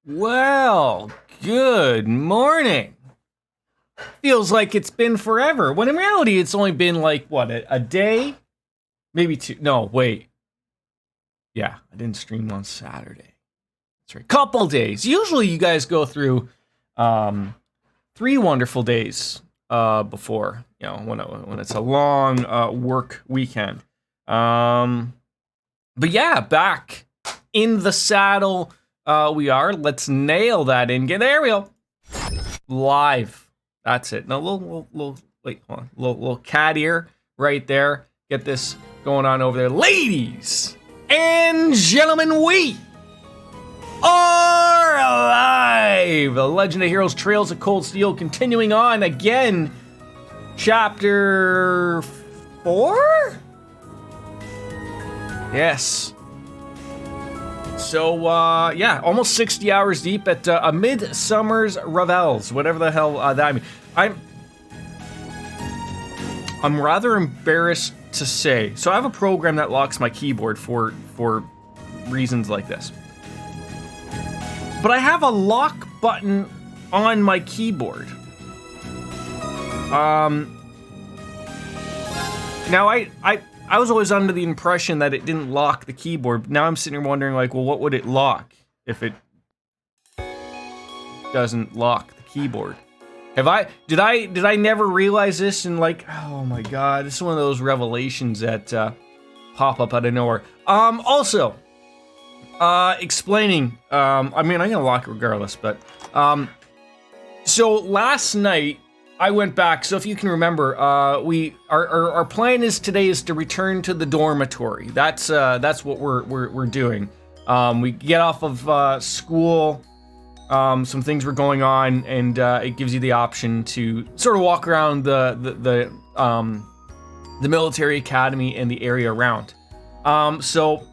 Well, good morning. Feels like it's been forever, when in reality it's only been like, what, a day? Maybe two. No, wait. Yeah, I didn't stream on Saturday. That's right. Couple days. Usually you guys go through 3 wonderful days before, you know, when it's a long work weekend. But yeah, back in the saddle we are. Let's nail that in. There we go. Live. That's it. Now, wait, hold on. Little cat ear right there. Get this going on over there. Ladies and gentlemen, we are alive. The Legend of Heroes Trails of Cold Steel continuing on again. Chapter 4? Yes. So, yeah, almost 60 hours deep at A Midsummer's Revels, whatever the hell that means. I'm rather embarrassed to say. So I have a program that locks my keyboard for reasons like this. But I have a lock button on my keyboard. Now I was always under the impression that it didn't lock the keyboard. Now I'm sitting here wondering, like, well, what would it lock if it doesn't lock the keyboard? Did I never realize this? And like, oh my god, this is one of those revelations that pop up out of nowhere. Also, explaining. I mean, I'm gonna lock it regardless, but so last night I went back. So if you can remember, our plan today is to return to the dormitory. That's what we're doing. We get off of school. Some things were going on, and it gives you the option to sort of walk around the military academy and the area around. So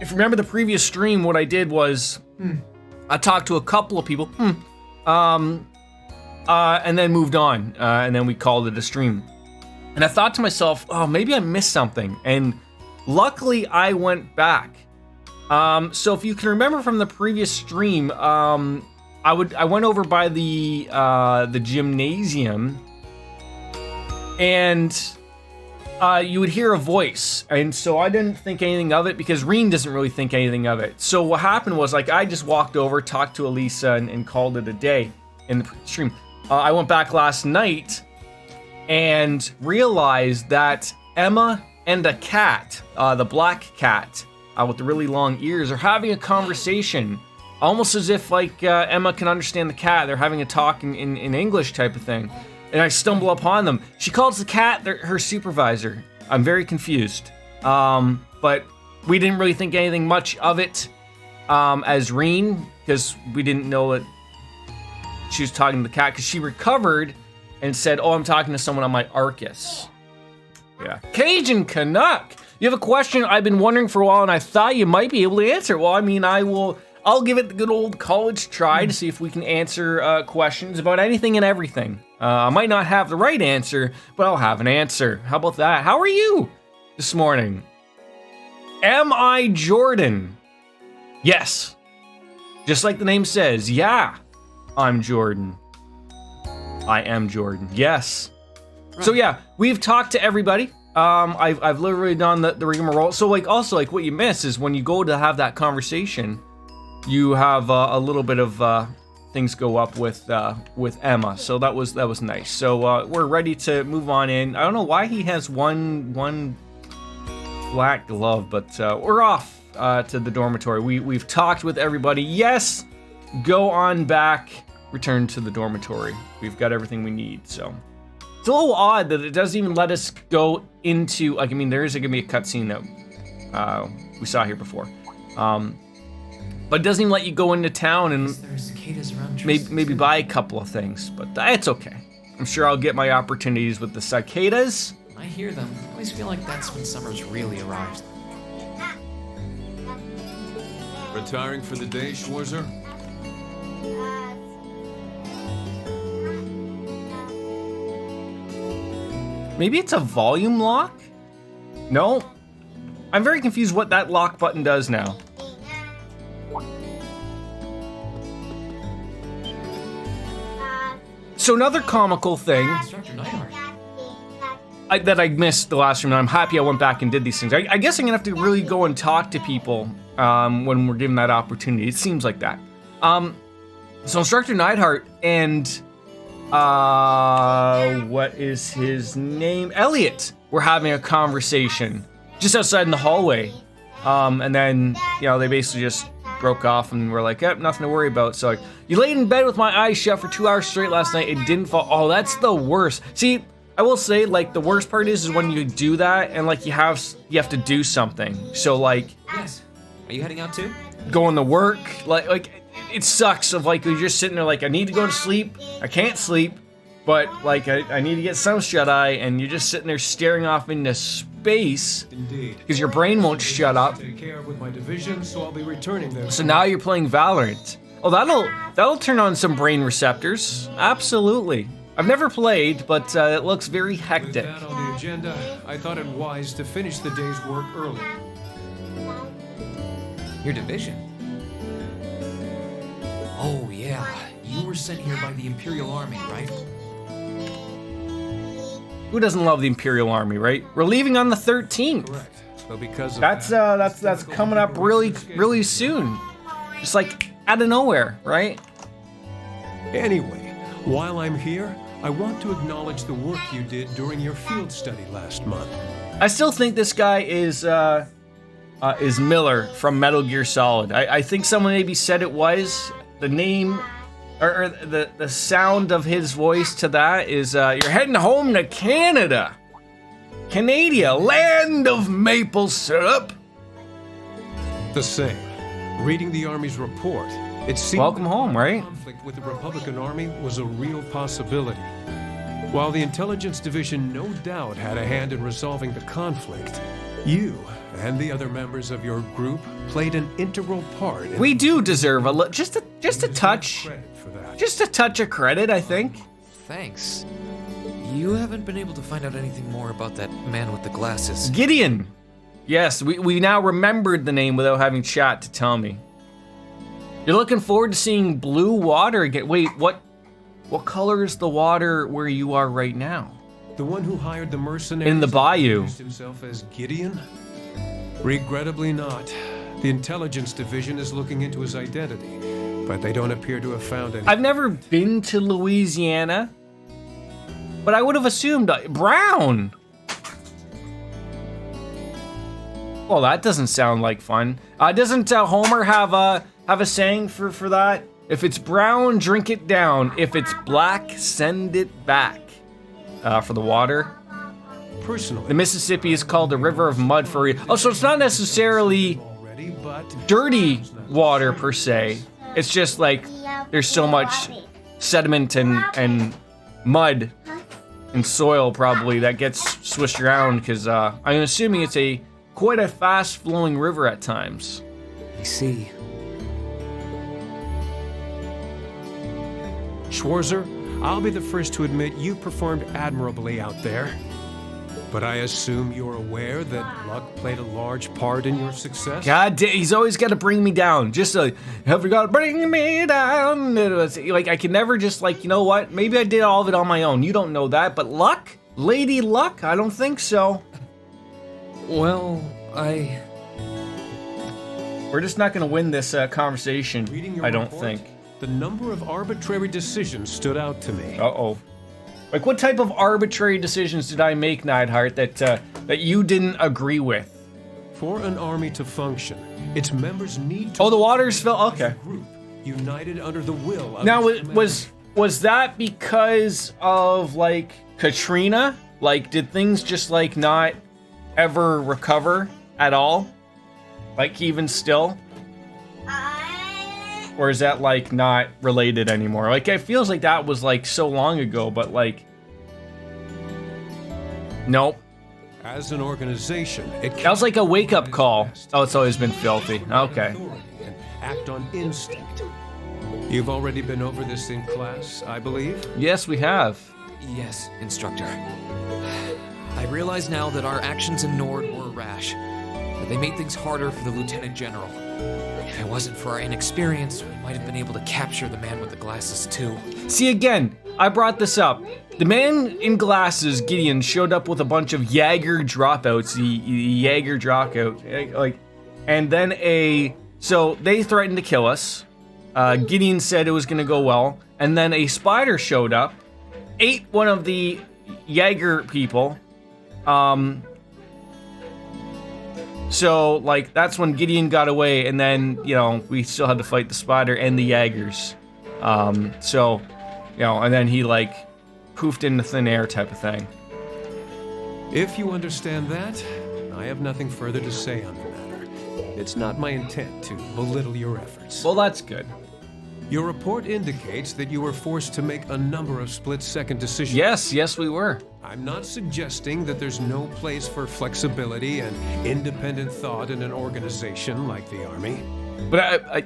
if you remember the previous stream, what I did was I talked to a couple of people. And then moved on, and then we called it a stream. And I thought to myself, oh, maybe I missed something. And luckily, I went back. So if you can remember from the previous stream, I went over by the gymnasium, and you would hear a voice. And so I didn't think anything of it because Reen doesn't really think anything of it. So what happened was, like, I just walked over, talked to Elisa, and called it a day in the stream. I went back last night and realized that Emma and a cat, the black cat with the really long ears, are having a conversation, almost as if like Emma can understand the cat. They're having a talk in English type of thing, and I stumble upon them. She calls the cat her supervisor. I'm very confused, but we didn't really think anything much of it as Reen, because we didn't know that she was talking to the cat, because she recovered and said, oh, I'm talking to someone on my Arcus. Yeah. Cajun Canuck, you have a question I've been wondering for a while, and I thought you might be able to answer. Well, I mean, I'll give it the good old college try to see if we can answer questions about anything and everything. I might not have the right answer, but I'll have an answer. How about that? How are you this morning? Am I Jordan? Yes. Just like the name says, yeah. I'm Jordan. I am Jordan. Yes. Right. So yeah, we've talked to everybody. I've literally done the rigmarole. So like, also like what you miss is when you go to have that conversation, you have a little bit of things go up with Emma. So that was nice. So we're ready to move on in. I don't know why he has one black glove, but we're off to the dormitory. We've talked with everybody. Yes. Go on back, return to the dormitory. We've got everything we need, so. It's a little odd that it doesn't even let us go into, like, I mean, there is gonna be a cutscene that we saw here before. But it doesn't even let you go into town and maybe buy a couple of things, but it's okay. I'm sure I'll get my opportunities with the cicadas. I hear them. I always feel like that's when summer's really arrived. Retiring for the day, Schwarzer? Maybe it's a volume lock? No? I'm very confused what that lock button does now. So another comical thing Instructor Neidhart. that I missed the last room, and I'm happy I went back and did these things. I guess I'm gonna have to really go and talk to people when we're given that opportunity. It seems like that. So Instructor Neidhart and what is his name? Elliot. We're having a conversation just outside in the hallway, and then they basically just broke off and we're like, yep, nothing to worry about. So like, you laid in bed with my eyes shut for 2 hours straight last night. It didn't fall. Oh, that's the worst. See. I will say, like, the worst part is when you do that and, like, you have to do something. So, like... Yes. Are you heading out too? Going to work, like it sucks of, like, you're just sitting there, like, I need to go to sleep. I can't sleep. But, like, I need to get some shut-eye, and you're just sitting there staring off into space. Indeed. Because your brain won't shut up. Take care with my division, so I'll be returning there. So now you're playing Valorant. Oh, that'll turn on some brain receptors. Absolutely. I've never played, but it looks very With hectic. that on the agenda, I thought it wise to finish the day's work early. Your division? Oh, yeah. You were sent here by the Imperial Army, right? Who doesn't love the Imperial Army, right? We're leaving on the 13th. Correct. So because of That's coming up really soon. Just like out of nowhere, right? Anyway, while I'm here, I want to acknowledge the work you did during your field study last month. I still think this guy is Miller from Metal Gear Solid. I think someone maybe said it was. The name or the sound of his voice to that is you're heading home to Canada. Canada, land of maple syrup. The same. Reading the Army's report, it seemed Welcome home, right? conflict with the Republican Army was a real possibility. While the Intelligence Division no doubt had a hand in resolving the conflict, you and the other members of your group played an integral part in We do deserve just a touch, credit for that. just a touch of credit, I think. Thanks. You haven't been able to find out anything more about that man with the glasses. Gideon. Yes, we now remembered the name without having chat to tell me. You're looking forward to seeing blue water again. Wait, what color is the water where you are right now? The one who hired the mercenaries In the bayou. introduced himself as Gideon? Regrettably not. The Intelligence Division is looking into his identity, but they don't appear to have found any. I've never been to Louisiana, but I would have assumed brown. Well, that doesn't sound like fun. Doesn't Homer have a saying for that? If it's brown, drink it down. If it's black, send it back. For the water. Personally, The Mississippi is called the River of Mud for oh, so it's not necessarily already, but dirty water per se. It's just like there's so much sediment and mud and soil probably that gets swished around because I'm assuming it's quite a fast flowing river at times. I see. Schwarzer, I'll be the first to admit you performed admirably out there. But I assume you're aware that luck played a large part in your success? God damn, he's always got to bring me down. Just like, have you got to bring me down? It was, like, I can never just like, you know what? Maybe I did all of it on my own. You don't know that, but luck? Lady Luck? I don't think so. Well, We're just not going to win this conversation, Reading your I don't report, think. The number of arbitrary decisions stood out to me. Uh-oh. Like, what type of arbitrary decisions did I make, Neidhart, that you didn't agree with? For an army to function, its members need to Oh, the waters fell. Okay. group united under the will of Now, its was that because of like Katrina? Like, did things just like not ever recover at all? Like, even still? Or is that like not related anymore? Like, it feels like that was like so long ago, but like, nope. As an organization, it That was like a wake-up call. Oh, it's always been filthy. Okay. authority and act on instinct. You've already been over this in class, I believe. Yes, we have. yes, Instructor. I realize now that our actions in Nord were rash. That they made things harder for the Lieutenant General. If it wasn't for our inexperience, we might have been able to capture the man with the glasses too. See, again, I brought this up. The man in glasses, Gideon, showed up with a bunch of Jaeger dropouts. The Jaeger dropout, like, and then so they threatened to kill us. Gideon said it was gonna go well, and then a spider showed up, ate one of the Jaeger people. So like that's when Gideon got away, and then we still had to fight the spider and the Jaegers. So and then he like poofed into thin air type of thing. If you understand that, I have nothing further to say on the matter. It's not my intent to belittle your efforts. Well, that's good. Your report indicates that you were forced to make a number of split-second decisions. Yes, we were. I'm not suggesting that there's no place for flexibility and independent thought in an organization like the Army. But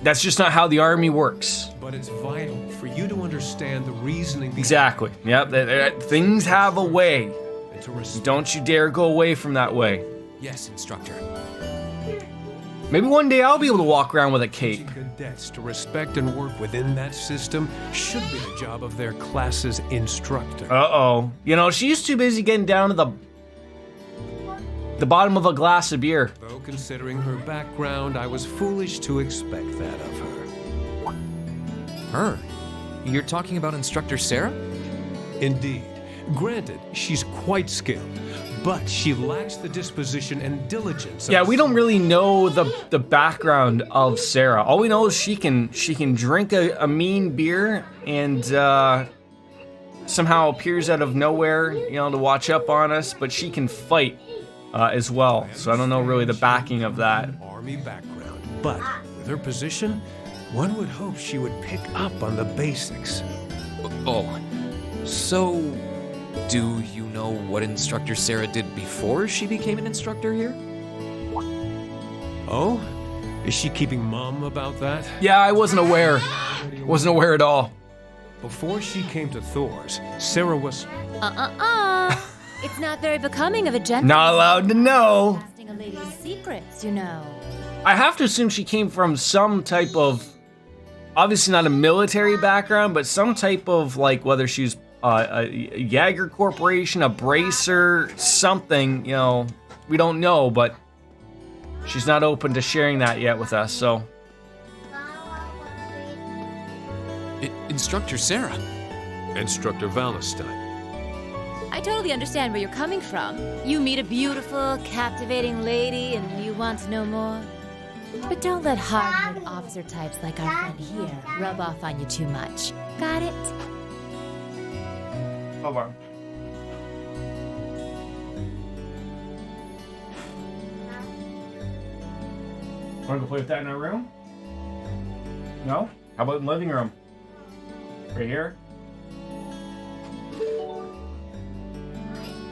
that's just not how the Army works. But it's vital for you to understand the reasoning. Exactly. Yep. Things have a way. And to Don't you dare go away from that way. Yes, Instructor. Maybe one day I'll be able to walk around with a cape. Cadets to respect and work within that system should be the job of their class's instructor. Uh-oh. She's too busy getting down to the bottom of a glass of beer. Though considering her background, I was foolish to expect that of her. Her? You're talking about Instructor Sarah? Indeed. Granted, she's quite skilled, but she lacks the disposition and diligence. Yeah, we don't really know the background of Sarah. All we know is she can drink a mean beer and somehow appears out of nowhere, to watch up on us, but she can fight as well. So I don't know really the backing of that. Army background, but with her position, one would hope she would pick up on the basics. Oh, so do you know what Instructor Sarah did before she became an instructor here? Oh? Is she keeping mum about that? Yeah, I wasn't aware. Wasn't aware at all. Before she came to Thor's, Sarah was... It's not very becoming of a gentleman. Not allowed to know. Casting a lady's secrets, I have to assume she came from some type of, obviously not a military background, but some type of, like, whether she's a Jaeger Corporation, a bracer, something, we don't know, but she's not open to sharing that yet with us, so. Instructor Sarah. Instructor Valentine. I totally understand where you're coming from. You meet a beautiful, captivating lady and you want to know more. But don't let hard-headed officer types like our friend here rub off on you too much. Got it? Hold on. Want to go play with that in our room? No? How about in the living room? Right here?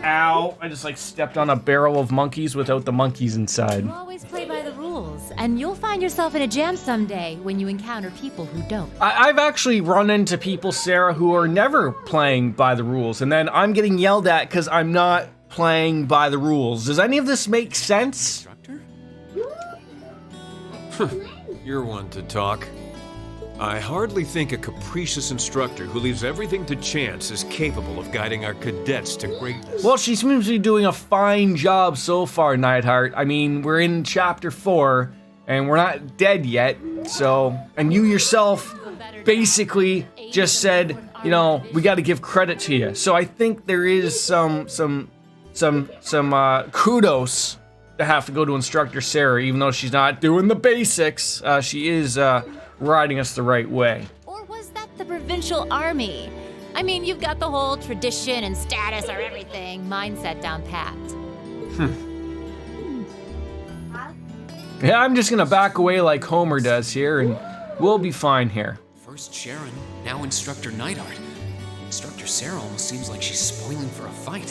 Ow! I just stepped on a barrel of monkeys without the monkeys inside. You always play by the rules, and you'll find yourself in a jam someday when you encounter people who don't. I've actually run into people, Sarah, who are never playing by the rules, and then I'm getting yelled at because I'm not playing by the rules. Does any of this make sense? Instructor? You're one to talk. I hardly think a capricious instructor who leaves everything to chance is capable of guiding our cadets to greatness. Well, she seems to be doing a fine job so far, Neidhart. I mean, we're in chapter 4, and we're not dead yet, so... And you yourself basically just said, we gotta give credit to you. So I think there is some kudos to have to go to Instructor Sarah, even though she's not doing the basics. She is, riding us the right way. Or was that the provincial army? I mean, you've got the whole tradition and status or everything mindset down pat. Yeah, I'm just gonna back away like Homer does here, and we'll be fine here. First Sharon, now Instructor Neidhart. Instructor Sarah almost seems like she's spoiling for a fight.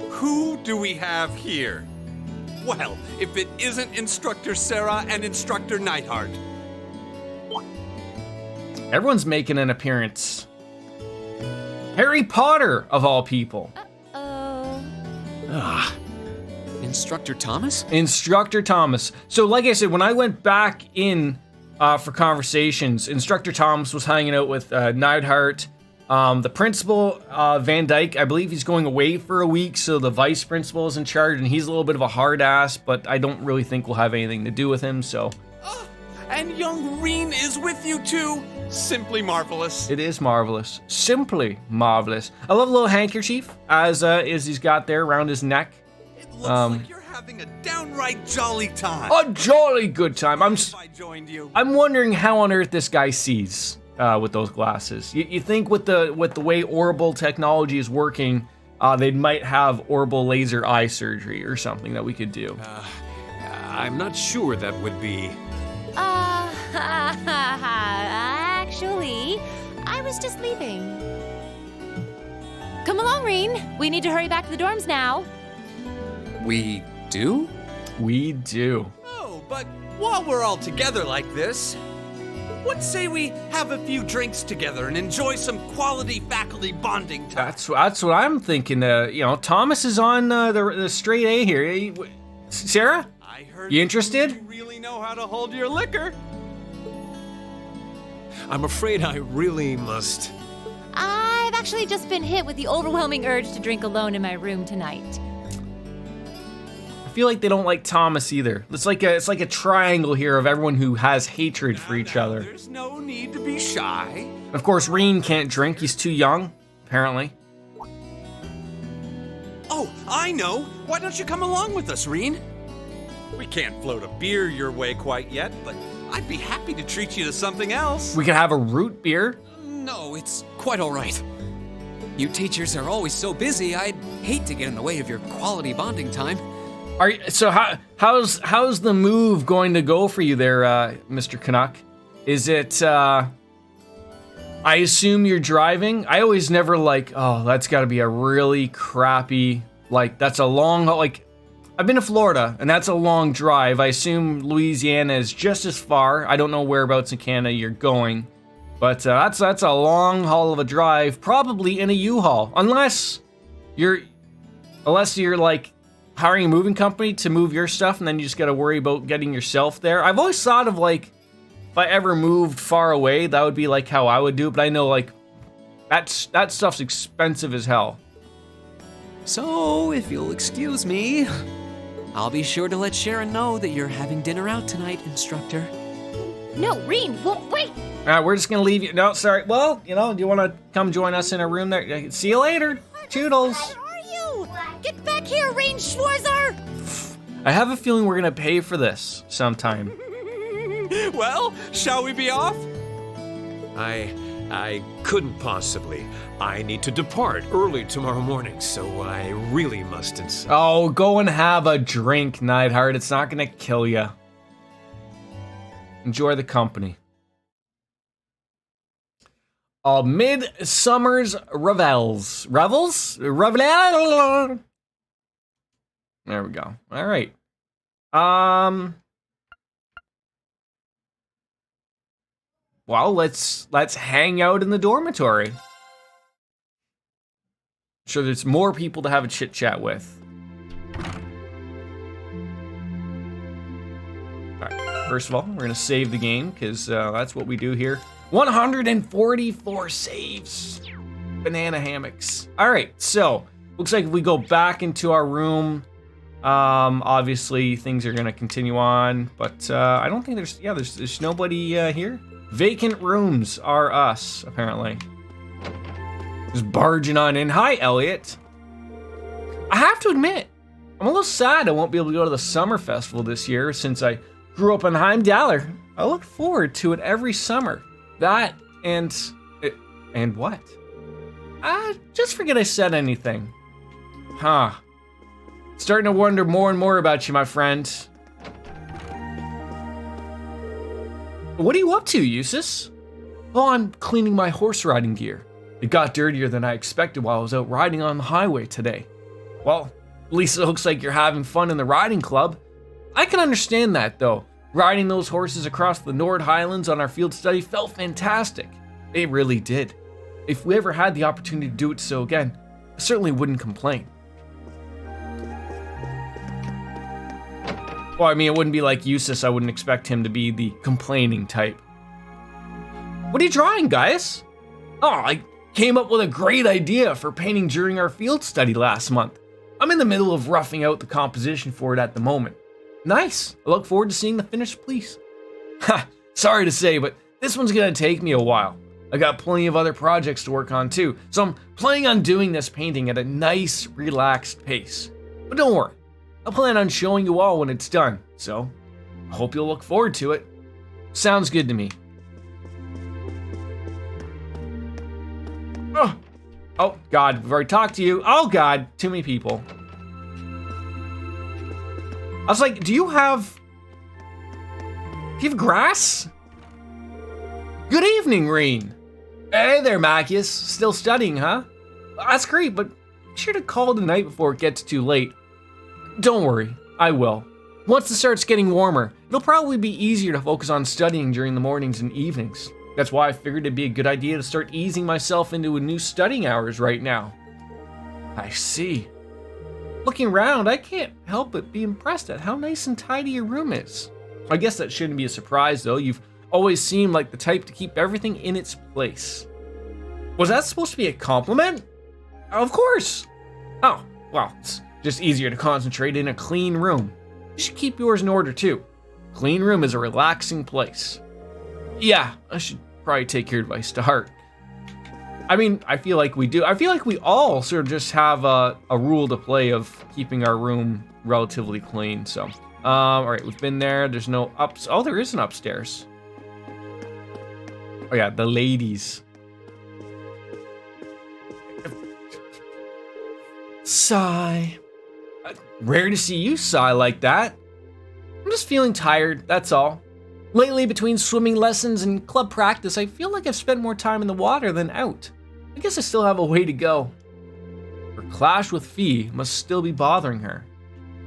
Who do we have here? Well, if it isn't Instructor Sarah and Instructor Neidhart. Everyone's making an appearance. Harry Potter, of all people. Oh. Instructor Thomas? Instructor Thomas. So like I said, when I went back in for conversations, Instructor Thomas was hanging out with Neidhart, The principal, Van Dyke, I believe he's going away for a week, so the vice principal is in charge, and he's a little bit of a hard ass, but I don't really think we'll have anything to do with him, so. Oh, and young Reen is with you too. Simply marvelous. It is marvelous. Simply marvelous. I love the little handkerchief as he's got there around his neck. It looks like you're having a downright jolly time. A jolly good time. If I joined you. I'm wondering how on earth this guy sees with those glasses. You think with the way orbital technology is working, they might have orbital laser eye surgery or something that we could do. I'm not sure that would be... Actually, I was just leaving. Come along, Reen. We need to hurry back to the dorms now. We do? We do. Oh, but while we're all together like this, what say we have a few drinks together and enjoy some quality faculty bonding time? That's what I'm thinking. Thomas is on the straight A here. Sarah, I heard you interested? You really know how to hold your liquor. I'm afraid I really must... I've actually just been hit with the overwhelming urge to drink alone in my room tonight. I feel like they don't like Thomas either. It's like a triangle here of everyone who has hatred for each other. There's no need to be shy. Of course, Reen can't drink. He's too young, apparently. Oh, I know. Why don't you come along with us, Reen? We can't float a beer your way quite yet, but I'd be happy to treat you to something else. We could have a root beer. No, it's quite all right. You teachers are always so busy, I'd hate to get in the way of your quality bonding time. How's the move going to go for you there, Mr. Canuck? Is it, I assume you're driving? I always never that's gotta be a really crappy, that's a long, I've been to Florida, and that's a long drive. I assume Louisiana is just as far. I don't know whereabouts in Canada you're going, but that's a long haul of a drive, probably in a U-Haul, unless you're hiring a moving company to move your stuff, and then you just gotta worry about getting yourself there. I've always thought of if I ever moved far away, that would be how I would do it, but I know that stuff's expensive as hell. So, if you'll excuse me, I'll be sure to let Sharon know that you're having dinner out tonight, instructor. No, Reen, wait! We're just gonna leave you. No, sorry. Well, do you want to come join us in a room there? See you later. Toodles. Where are you? Get back here, Reen Schwarzer! I have a feeling we're gonna pay for this sometime. Well, shall we be off? I couldn't possibly. I need to depart early tomorrow morning, so I really mustn't. Oh, go and have a drink, Neidhart. It's not gonna kill you. Enjoy the company. Midsummer's Revels. Revels? Revel. There we go. All right. Well, let's hang out in the dormitory. Sure, there's more people to have a chit chat with. All right. First of all, we're gonna save the game because that's what we do here. 144 saves. Banana hammocks. All right, so looks like if we go back into our room, obviously things are gonna continue on, but I don't think there's nobody here. Vacant rooms are us, apparently. Just barging on in. Hi, Elliot. I have to admit, I'm a little sad I won't be able to go to the summer festival this year since I grew up in Heimdallr. I look forward to it every summer. That and what? Just forget I said anything. Huh. Starting to wonder more and more about you, my friend. What are you up to, Eustace? Oh, I'm cleaning my horse riding gear. It got dirtier than I expected while I was out riding on the highway today. Well, at least it looks like you're having fun in the riding club. I can understand that, though. Riding those horses across the Nord Highlands on our field study felt fantastic. It really did. If we ever had the opportunity to do it so again, I certainly wouldn't complain. Well, I mean, it wouldn't be like Eustace. I wouldn't expect him to be the complaining type. What are you drawing, guys? Oh, came up with a great idea for painting during our field study last month. I'm in the middle of roughing out the composition for it at the moment. Nice. I look forward to seeing the finished piece. Ha, sorry to say, but this one's gonna take me a while. I got plenty of other projects to work on too, so I'm planning on doing this painting at a nice, relaxed pace. But don't worry, I plan on showing you all when it's done, so I hope you'll look forward to it. Sounds good to me. Oh, God, we've already talked to you. Oh, God, too many people. I was like, do you have grass? Good evening, Reen. Hey there, Macius. Still studying, huh? That's great, but be sure to call the night before it gets too late. Don't worry, I will. Once it starts getting warmer, it'll probably be easier to focus on studying during the mornings and evenings. That's why I figured it'd be a good idea to start easing myself into a new studying hours right now. I see. Looking around, I can't help but be impressed at how nice and tidy your room is. I guess that shouldn't be a surprise though. You've always seemed like the type to keep everything in its place. Was that supposed to be a compliment? Of course. Oh, well, it's just easier to concentrate in a clean room. You should keep yours in order too. Clean room is a relaxing place. Yeah, I should probably take your advice to heart. I mean, I feel like we do. I feel like we all sort of just have a rule to play of keeping our room relatively clean. So, all right, we've been there. There's no ups. Oh, there is an upstairs. Oh yeah, the ladies. Sigh. Rare to see you sigh like that. I'm just feeling tired, that's all. Lately, between swimming lessons and club practice, I feel like I've spent more time in the water than out. I guess I still have a way to go. Her clash with Fee must still be bothering her.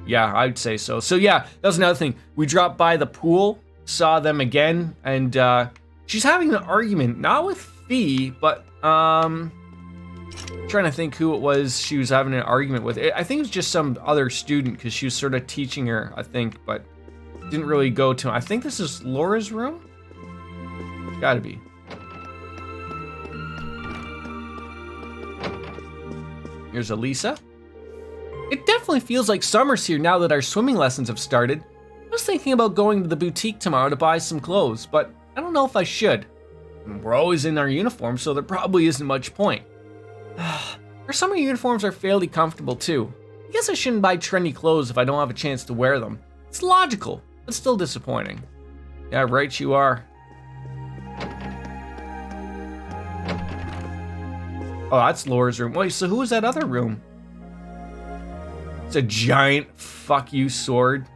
Yeah, I'd say so. So yeah, that was another thing. We dropped by the pool, saw them again, and she's having an argument, not with Fee, but trying to think who it was she was having an argument with. I think it was just some other student because she was sort of teaching her, I think, but didn't really go to. I think this is Laura's room? Gotta be. Here's Elisa. It definitely feels like summer's here now that our swimming lessons have started. I was thinking about going to the boutique tomorrow to buy some clothes, but I don't know if I should. We're always in our uniforms, so there probably isn't much point. Our summer uniforms are fairly comfortable too. I guess I shouldn't buy trendy clothes if I don't have a chance to wear them. It's logical, but still disappointing. Yeah, right you are. Oh, that's Laura's room. Wait, so who was that other room? It's a giant fuck you sword.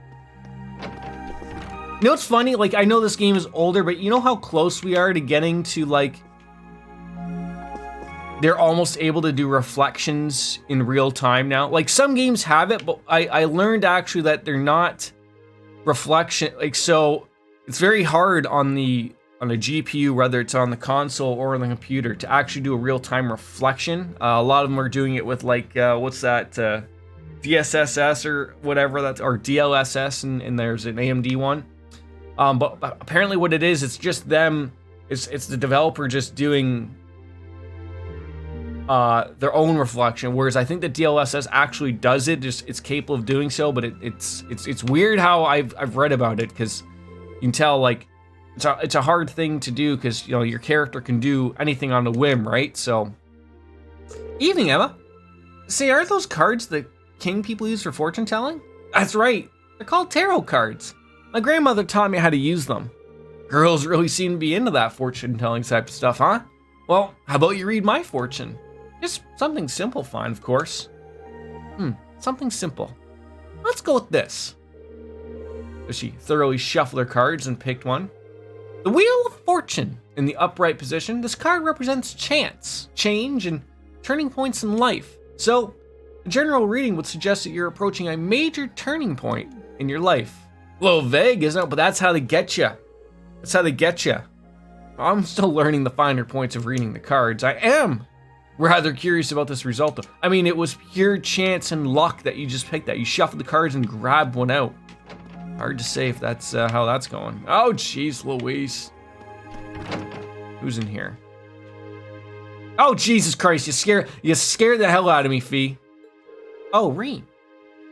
You know what's funny? Like, I know this game is older, but you know how close we are to getting to, like, they're almost able to do reflections in real time now. Like, some games have it, but I learned actually that they're not reflection. Like, so it's very hard on the GPU, whether it's on the console or on the computer, to actually do a real-time reflection. A lot of them are doing it with, like, what's that, DSSS or whatever that's, or DLSS, and there's an AMD one. But apparently what it is, it's just them, it's the developer just doing their own reflection, whereas I think that DLSS actually does it. It's capable of doing so, but it's weird how I've read about it, because you can tell, like, it's a hard thing to do, because, you know, your character can do anything on a whim, right? So, evening, Emma. Say, aren't those cards the king people use for fortune telling? That's right. They're called tarot cards. My grandmother taught me how to use them. Girls really seem to be into that fortune telling type of stuff, huh? Well, how about you read my fortune? Just something simple, fine, of course. Something simple. Let's go with this. So she thoroughly shuffled her cards and picked one. The Wheel of Fortune. In the upright position, this card represents chance, change, and turning points in life. So, a general reading would suggest that you're approaching a major turning point in your life. A little vague, isn't it? But that's how they get you. That's how they get you. I'm still learning the finer points of reading the cards. I am rather curious about this result, though. I mean, it was pure chance and luck that you just picked that. You shuffled the cards and grabbed one out. Hard to say if that's how that's going. Oh, jeez, Louise. Who's in here? Oh, Jesus Christ, you scared the hell out of me, Fee. Oh, Reen.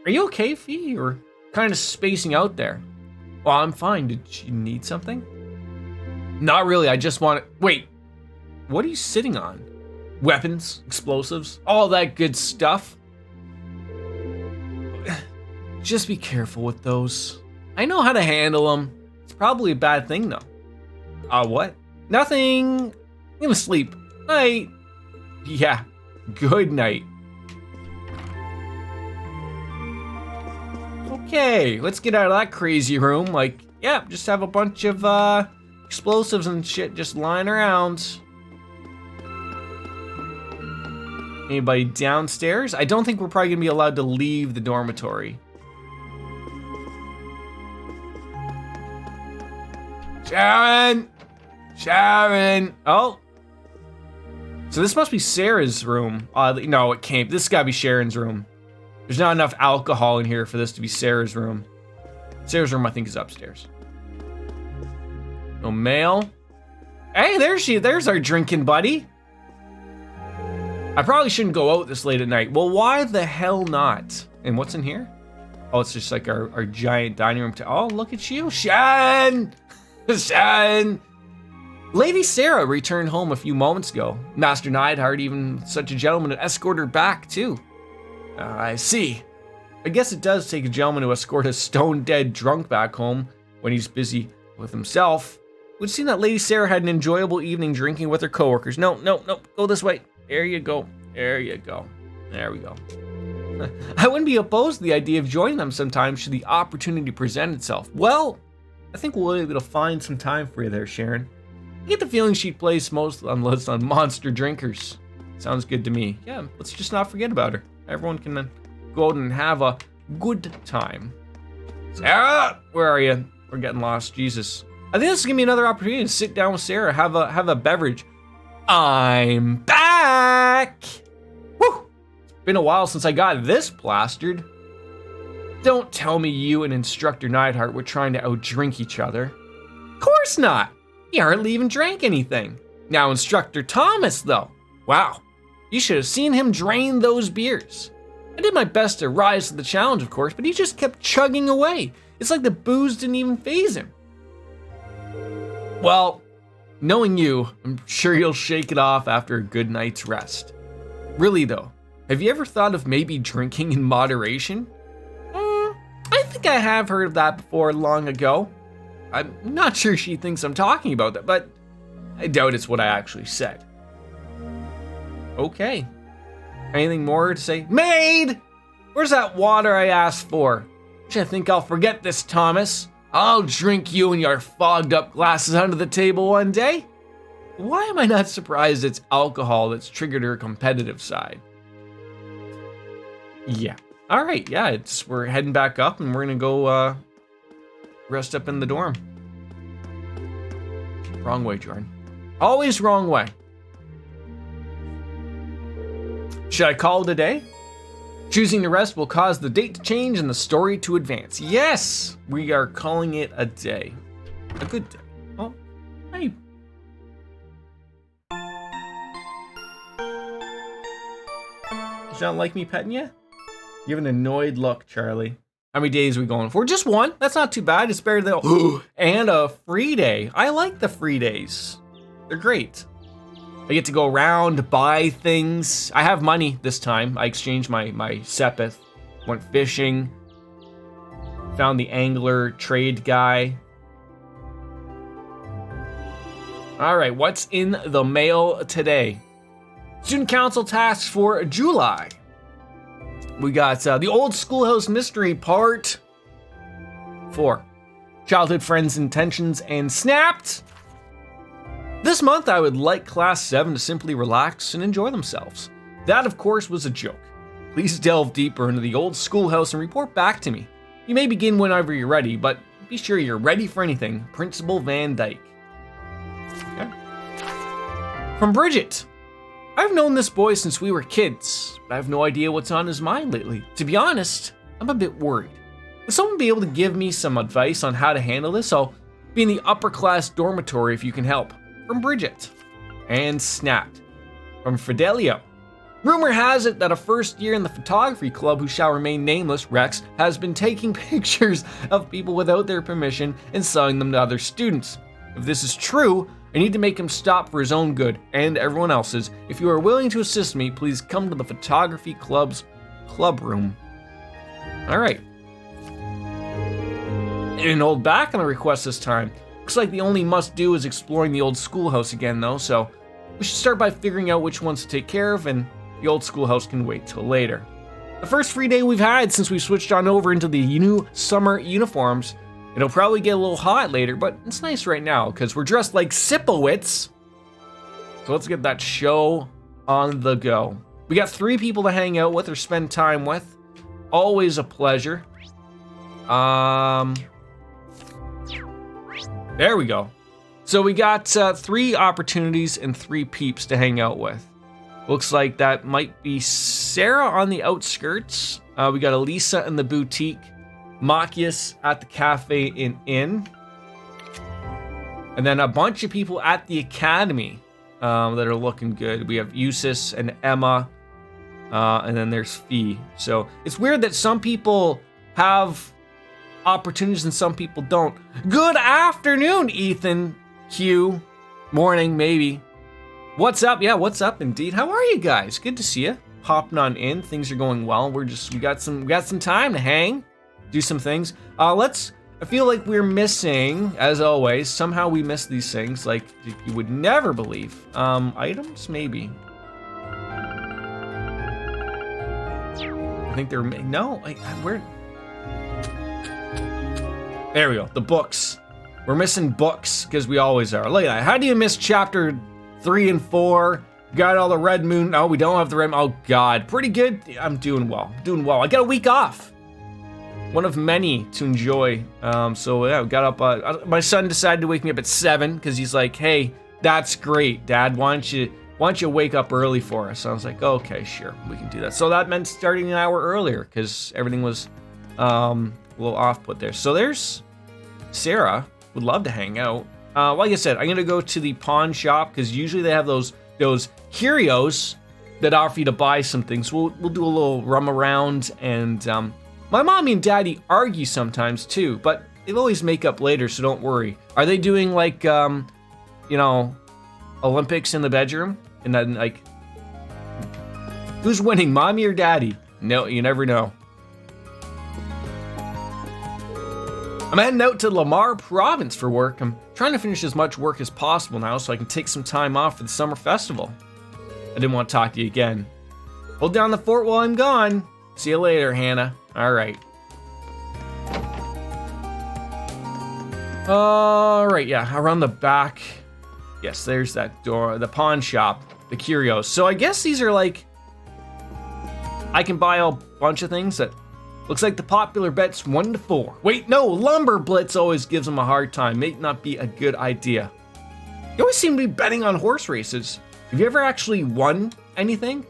Are you okay, Fee? You're kind of spacing out there. Well, I'm fine. Did you need something? Not really, I just want to... Wait, what are you sitting on? Weapons, explosives, all that good stuff? Just be careful with those. I know how to handle them. It's probably a bad thing, though. What? Nothing. I'm gonna sleep. Night. Yeah, good night. Okay, let's get out of that crazy room. Like, yeah, just have a bunch of explosives and shit just lying around. Anybody downstairs? I don't think we're probably gonna be allowed to leave the dormitory. Sharon! Sharon! Oh. So this must be Sarah's room. No, it can't. This has gotta be Sharon's room. There's not enough alcohol in here for this to be Sarah's room. Sarah's room, I think, is upstairs. No mail. Hey, there's our drinking buddy. I probably shouldn't go out this late at night. Well, why the hell not? And what's in here? Oh, it's just like our giant dining room. Oh, look at you, Shan! Shan! Lady Sarah returned home a few moments ago. Master Neidhart, even such a gentleman, to escort her back, too. I see. I guess it does take a gentleman to escort a stone-dead drunk back home when he's busy with himself. It would seem that Lady Sarah had an enjoyable evening drinking with her coworkers. No, go this way. There you go. There you go. There we go. I wouldn't be opposed to the idea of joining them sometime should the opportunity present itself. Well, I think we'll be able to find some time for you there, Sharon. I get the feeling she'd place most on lists on monster drinkers. Sounds good to me. Yeah, let's just not forget about her. Everyone can go out and have a good time. Sarah, where are you? We're getting lost. Jesus. I think this is gonna be another opportunity to sit down with Sarah, have a beverage. I'm back. Woo! It's been a while since I got this plastered. Don't tell me you and Instructor Neidhart were trying to outdrink each other. Of course not. You hardly even drank anything. Now Instructor Thomas, though. Wow. You should have seen him drain those beers. I did my best to rise to the challenge, of course, but he just kept chugging away. It's like the booze didn't even faze him. Well, knowing you, I'm sure you'll shake it off after a good night's rest. Really though, have you ever thought of maybe drinking in moderation? I think I have heard of that before long ago. I'm not sure she thinks I'm talking about that, but I doubt it's what I actually said. Okay. Anything more to say? Maid! Where's that water I asked for? I think I'll forget this, Thomas. I'll drink you and your fogged up glasses under the table one day. Why am I not surprised it's alcohol that's triggered her competitive side? Yeah. All right, yeah, we're heading back up and we're gonna go rest up in the dorm. Wrong way, Jordan. Always wrong way. Should I call it a day? Choosing to rest will cause the date to change and the story to advance. Yes, we are calling it a day. A good day. Oh, hey. Does not like me petting you? You have an annoyed look, Charlie. How many days are we going for? Just one. That's not too bad. It's better than and a free day. I like the free days. They're great. I get to go around, buy things. I have money this time. I exchanged my Sepith, went fishing, found the angler trade guy. All right, what's in the mail today? Student Council tasks for July. We got the Old Schoolhouse Mystery Part 4. Childhood Friends' Intentions and Snapped. This month, I would like Class 7 to simply relax and enjoy themselves. That, of course, was a joke. Please delve deeper into the old schoolhouse and report back to me. You may begin whenever you're ready, but be sure you're ready for anything. Principal Van Dyke. Okay. From Bridget. I've known this boy since we were kids, but I have no idea what's on his mind lately. To be honest, I'm a bit worried. Would someone be able to give me some advice on how to handle this? I'll be in the upper class dormitory if you can help. From Bridget. And snapped. from Fidelio. Rumor has it that a first year in the photography club who shall remain nameless, Rex, has been taking pictures of people without their permission and selling them to other students. If this is true, I need to make him stop for his own good and everyone else's. If you are willing to assist me, please come to the photography club's club room. All right. They didn't hold back on the request this time. Looks like the only must-do is exploring the old schoolhouse again, though, so we should start by figuring out which ones to take care of, and the old schoolhouse can wait till later. The first free day we've had since we switched on over into the new summer uniforms. It'll probably get a little hot later, but it's nice right now because we're dressed like Sipowitz. So let's get that show on the go. We got 3 people to hang out with or spend time with. Always a pleasure. There we go. So we got 3 opportunities and 3 peeps to hang out with. Looks like that might be Sarah on the outskirts. We got Elisa in the boutique, Machias at the cafe and inn, and then a bunch of people at the academy that are looking good. We have Eusis and Emma, and then there's Fee. So it's weird that some people have opportunities and some people don't. Good afternoon, Ethan. Q. Morning, maybe. What's up? Yeah, what's up indeed. How are you guys? Good to see you. Hopping on in. Things are going well. We got some time to hang, do some things. I feel like we're missing, as always, somehow we miss these things like you would never believe. Items, maybe. I think they're, no, where? There we go, the books. We're missing books, because we always are. Look at that, how do you miss chapter 3 and 4? Got all the red moon, no, we don't have the red moon. Oh God, pretty good. I'm doing well, I got a week off. One of many to enjoy. So yeah, we got up, my son decided to wake me up at 7, because he's like, hey, that's great, Dad, why don't you wake up early for us? So I was like, okay, sure, we can do that. So that meant starting an hour earlier, because everything was a little off put there. So there's Sarah, would love to hang out. Like I said, I'm gonna go to the pawn shop, because usually they have those curios that offer you to buy some things. We'll do a little rum around, and my mommy and daddy argue sometimes too, but they always make up later, so don't worry. Are they doing like, Olympics in the bedroom? And then like, who's winning, mommy or daddy? No, you never know. I'm heading out to Lamar Province for work. I'm trying to finish as much work as possible now so I can take some time off for the summer festival. I didn't want to talk to you again. Hold down the fort while I'm gone. See you later, Hannah. All right. All right, yeah, around the back. Yes, there's that door, the pawn shop, the curios. So I guess these are like, I can buy a bunch of things that looks like the popular bet's 1 to 4. Wait, no, Lumber Blitz always gives them a hard time. May not be a good idea. You always seem to be betting on horse races. Have you ever actually won anything?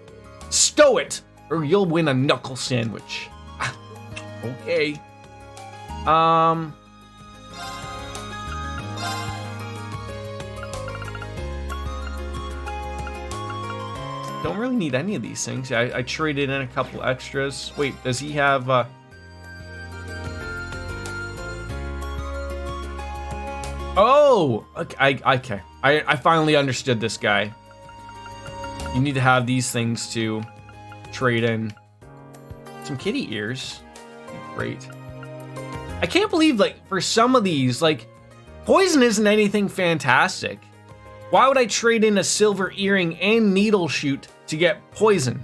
Stow it, or you'll win a knuckle sandwich. Okay. Don't really need any of these things. I traded in a couple extras. Wait, does he have Oh, okay. I finally understood this guy. You need to have these things to trade in. Some kitty ears. Great. I can't believe, like, for some of these, like, poison isn't anything fantastic. Why would I trade in a silver earring and needle shoot to get poison?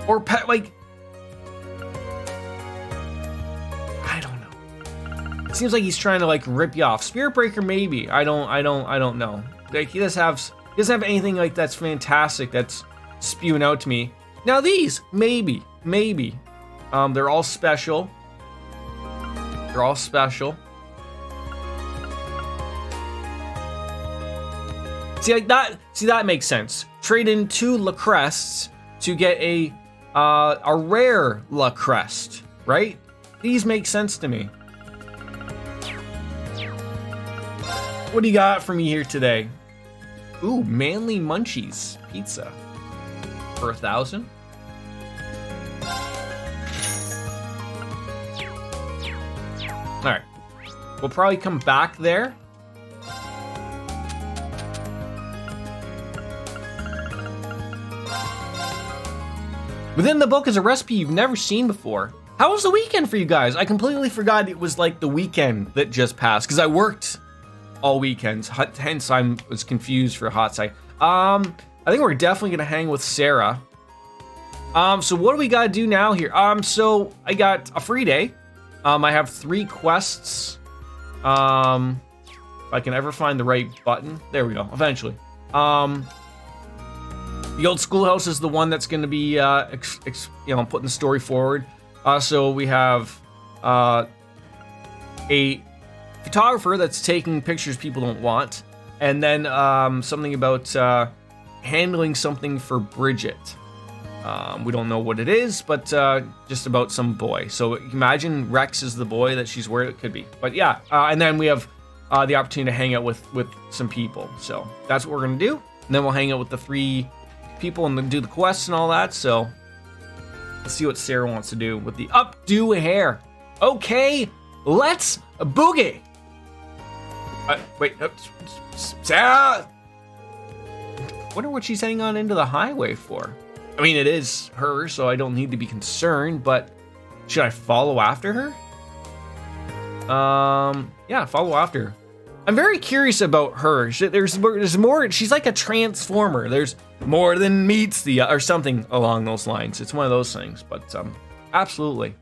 Or like, I don't know. It seems like he's trying to like rip you off. Spirit Breaker, maybe. I don't know. Like he doesn't have anything like that's fantastic that's spewing out to me. Now these, maybe. They're all special. See, that makes sense. Trade in 2 La Crests to get a rare La Crest, right? These make sense to me. What do you got for me here today? Ooh, Manly Munchies pizza for 1,000. All right, we'll probably come back there. Within the book is a recipe you've never seen before. How was the weekend for you guys? I completely forgot it was like the weekend that just passed because I worked all weekends, hence I was confused for a hot sec. I think we're definitely gonna hang with Sarah. So what do we gotta do now here? So I got a free day. I have 3 quests. If I can ever find the right button. There we go, eventually. The old schoolhouse is the one that's gonna be, putting the story forward. So we have a photographer that's taking pictures people don't want, and then something about handling something for Bridget. We don't know what it is, but just about some boy. So imagine Rex is the boy that she's where it could be. But yeah, and then we have the opportunity to hang out with some people. So that's what we're gonna do. And then we'll hang out with the 3 people and then do the quests and all that. So let's see what Sarah wants to do with the updo hair. Okay, let's boogie. Wait, Sarah. Wonder what she's heading on into the highway for. I mean, it is her, so I don't need to be concerned, but should I follow after her? Yeah, follow after her. I'm very curious about her. There's more. She's like a transformer. There's more than meets the or something along those lines. It's one of those things, but absolutely.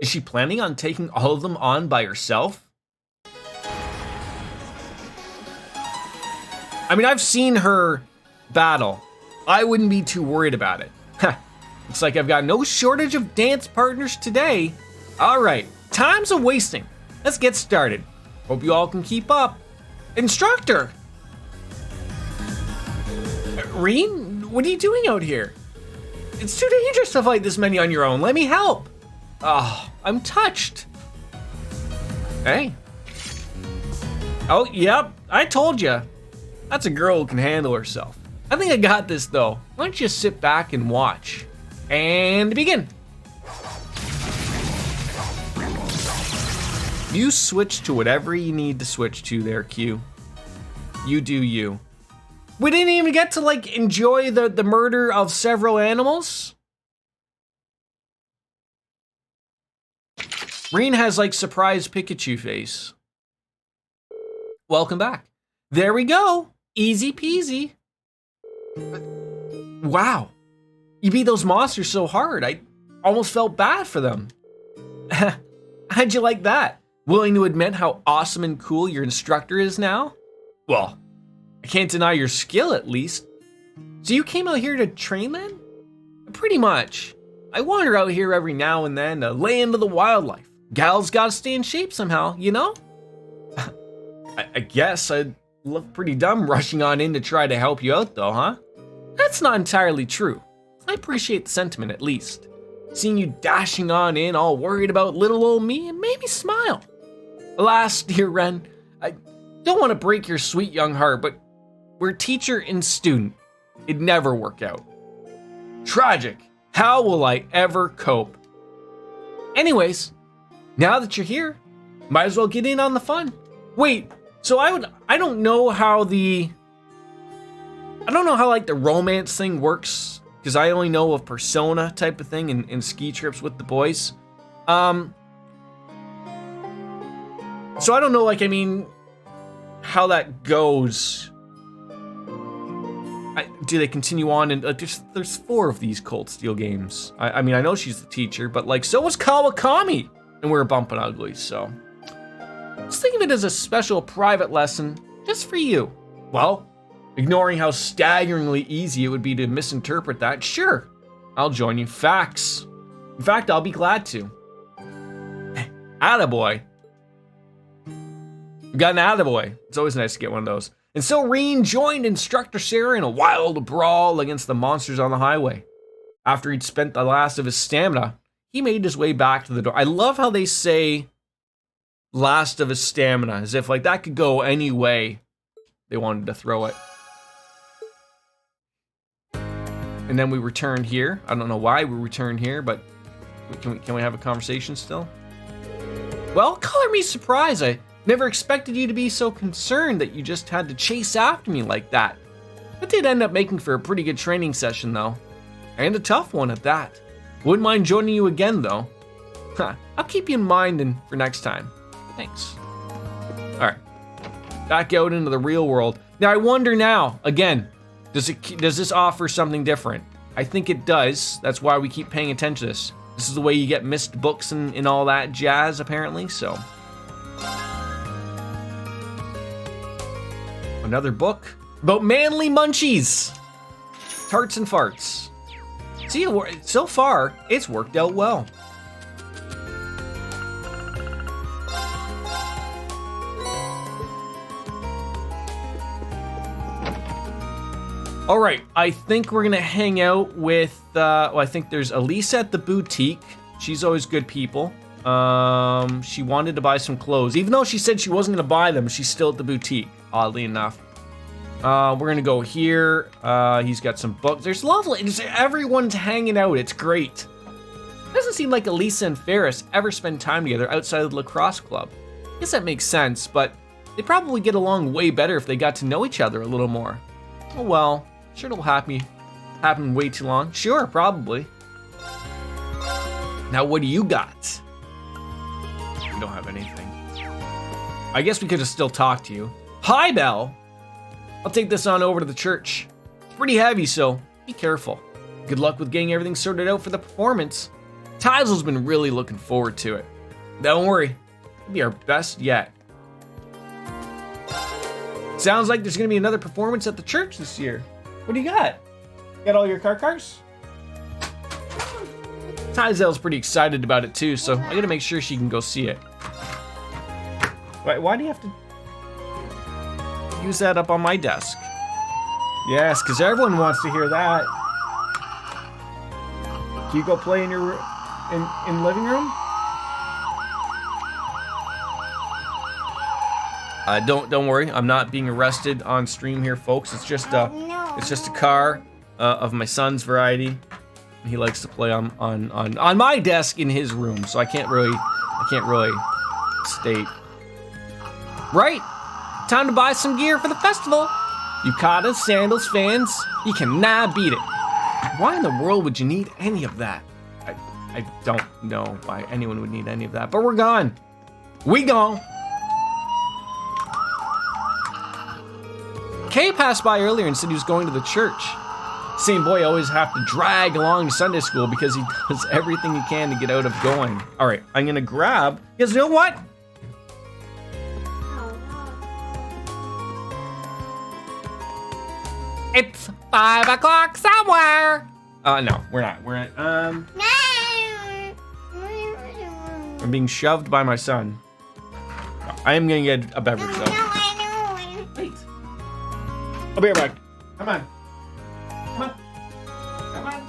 Is she planning on taking all of them on by herself? I mean, I've seen her battle. I wouldn't be too worried about it. Looks like I've got no shortage of dance partners today. All right, time's a wasting. Let's get started. Hope you all can keep up. Instructor! Reen, what are you doing out here? It's too dangerous to fight this many on your own. Let me help. Oh, I'm touched. Hey. Oh, yep, I told you. That's a girl who can handle herself. I think I got this though. Why don't you sit back and watch? And begin. You switch to whatever you need to switch to there, Q. You do you. We didn't even get to like enjoy the murder of several animals. Reen has like surprise Pikachu face. Welcome back. There we go. Easy peasy. Wow. You beat those monsters so hard, I almost felt bad for them. How'd you like that? Willing to admit how awesome and cool your instructor is now? Well, I can't deny your skill at least. So you came out here to train then? Pretty much. I wander out here every now and then to land of the wildlife. Gal's gotta stay in shape somehow, you know? I guess I'd look pretty dumb rushing on in to try to help you out though, huh? That's not entirely true. I appreciate the sentiment at least. Seeing you dashing on in all worried about little old me, it made me smile. Alas, dear Ren, I don't want to break your sweet young heart, but we're teacher and student. It'd never work out. Tragic. How will I ever cope? Anyways, now that you're here, might as well get in on the fun. Wait, so I don't know how like the romance thing works, because I only know of Persona type of thing and ski trips with the boys. So I don't know, like, I mean, how that goes. Do they continue on? And there's 4 of these Cold Steel games. I mean, I know she's the teacher, but like, so was Kawakami, and we were bumping uglies, so. Just think of it as a special private lesson, just for you. Well, ignoring how staggeringly easy it would be to misinterpret that, sure, I'll join you. Facts. In fact, I'll be glad to. Attaboy. We got an attaboy. It's always nice to get one of those. And so Reen joined Instructor Sarah in a wild brawl against the monsters on the highway. After he'd spent the last of his stamina, he made his way back to the door. I love how they say last of his stamina, as if like that could go any way they wanted to throw it. And then we returned here. I don't know why we returned here, but can we have a conversation still? Well, color me surprised. I never expected you to be so concerned that you just had to chase after me like that. That did end up making for a pretty good training session though. And a tough one at that. Wouldn't mind joining you again though. I'll keep you in mind and for next time. Thanks. Alright. Back out into the real world. Now I wonder now, again, does this offer something different? I think it does. That's why we keep paying attention to this. This is the way you get missed books and all that jazz, apparently, so. Another book about manly munchies. Tarts and farts. See, so far, it's worked out well. All right, I think we're gonna hang out with, well, I think there's Elisa at the boutique. She's always good people. She wanted to buy some clothes. Even though she said she wasn't gonna buy them, she's still at the boutique, oddly enough. We're gonna go here. He's got some books. There's lovely, everyone's hanging out, it's great. It doesn't seem like Elisa and Ferris ever spend time together outside of the lacrosse club. I guess that makes sense, but they'd probably get along way better if they got to know each other a little more. Oh well. Sure it'll happen way too long. Sure, probably. Now what do you got? We don't have anything. I guess we could have still talked to you. Hi, Belle. I'll take this on over to the church. It's pretty heavy, so be careful. Good luck with getting everything sorted out for the performance. Taizel's been really looking forward to it. Don't worry, it'll be our best yet. Sounds like there's gonna be another performance at the church this year. What do you got? Got all your car cars? Taizel's pretty excited about it too, so I gotta make sure she can go see it. Why do you have to use that up on my desk? Yes, because everyone wants to hear that. Can you go play in your in living room? Don't worry, I'm not being arrested on stream here, folks. It's just a car of my son's variety. He likes to play on my desk in his room, so I can't really state. Right, time to buy some gear for the festival. Yukatas, sandals, fans, you cannot beat it. Why in the world would you need any of that? I don't know why anyone would need any of that, but we're gone. We gone. Kay passed by earlier and said he was going to the church. Same boy always have to drag along to Sunday school because he does everything he can to get out of going. All right, I'm gonna grab, because you know what? It's 5 o'clock somewhere. No, we're not. We're at, I'm being shoved by my son. No, I am gonna get a beverage though. Wait. I'll be right back. Come on. Come on. Come on. Come on.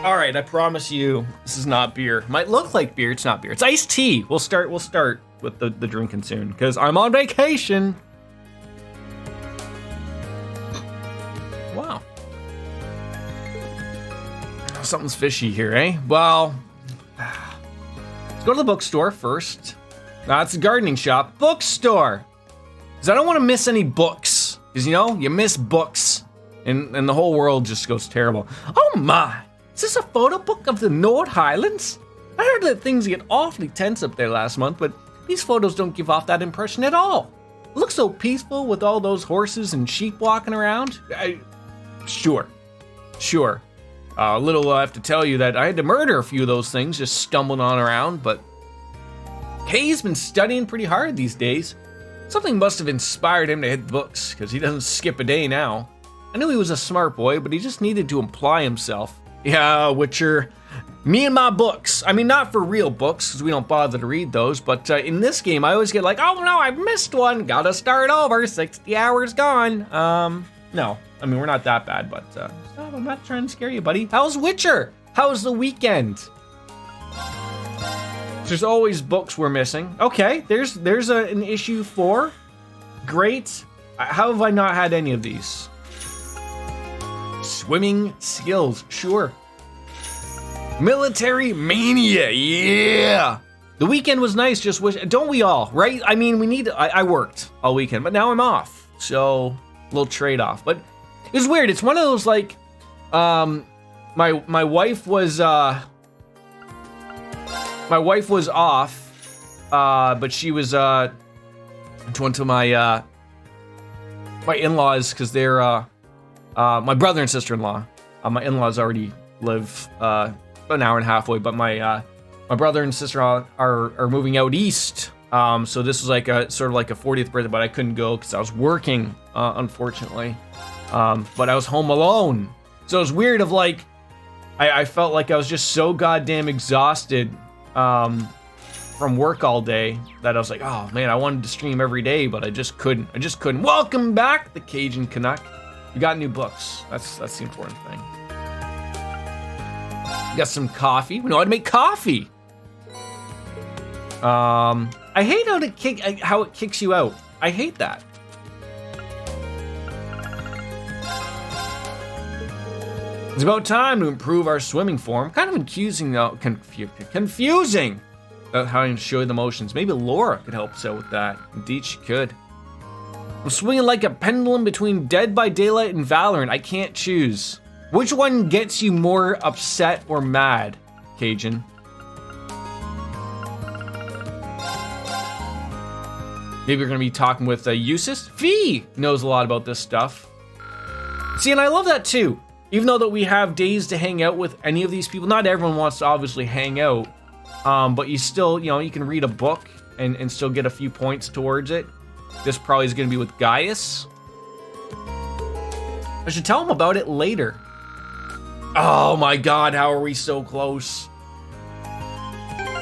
All right, I promise you, this is not beer. Might look like beer. It's not beer. It's iced tea. We'll start with the drinking soon because I'm on vacation. Wow. Something's fishy here, eh? Well, let's go to the bookstore first. It's a gardening shop. Bookstore. Because I don't want to miss any books. Because, you miss books. And the whole world just goes terrible. Oh my! Is this a photo book of the Nord Highlands? I heard that things get awfully tense up there last month, but these photos don't give off that impression at all. It looks so peaceful with all those horses and sheep walking around. Sure. I have to tell you that I had to murder a few of those things just stumbling on around, but Kay's been studying pretty hard these days. Something must have inspired him to hit books, because he doesn't skip a day now. I knew he was a smart boy, but he just needed to apply himself. Yeah, Witcher. Me and my books. I mean, not for real books, because we don't bother to read those, but in this game, I always get like, oh no, I missed one, gotta start over, 60 hours gone. No, I mean, we're not that bad, but stop, I'm not trying to scare you, buddy. How's Witcher? How's the weekend? There's always books we're missing. Okay, there's an issue 4. Great. How have I not had any of these? Swimming skills, sure. Military mania, yeah. The weekend was nice, just wish, don't we all, right? I mean, I worked all weekend, but now I'm off. So, a little trade-off. But it was weird. It's one of those, like, my wife was off, but she was, went to my in-laws, because they're, my brother and sister-in-law. My in-laws already live an hour and a half away, but my brother and sister-in-law are moving out east. So this was like a sort of like a 40th birthday, but I couldn't go because I was working, unfortunately. But I was home alone, so it was weird. Of like, I felt like I was just so goddamn exhausted from work all day that I was like, oh man, I wanted to stream every day, but I just couldn't. Welcome back, the Cajun Canuck. You got new books. That's the important thing. You got some coffee. We know how to make coffee. I hate how it kicks you out. I hate that. It's about time to improve our swimming form. Kind of confusing though. Confusing. About how to show the motions. Maybe Laura could help us out with that. Indeed, she could. I'm swinging like a pendulum between Dead by Daylight and Valorant. I can't choose. Which one gets you more upset or mad, Cajun? Maybe we're gonna be talking with Eustace. Fee knows a lot about this stuff. See, and I love that too. Even though that we have days to hang out with any of these people, not everyone wants to obviously hang out, but you still, you can read a book and still get a few points towards it. This probably is gonna be with Gaius. I should tell him about it later. Oh my god, how are we so close?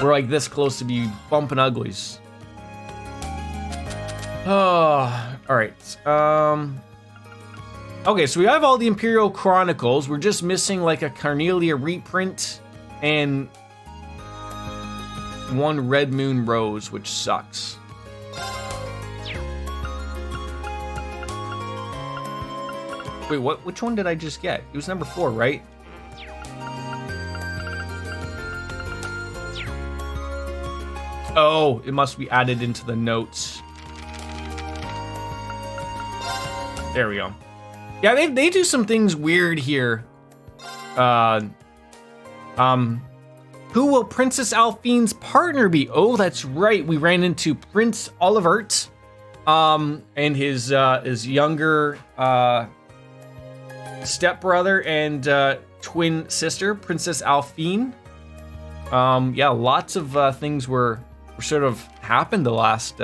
We're like this close to be bumping uglies. Oh, alright. Okay, so we have all the Imperial Chronicles. We're just missing like a Carnelia reprint and one Red Moon Rose, which sucks. Wait, what? Which one did I just get? It was number 4, right? Oh, it must be added into the notes. There we go. Yeah, they do some things weird here. Who will Princess Alphine's partner be? Oh, that's right. We ran into Prince Olivert, and his younger stepbrother and twin sister, Princess Alphine. Yeah, lots of things were sort of happened the last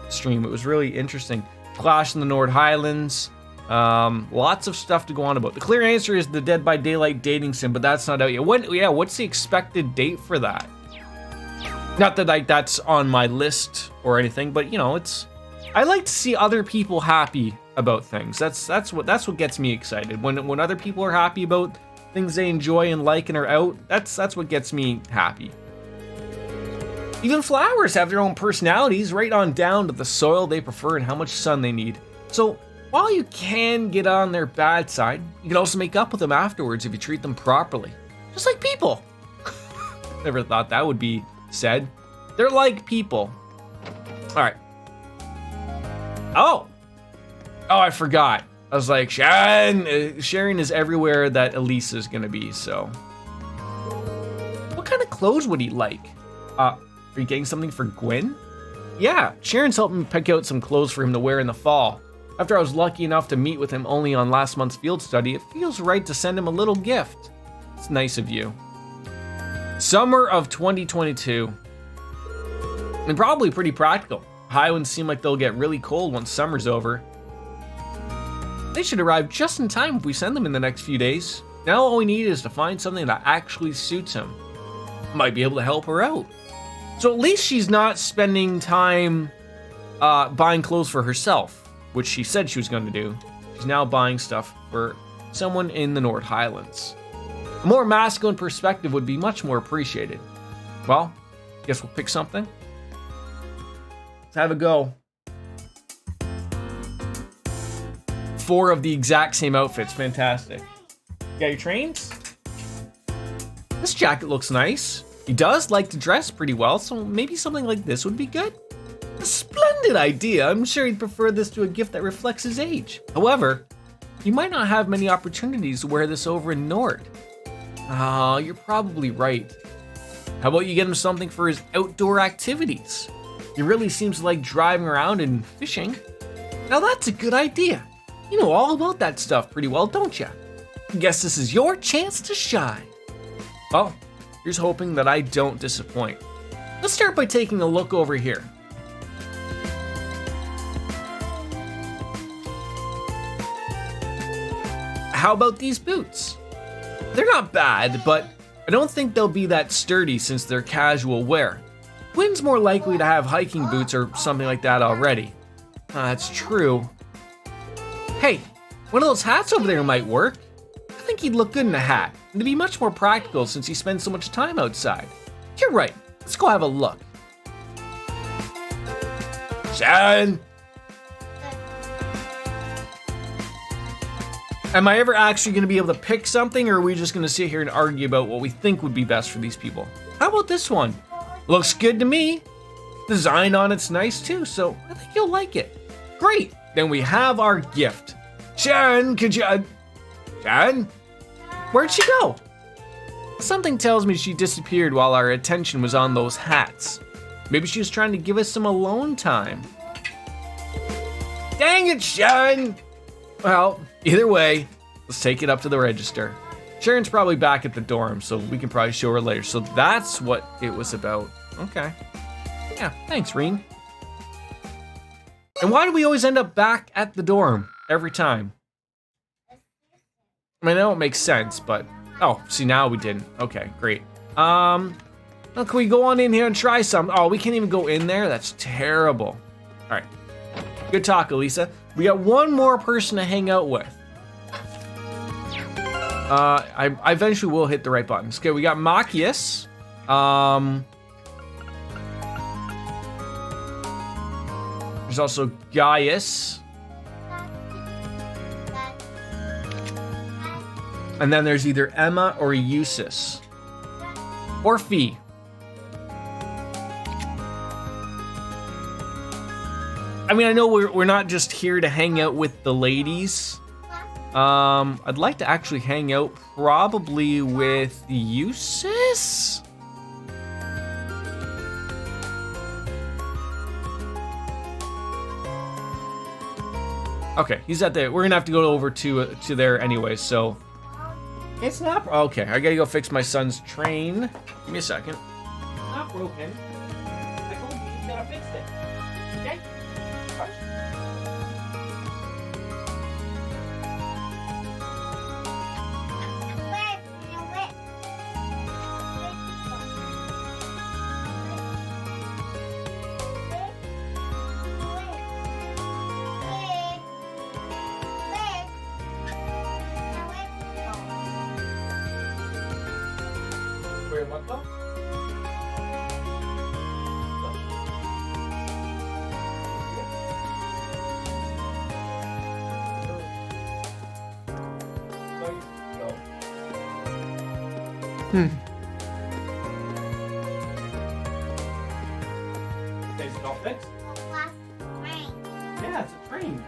stream. It was really interesting. Clash in the Nord Highlands. Lots of stuff to go on about. The clear answer is the Dead by Daylight dating sim, but that's not out yet. What's the expected date for that? Not that that's on my list or anything, but it's. I like to see other people happy about things. That's what gets me excited. When other people are happy about things they enjoy and like and are out, that's what gets me happy. Even flowers have their own personalities, right on down to the soil they prefer and how much sun they need. So while you can get on their bad side, you can also make up with them afterwards if you treat them properly. Just like people. Never thought that would be said. They're like people. All right. Oh, I forgot. I was like, Sharon is everywhere that Elisa is gonna be, so. What kind of clothes would he like? Are you getting something for Gwen? Yeah, Sharon's helped me pick out some clothes for him to wear in the fall. After I was lucky enough to meet with him only on last month's field study, it feels right to send him a little gift. It's nice of you. Summer of 2022. And probably pretty practical. Highlands seem like they'll get really cold once summer's over. They should arrive just in time if we send them in the next few days. Now all we need is to find something that actually suits him. Might be able to help her out. So at least she's not spending time buying clothes for herself, which she said she was going to do. She's now buying stuff for someone in the North Highlands. A more masculine perspective would be much more appreciated. Well, guess we'll pick something. Let's have a go. 4 of the exact same outfits, fantastic. You got your trains? This jacket looks nice. He does like to dress pretty well, so maybe something like this would be good. A splendid idea. I'm sure he'd prefer this to a gift that reflects his age. However, you might not have many opportunities to wear this over in Nord. Ah, you're probably right. How about you get him something for his outdoor activities? He really seems to like driving around and fishing. Now that's a good idea. You know all about that stuff pretty well, don't you? Guess this is your chance to shine. Well, here's hoping that I don't disappoint. Let's start by taking a look over here. How about these boots? They're not bad, but I don't think they'll be that sturdy since they're casual wear. Wynn's more likely to have hiking boots or something like that already. That's true. Hey, one of those hats over there might work. I think he'd look good in a hat, and it'd be much more practical since he spends so much time outside. You're right, let's go have a look. Sharon! Am I ever actually gonna be able to pick something, or are we just gonna sit here and argue about what we think would be best for these people? How about this one? Looks good to me. Design on it's nice too, so I think you'll like it. Great, then we have our gift. Sharon, could you... Sharon? Where'd she go? Something tells me she disappeared while our attention was on those hats. Maybe she was trying to give us some alone time. Dang it, Sharon! Well, either way, let's take it up to the register. Sharon's probably back at the dorm, so we can probably show her later. So that's what it was about. Okay. Yeah, thanks, Reen. And why do we always end up back at the dorm every time? I mean, I know it makes sense, but... Oh, see, now we didn't. Okay, great. Well, can we go on in here and try some? Oh, we can't even go in there? That's terrible. All right. Good talk, Elisa. We got one more person to hang out with. I eventually will hit the right buttons. Okay, we got Machias. There's also Gaius. And then there's either Emma or Eusis. Or Fee. I mean, I know we're not just here to hang out with the ladies. I'd like to actually hang out probably with Eusis. Okay, he's at there. We're gonna have to go over to there anyway, so. It's not, okay, I gotta go fix my son's train. Give me a second. It's not broken. I told you he's gotta fix it. Okay? Okay, is it all fixed? Yeah, it's a train.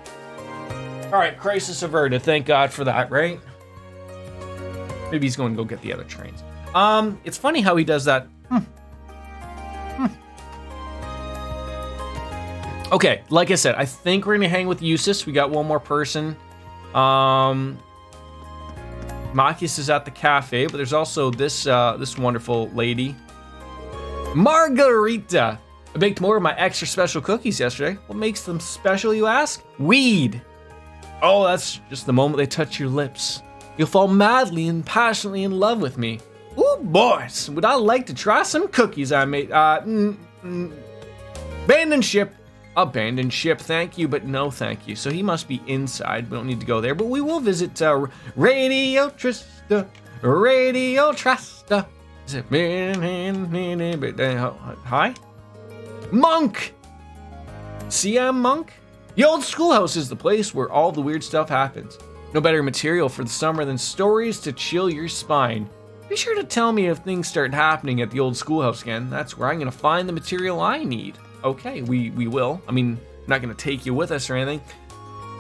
All right, crisis averted. Thank God for that, right? Maybe he's going to go get the other trains. It's funny how he does that. Okay, like I said, I think we're gonna hang with Eustace. We got one more person. Machias is at the cafe, but there's also this this wonderful lady, Margarita. I baked more of my extra special cookies yesterday. What makes them special, you ask? Weed. Oh, that's just the moment they touch your lips. You'll fall madly and passionately in love with me. Ooh, boys, would I like to try some cookies I made? Abandon ship. Abandoned ship, thank you, but no thank you. So he must be inside. We don't need to go there, but we will visit Radio Trista. Radio Trista. Is it? Hi? Monk! CM Monk? The old schoolhouse is the place where all the weird stuff happens. No better material for the summer than stories to chill your spine. Be sure to tell me if things start happening at the old schoolhouse again. That's where I'm going to find the material I need. Okay, we will. I mean, I'm not gonna take you with us or anything.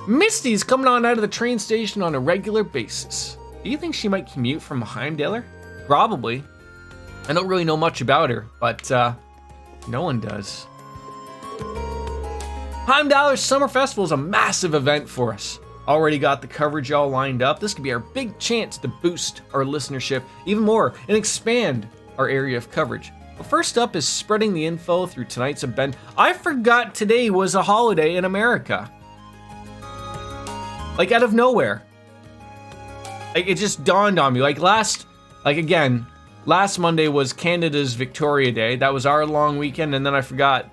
Misty's coming on out of the train station on a regular basis. Do you think she might commute from Heimdallr? Probably. I don't really know much about her, but no one does. Heimdallr Summer Festival is a massive event for us. Already got the coverage all lined up. This could be our big chance to boost our listenership even more and expand our area of coverage. But first up is spreading the info through tonight's event. I forgot today was a holiday in America. Like out of nowhere. Like it just dawned on me. Last Monday was Canada's Victoria Day. That was our long weekend, and then I forgot,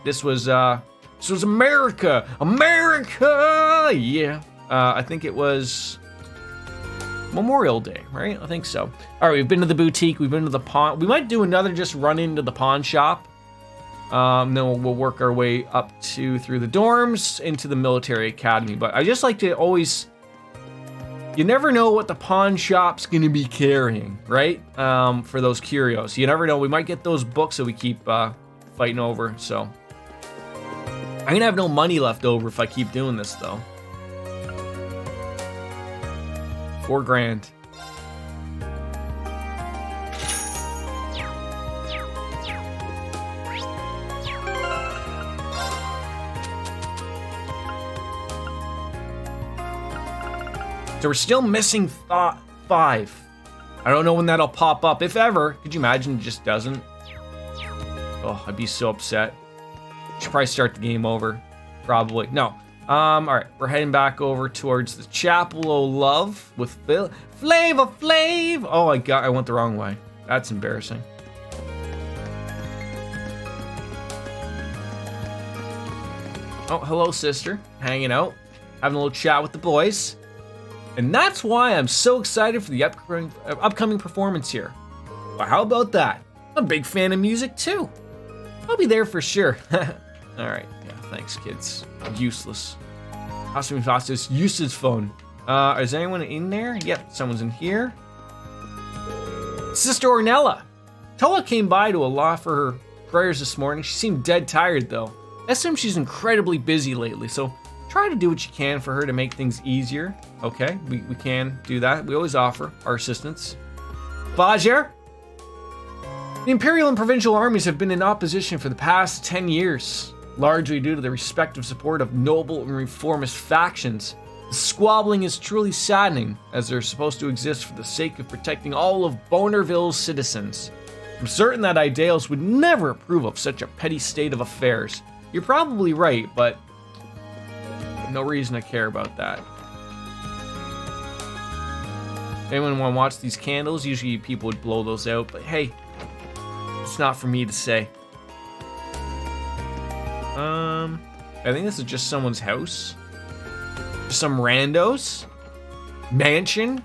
this was America. America! Yeah. I think it was Memorial Day, right? I think so. All right, we've been to the boutique, we've been to the pawn. We might do another just run into the pawn shop. Then we'll work our way up through the dorms into the military academy. But I just like to always, you never know what the pawn shop's gonna be carrying, right? For those curios. You never know, we might get those books that we keep fighting over, so. I'm gonna have no money left over if I keep doing this though. $4,000. So we're still missing 5. I don't know when that'll pop up, if ever. Could you imagine it just doesn't? Oh, I'd be so upset. Should probably start the game over. Probably. No. All right, we're heading back over towards the Chapel o' Love with Flava Flav. Oh, I went the wrong way. That's embarrassing. Oh, hello, sister. Hanging out, having a little chat with the boys. And that's why I'm so excited for the upcoming performance here. Well, how about that? I'm a big fan of music too. I'll be there for sure. All right, yeah, thanks, kids. Useless. Costume Foster's useless phone. Is anyone in there? Yep, someone's in here. Sister Ornella. Tola came by to offer her prayers this morning. She seemed dead tired though. I assume she's incredibly busy lately, so try to do what you can for her to make things easier. Okay, we can do that. We always offer our assistance. Fajer? The Imperial and Provincial armies have been in opposition for the past 10 years, largely due to the respective support of noble and reformist factions. The squabbling is truly saddening, as they're supposed to exist for the sake of protecting all of Bonerville's citizens. I'm certain that Ideals would never approve of such a petty state of affairs. You're probably right, but no reason to care about that. If anyone want to watch these candles, usually people would blow those out, but hey, it's not for me to say. I think this is just someone's house. Just some randos. Mansion.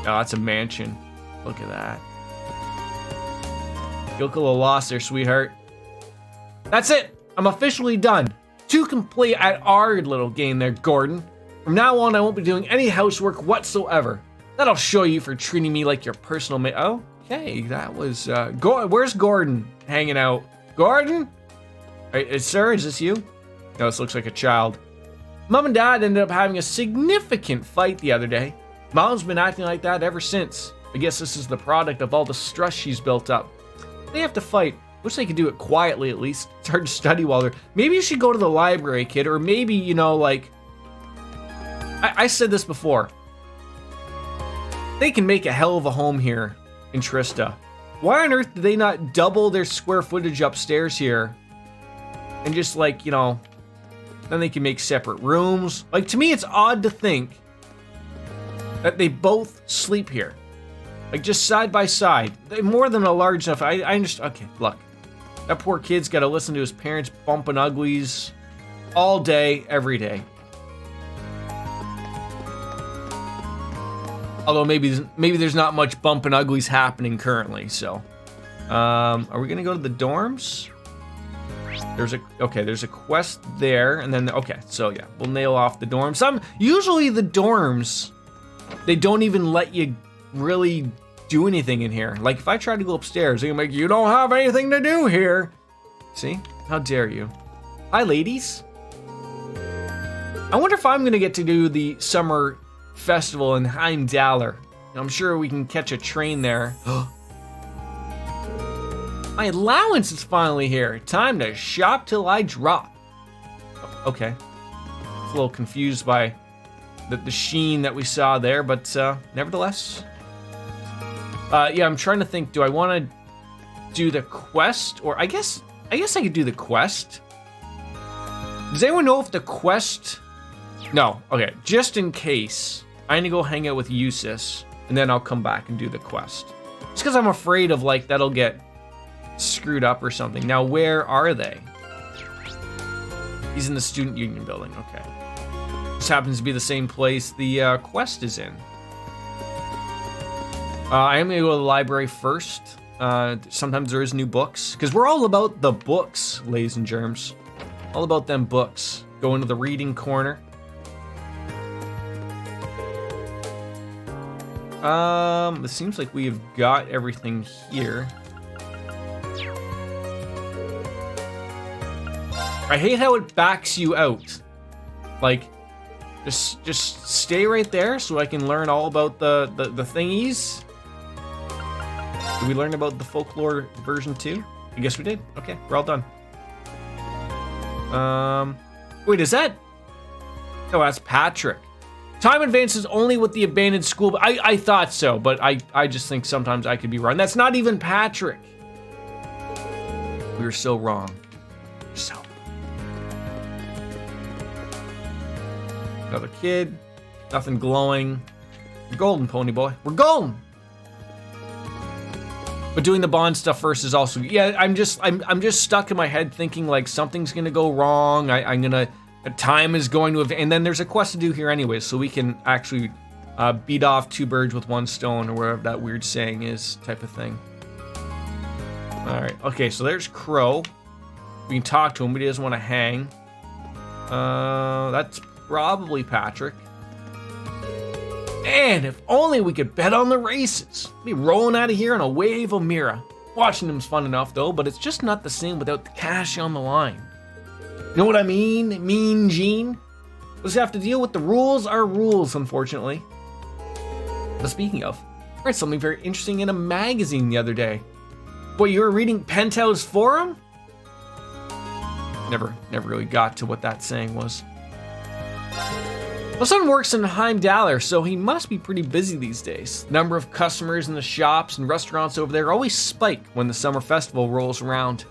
Oh, that's a mansion. Look at that. Yokolo lost there, sweetheart. That's it. I'm officially done. 2 complete at our little game there, Gordon. From now on, I won't be doing any housework whatsoever. That'll show you for treating me like your personal mate. Oh, okay, that was, where's Gordon hanging out? Gordon? Sir, is this you? No, this looks like a child. Mom and Dad ended up having a significant fight the other day. Mom's been acting like that ever since. I guess this is the product of all the stress she's built up. They have to fight. Wish they could do it quietly at least. It's hard to study while they're... Maybe you should go to the library, kid, or maybe, you know, like... I said this before. They can make a hell of a home here in Trista. Why on earth did they not double their square footage upstairs here? And just like, you know, then they can make separate rooms. Like, to me, it's odd to think that they both sleep here. Like, just side by side. They're more than a large enough. I understand. Okay, look. That poor kid's got to listen to his parents bumping uglies all day, every day. Although maybe there's not much bumping uglies happening currently, so. Are we gonna go to the dorms? There's a quest there, and then, okay, so yeah, we'll nail off the dorms. Usually the dorms, they don't even let you really do anything in here. Like, if I try to go upstairs, they're gonna make, you don't have anything to do here. See? How dare you? Hi, ladies. I wonder if I'm gonna get to do the summer festival in Heimdallr. I'm sure we can catch a train there. My allowance is finally here. Time to shop till I drop. Okay. I was a little confused by the sheen that we saw there, but nevertheless. Yeah, I'm trying to think, do I want to do the quest? Or I guess I could do the quest. Does anyone know if the quest... No, okay, just in case, I need to go hang out with Eustace, and then I'll come back and do the quest. Just because I'm afraid of, like, that'll get screwed up or something. Now, where are they? He's in the Student Union building, okay. This happens to be the same place the quest is in. I am gonna go to the library first. Sometimes there is new books, because we're all about the books, ladies and germs. All about them books. Go into the reading corner. It seems like we've got everything here. I hate how it backs you out. Like, just stay right there so I can learn all about the thingies. Did we learn about the folklore version 2? I guess we did. Okay, we're all done. Wait, is that? Oh, that's Patrick. Time advances only with the abandoned school. I thought so, but I just think sometimes I could be wrong. That's not even Patrick. We were so wrong. So. Another kid. Nothing glowing. We're golden, pony boy. We're golden. But doing the bond stuff first is also, yeah, I'm just stuck in my head thinking like something's gonna go wrong. Time is going to have, and then there's a quest to do here anyway, so we can actually beat off two birds with one stone, or whatever that weird saying is, type of thing. All right, okay, so there's Crow. We can talk to him, but he doesn't want to hang. That's probably Patrick. And if only we could bet on the races. Be rolling out of here on a wave of Mira. Watching them's fun enough though, but it's just not the same without the cash on the line. You know what I mean? Mean Gene? We'll just have to deal with the rules are rules, unfortunately. But speaking of, I read something very interesting in a magazine the other day. Boy, you were reading Penthouse Forum? Never really got to what that saying was. My son works in Heimdallr, so he must be pretty busy these days. Number of customers in the shops and restaurants over there always spike when the summer festival rolls around.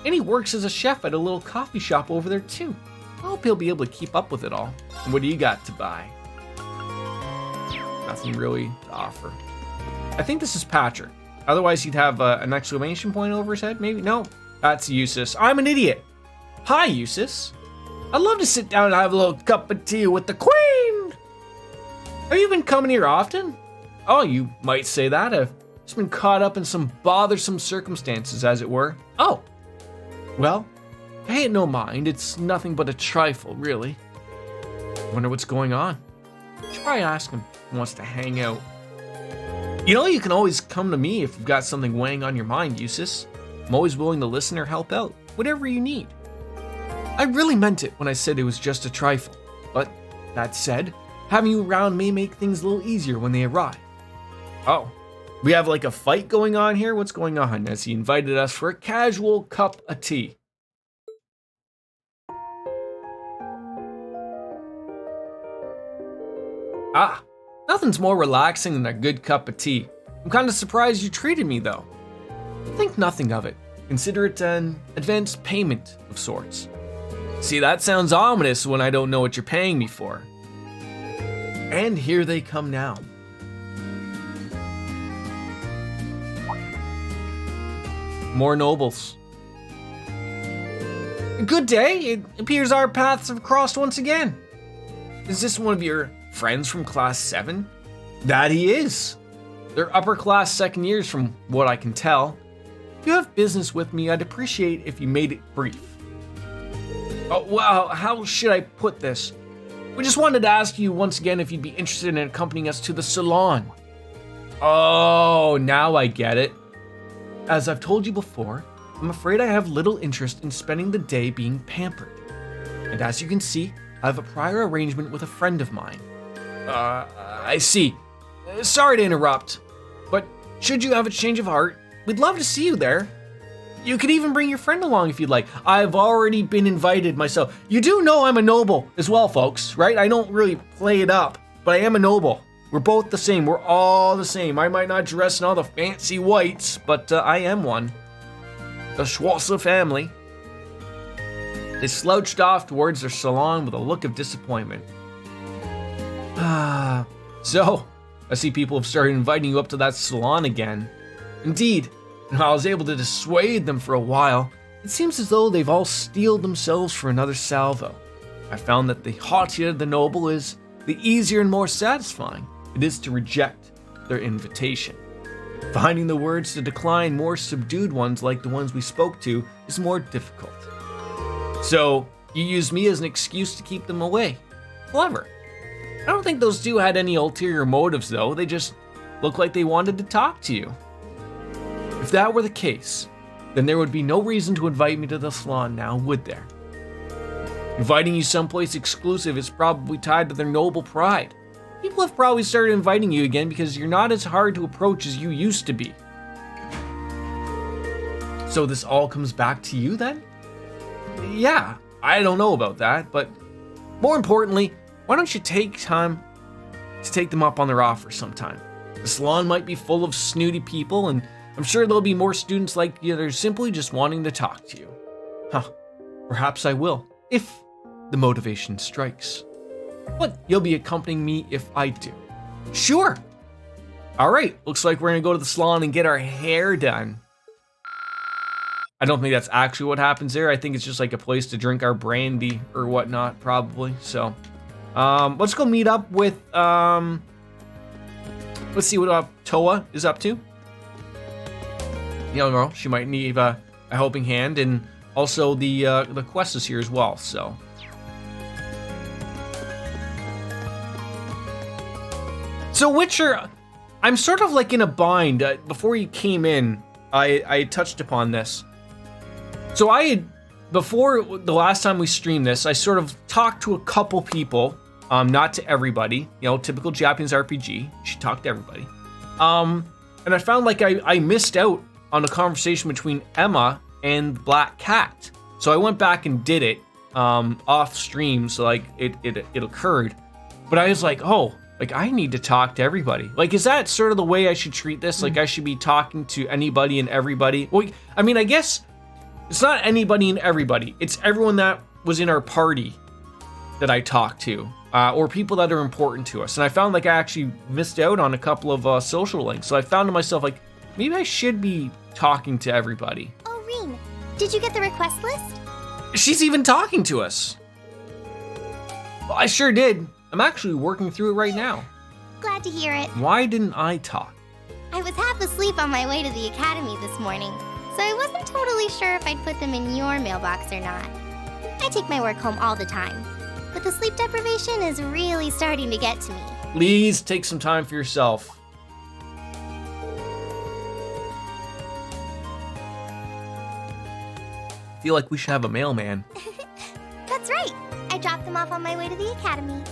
And he works as a chef at a little coffee shop over there too. I hope he'll be able to keep up with it all. And what do you got to buy? Nothing really to offer. I think this is Patrick. Otherwise he'd have an exclamation point over his head, maybe? No, that's Eustace. I'm an idiot. Hi, Eustace. I'd love to sit down and have a little cup of tea with the Queen. Have you been coming here often? Oh, you might say that. I've just been caught up in some bothersome circumstances, as it were. Oh. Well, pay it no mind. It's nothing but a trifle, really. Wonder what's going on. Should probably ask him if he wants to hang out. You know, you can always come to me if you've got something weighing on your mind, Eustace. I'm always willing to listen or help out, whatever you need. I really meant it when I said it was just a trifle, but that said, having you around may make things a little easier when they arrive. Oh, we have like a fight going on here? What's going on? As he invited us for a casual cup of tea. Ah, nothing's more relaxing than a good cup of tea. I'm kind of surprised you treated me though. Think nothing of it. Consider it an advanced payment of sorts. See, that sounds ominous when I don't know what you're paying me for. And here they come now. More nobles. Good day. It appears our paths have crossed once again. Is this one of your friends from class 7? That he is. They're upper class second years from what I can tell. If you have business with me, I'd appreciate if you made it brief. Oh, wow, how should I put this? We just wanted to ask you once again if you'd be interested in accompanying us to the salon. Oh, now I get it. As I've told you before, I'm afraid I have little interest in spending the day being pampered. And as you can see, I have a prior arrangement with a friend of mine. I see. Sorry to interrupt, but should you have a change of heart, we'd love to see you there. You could even bring your friend along if you'd like. I've already been invited myself. You do know I'm a noble as well, folks, right? I don't really play it up, but I am a noble. We're both the same. We're all the same. I might not dress in all the fancy whites, but I am one. The Schwarzer family. They slouched off towards their salon with a look of disappointment. So, I see people have started inviting you up to that salon again. Indeed, and I was able to dissuade them for a while. It seems as though they've all steeled themselves for another salvo. I found that the haughtier the noble is, the easier and more satisfying it is to reject their invitation. Finding the words to decline more subdued ones like the ones we spoke to is more difficult. So, you used me as an excuse to keep them away. Clever. I don't think those two had any ulterior motives though, they just looked like they wanted to talk to you. If that were the case, then there would be no reason to invite me to the salon now, would there? Inviting you someplace exclusive is probably tied to their noble pride. People have probably started inviting you again because you're not as hard to approach as you used to be. So this all comes back to you then? Yeah, I don't know about that, but more importantly, why don't you take time to take them up on their offer sometime? The salon might be full of snooty people, and I'm sure there'll be more students like you that are simply just wanting to talk to you. Perhaps I will, if the motivation strikes. But you'll be accompanying me if I do. Sure. All right, looks like we're gonna go to the salon and get our hair done. I don't think that's actually what happens there. I think it's just like a place to drink our brandy or whatnot, probably. So, let's go meet up with, let's see what Toa is up to. Young girl, she might need a helping hand, and also the quest is here as well, so. So Witcher, I'm sort of like in a bind. Before you came in, I touched upon this. So I had, before the last time we streamed this, I sort of talked to a couple people, not to everybody, you know, typical Japanese RPG, you should talk to everybody. And I found like I missed out on a conversation between Emma and Black Cat. So I went back and did it off stream, so like it occurred. But I was like, oh, like I need to talk to everybody. Like, is that sort of the way I should treat this? Like I should be talking to anybody and everybody? Well, I mean, I guess it's not anybody and everybody. It's everyone that was in our party that I talked to, or people that are important to us. And I found like I actually missed out on a couple of social links. So I found to myself like, maybe I should be talking to everybody. Oh, Reen, did you get the request list? She's even talking to us. Well, I sure did. I'm actually working through it right now. Glad to hear it. Why didn't I talk? I was half asleep on my way to the academy this morning, so I wasn't totally sure if I'd put them in your mailbox or not. I take my work home all the time, but the sleep deprivation is really starting to get to me. Please take some time for yourself. feel like we should have a mailman. That's right. I dropped them off on my way to the academy.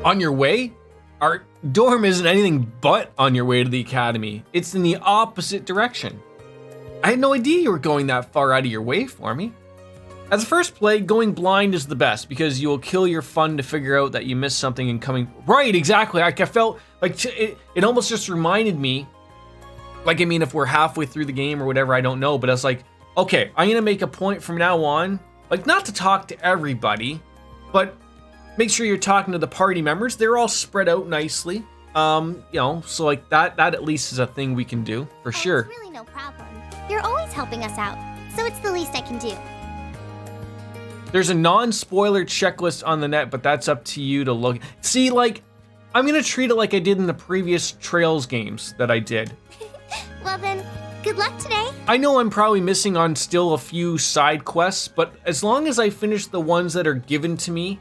On your way? Our dorm isn't anything but on your way to the academy. It's in the opposite direction. I had no idea you were going that far out of your way for me. As a first play, going blind is the best because you will kill your fun to figure out that you missed something and coming. Right, exactly. I felt like it almost just reminded me. Like, I mean, if we're halfway through the game or whatever, I don't know. But I was like, okay, I'm gonna make a point from now on, like not to talk to everybody, but make sure you're talking to the party members. They're all spread out nicely. You know, so like that at least is a thing we can do for sure. It's really no problem. You're always helping us out, so it's the least I can do. There's a non-spoiler checklist on the net, but that's up to you to look. See, like, I'm gonna treat it like I did in the previous Trails games that I did. Well then, good luck today. I know I'm probably missing on still a few side quests, but as long as I finish the ones that are given to me,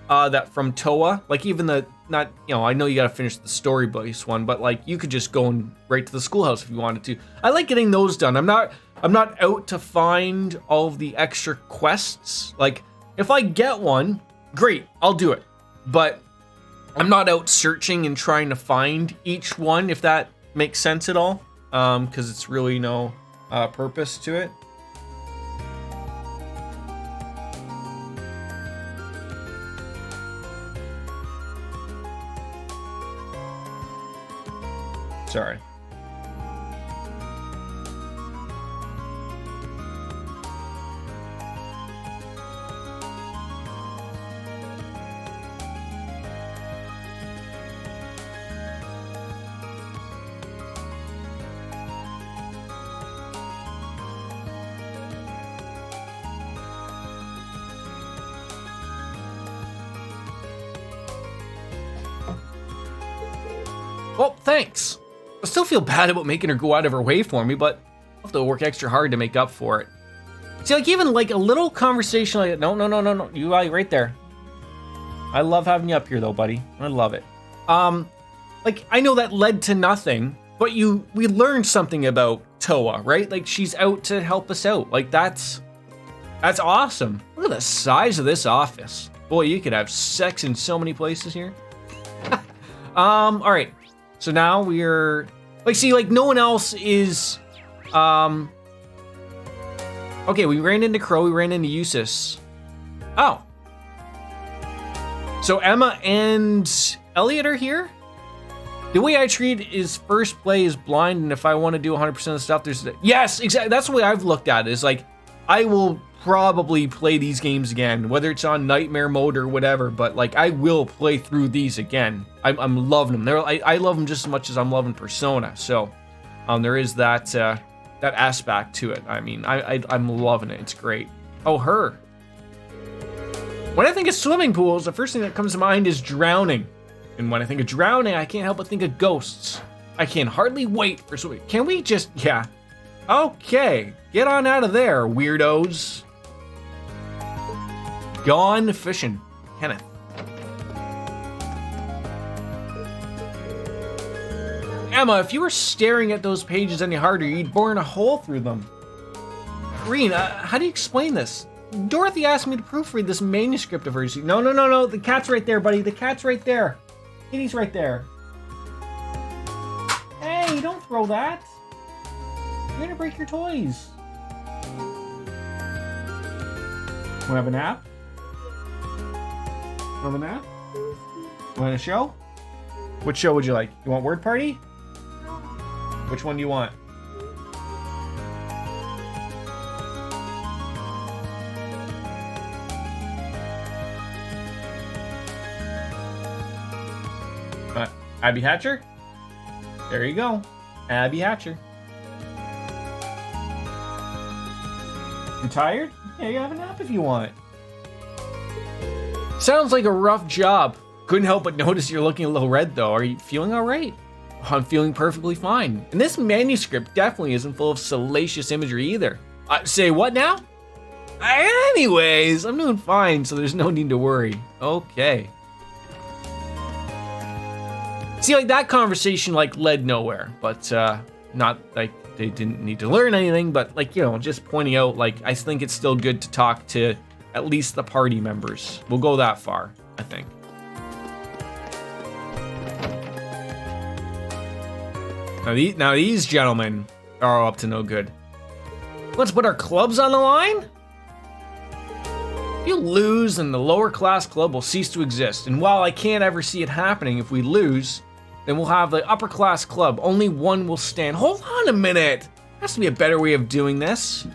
that from Toa, like even the, not, you know, I know you gotta finish the story-based one, but like you could just go and right to the schoolhouse if you wanted to. I like getting those done. I'm not out to find all of the extra quests. Like, if I get one, great, I'll do it. But I'm not out searching and trying to find each one, if that makes sense at all. Because it's really no purpose to it. Sorry. Well, thanks. I still feel bad about making her go out of her way for me, but I'll have to work extra hard to make up for it. See, like even like a little conversation like, no, you right there. I love having you up here though, buddy. I love it. Like I know that led to nothing, but we learned something about Toa, right? Like she's out to help us out. Like that's awesome. Look at the size of this office. Boy, you could have sex in so many places here. All right. So now we're like, see, like no one else is, okay, we ran into Crow, we ran into Eustace. Oh. So Emma and Elliot are here? The way I treat is first play is blind, and if I want to do 100% of the stuff, there's, yes, exactly, that's the way I've looked at it, is like, I will probably play these games again, whether it's on nightmare mode or whatever, but like I will play through these again. I'm loving them. I love them just as much as I'm loving Persona. So there is that that aspect to it. I mean, I'm loving it. It's great. Oh, her. When I think of swimming pools, the first thing that comes to mind is drowning. And when I think of drowning, I can't help but think of ghosts. I can hardly wait for swimming. Can we just, yeah. Okay, get on out of there, weirdos. Gone fishing. Kenneth. Emma, if you were staring at those pages any harder, you'd burn a hole through them. Green, how do you explain this? Dorothy asked me to proofread this manuscript of hers. No. The cat's right there, buddy. The cat's right there. Kitty's right there. Hey, don't throw that. You're gonna break your toys. Wanna have a nap? Want a nap? Want a show? Which show would you like? You want Word Party? Which one do you want? Abby Hatcher? There you go. Abby Hatcher. You tired? Yeah, you have a nap if you want. Sounds like a rough job. Couldn't help but notice you're looking a little red though. Are you feeling all right? I'm feeling perfectly fine. And this manuscript definitely isn't full of salacious imagery either. Say what now? Anyways, I'm doing fine, so there's no need to worry. Okay. See, like that conversation like led nowhere, but not like they didn't need to learn anything, but like, you know, just pointing out, like, I think it's still good to talk to at least the party members. We'll go that far, I think. Now these gentlemen are up to no good. Let's put our clubs on the line? If you lose, then the lower class club will cease to exist. And while I can't ever see it happening if we lose, then we'll have the upper class club. Only one will stand. Hold on a minute. There has to be a better way of doing this.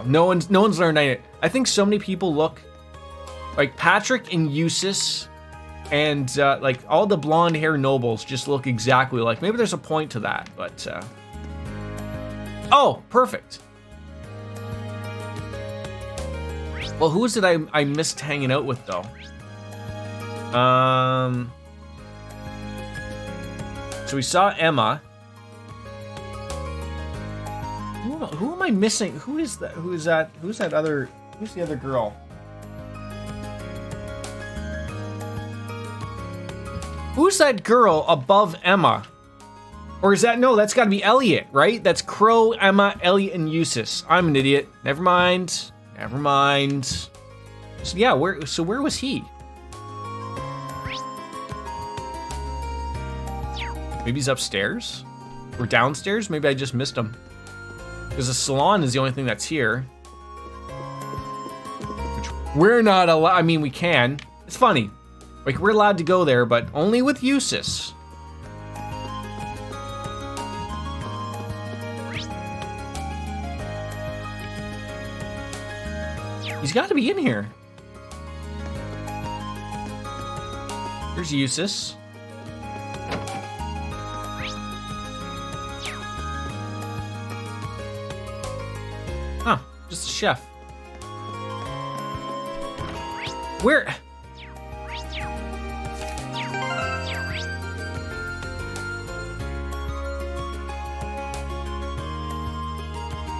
No one's learned it. I think so many people look like Patrick and Eustace and like all the blonde hair nobles just look exactly like. Maybe there's a point to that, but oh, perfect. Well, who is it I missed hanging out with though? So we saw Emma. Who am I missing? Who is that? Who's the other girl? Who's that girl above Emma? Or is that, no, that's gotta be Elliot, right? That's Crow, Emma, Elliot, and Eustace. I'm an idiot. Never mind. So yeah, where was he? Maybe he's upstairs? Or downstairs? Maybe I just missed him. Because the salon is the only thing that's here. Which we're not allowed, I mean, we can. It's funny. Like, we're allowed to go there, but only with Eustace. He's got to be in here. Here's Eustace. Huh, just a chef. Where?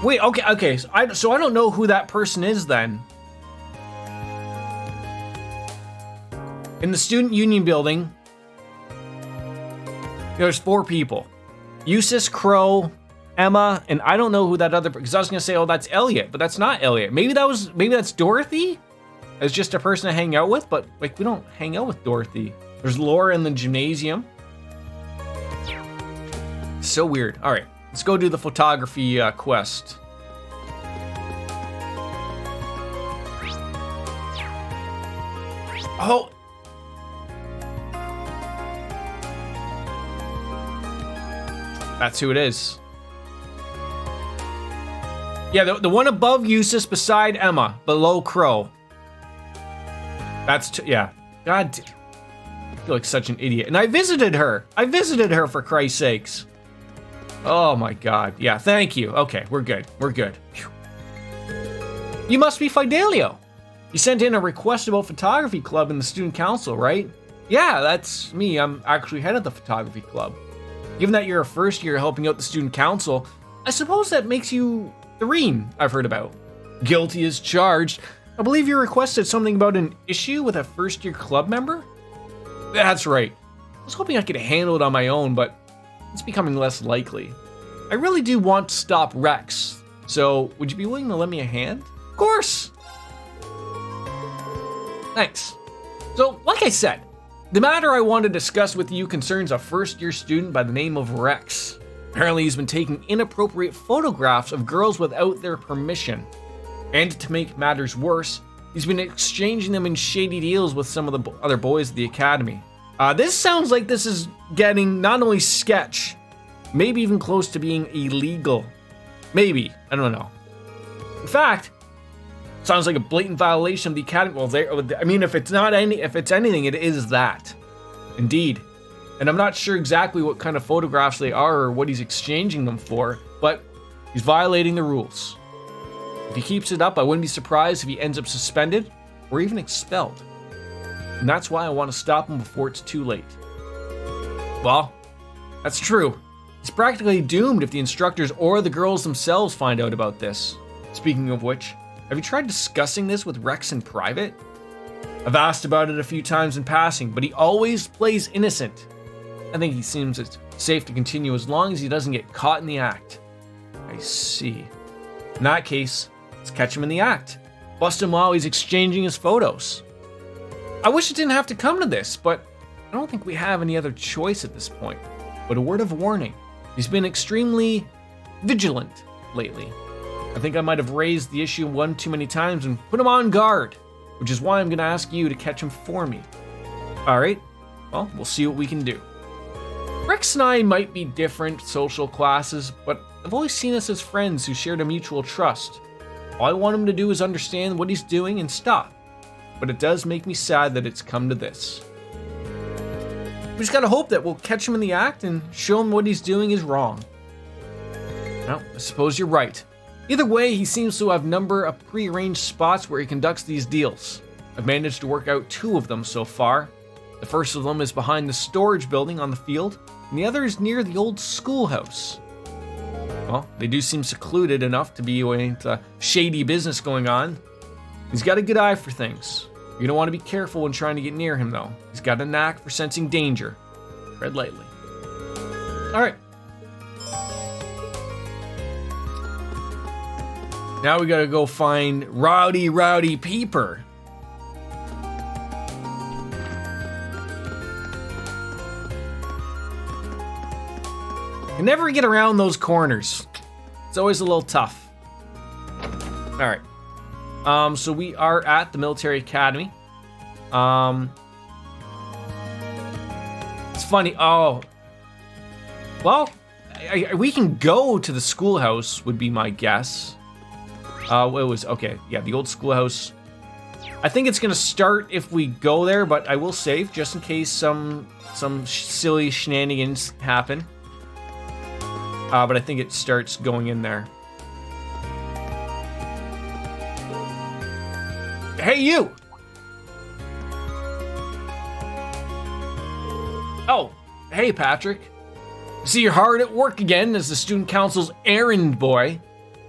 Wait, okay. So I don't know who that person is then. In the student union building, there's 4 people. Eustace, Crow, Emma, and I don't know who that other, because I was gonna say, oh, that's Elliot, but that's not Elliot. Maybe that's Dorothy as just a person to hang out with, but like, we don't hang out with Dorothy. There's Laura in the gymnasium. So weird. All right, let's go do the photography quest. Oh. That's who it is. Yeah, the one above Eustace, beside Emma, below Crow. That's, yeah. God, I feel like such an idiot. And I visited her for Christ's sakes. Oh my God. Yeah, thank you. Okay, we're good. Whew. You must be Fidelio. You sent in a request about photography club in the student council, right? Yeah, that's me. I'm actually head of the photography club. Given that you're a first year helping out the student council, I suppose that makes you the Reen I've heard about. Guilty as charged. I believe you requested something about an issue with a first year club member? That's right. I was hoping I could handle it on my own, but it's becoming less likely. I really do want to stop Rex, so would you be willing to lend me a hand? Of course! Thanks. So, like I said, the matter I want to discuss with you concerns a first-year student by the name of Rex. Apparently he's been taking inappropriate photographs of girls without their permission. And to make matters worse, he's been exchanging them in shady deals with some of the other boys at the academy. This sounds like this is getting not only sketch, maybe even close to being illegal. Maybe, I don't know. In fact, sounds like a blatant violation of the academy. Well, I mean, if it's anything, it is that. Indeed. And I'm not sure exactly what kind of photographs they are or what he's exchanging them for, but he's violating the rules. If he keeps it up, I wouldn't be surprised if he ends up suspended or even expelled. And that's why I want to stop him before it's too late. Well, that's true. He's practically doomed if the instructors or the girls themselves find out about this. Speaking of which, have you tried discussing this with Rex in private? I've asked about it a few times in passing, but he always plays innocent. I think he seems it's safe to continue as long as he doesn't get caught in the act. I see. In that case, let's catch him in the act. Bust him while he's exchanging his photos. I wish it didn't have to come to this, but I don't think we have any other choice at this point. But a word of warning, he's been extremely vigilant lately. I think I might have raised the issue one too many times and put him on guard, which is why I'm gonna ask you to catch him for me. All right, well, we'll see what we can do. Rex and I might be different social classes, but I've always seen us as friends who shared a mutual trust. All I want him to do is understand what he's doing and stop. But it does make me sad that it's come to this. We just gotta hope that we'll catch him in the act and show him what he's doing is wrong. Well, I suppose you're right. Either way, he seems to have a number of pre-arranged spots where he conducts these deals. I've managed to work out 2 of them so far. The first of them is behind the storage building on the field, and the other is near the old schoolhouse. Well, they do seem secluded enough to be a shady business going on. He's got a good eye for things. You're gonna want to be careful when trying to get near him, though. He's got a knack for sensing danger. Tread lightly. All right. Now we gotta go find Rowdy Peeper. Can never get around those corners. It's always a little tough. All right. So we are at the military academy. It's funny. Oh, well, we can go to the schoolhouse. Would be my guess. It was okay. Yeah, the old schoolhouse. I think it's gonna start if we go there, but I will save just in case some silly shenanigans happen. But I think it starts going in there. Hey, you! Oh, hey, Patrick. I see you're hard at work again as the student council's errand boy,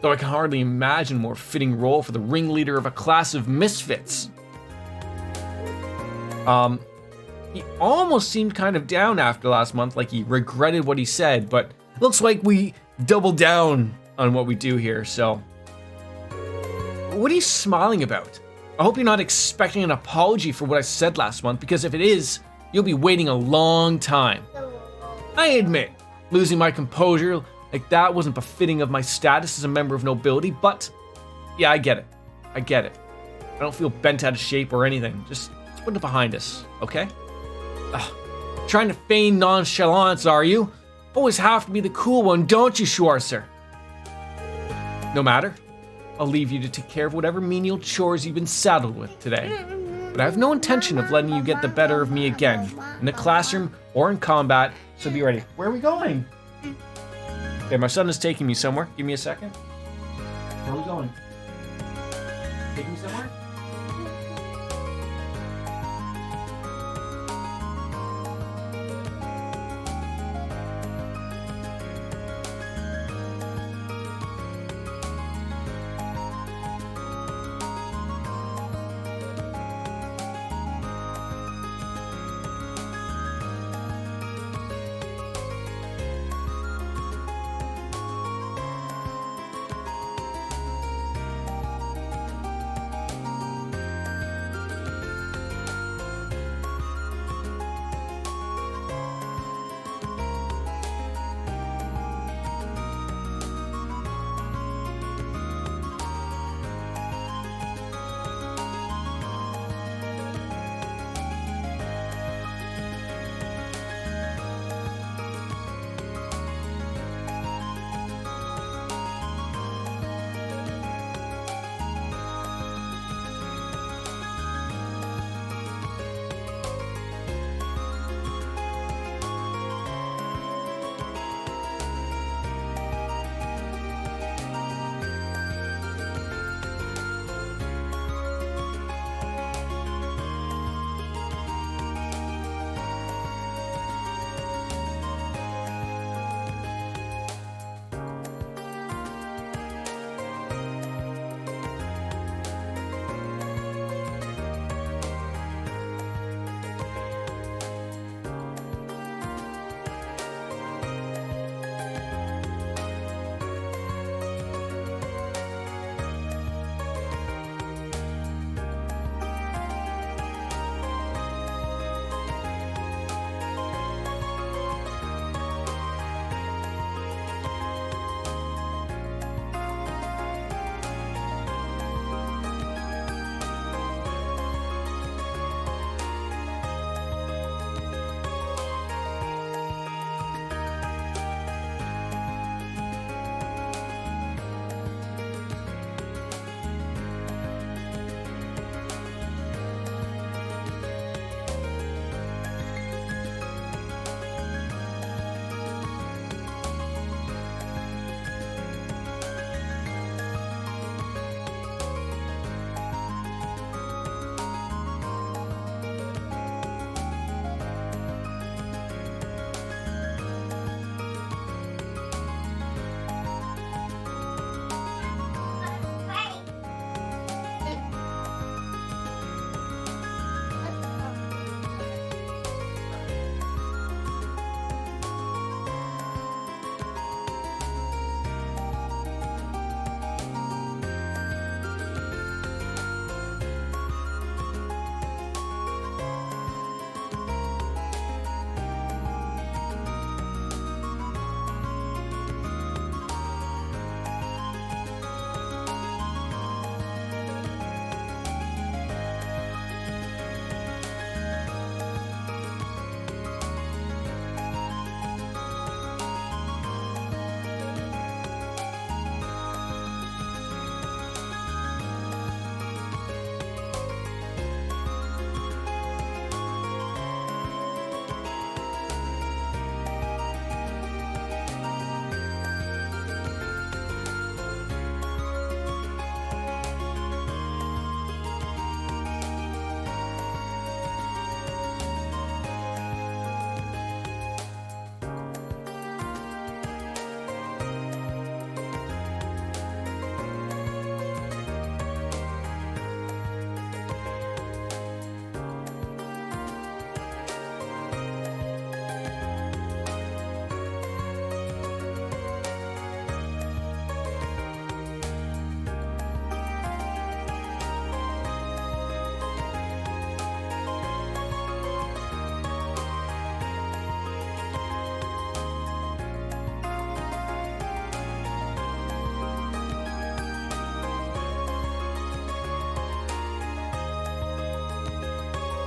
though I can hardly imagine a more fitting role for the ringleader of a class of misfits. He almost seemed kind of down after last month, like he regretted what he said, but looks like we doubled down on what we do here, so. What are you smiling about? I hope you're not expecting an apology for what I said last month, because if it is, you'll be waiting a long time. I admit, losing my composure like that wasn't befitting of my status as a member of nobility, but yeah, I get it. I get it. I don't feel bent out of shape or anything. Just put it behind us, okay? Ugh. Trying to feign nonchalance, are you? Always have to be the cool one, don't you, Schwarzer? No matter. I'll leave you to take care of whatever menial chores you've been saddled with today. But I have no intention of letting you get the better of me again, in the classroom or in combat, so be ready. Where are we going? Okay, my son is taking me somewhere. Give me a second. Where are we going? Take me somewhere?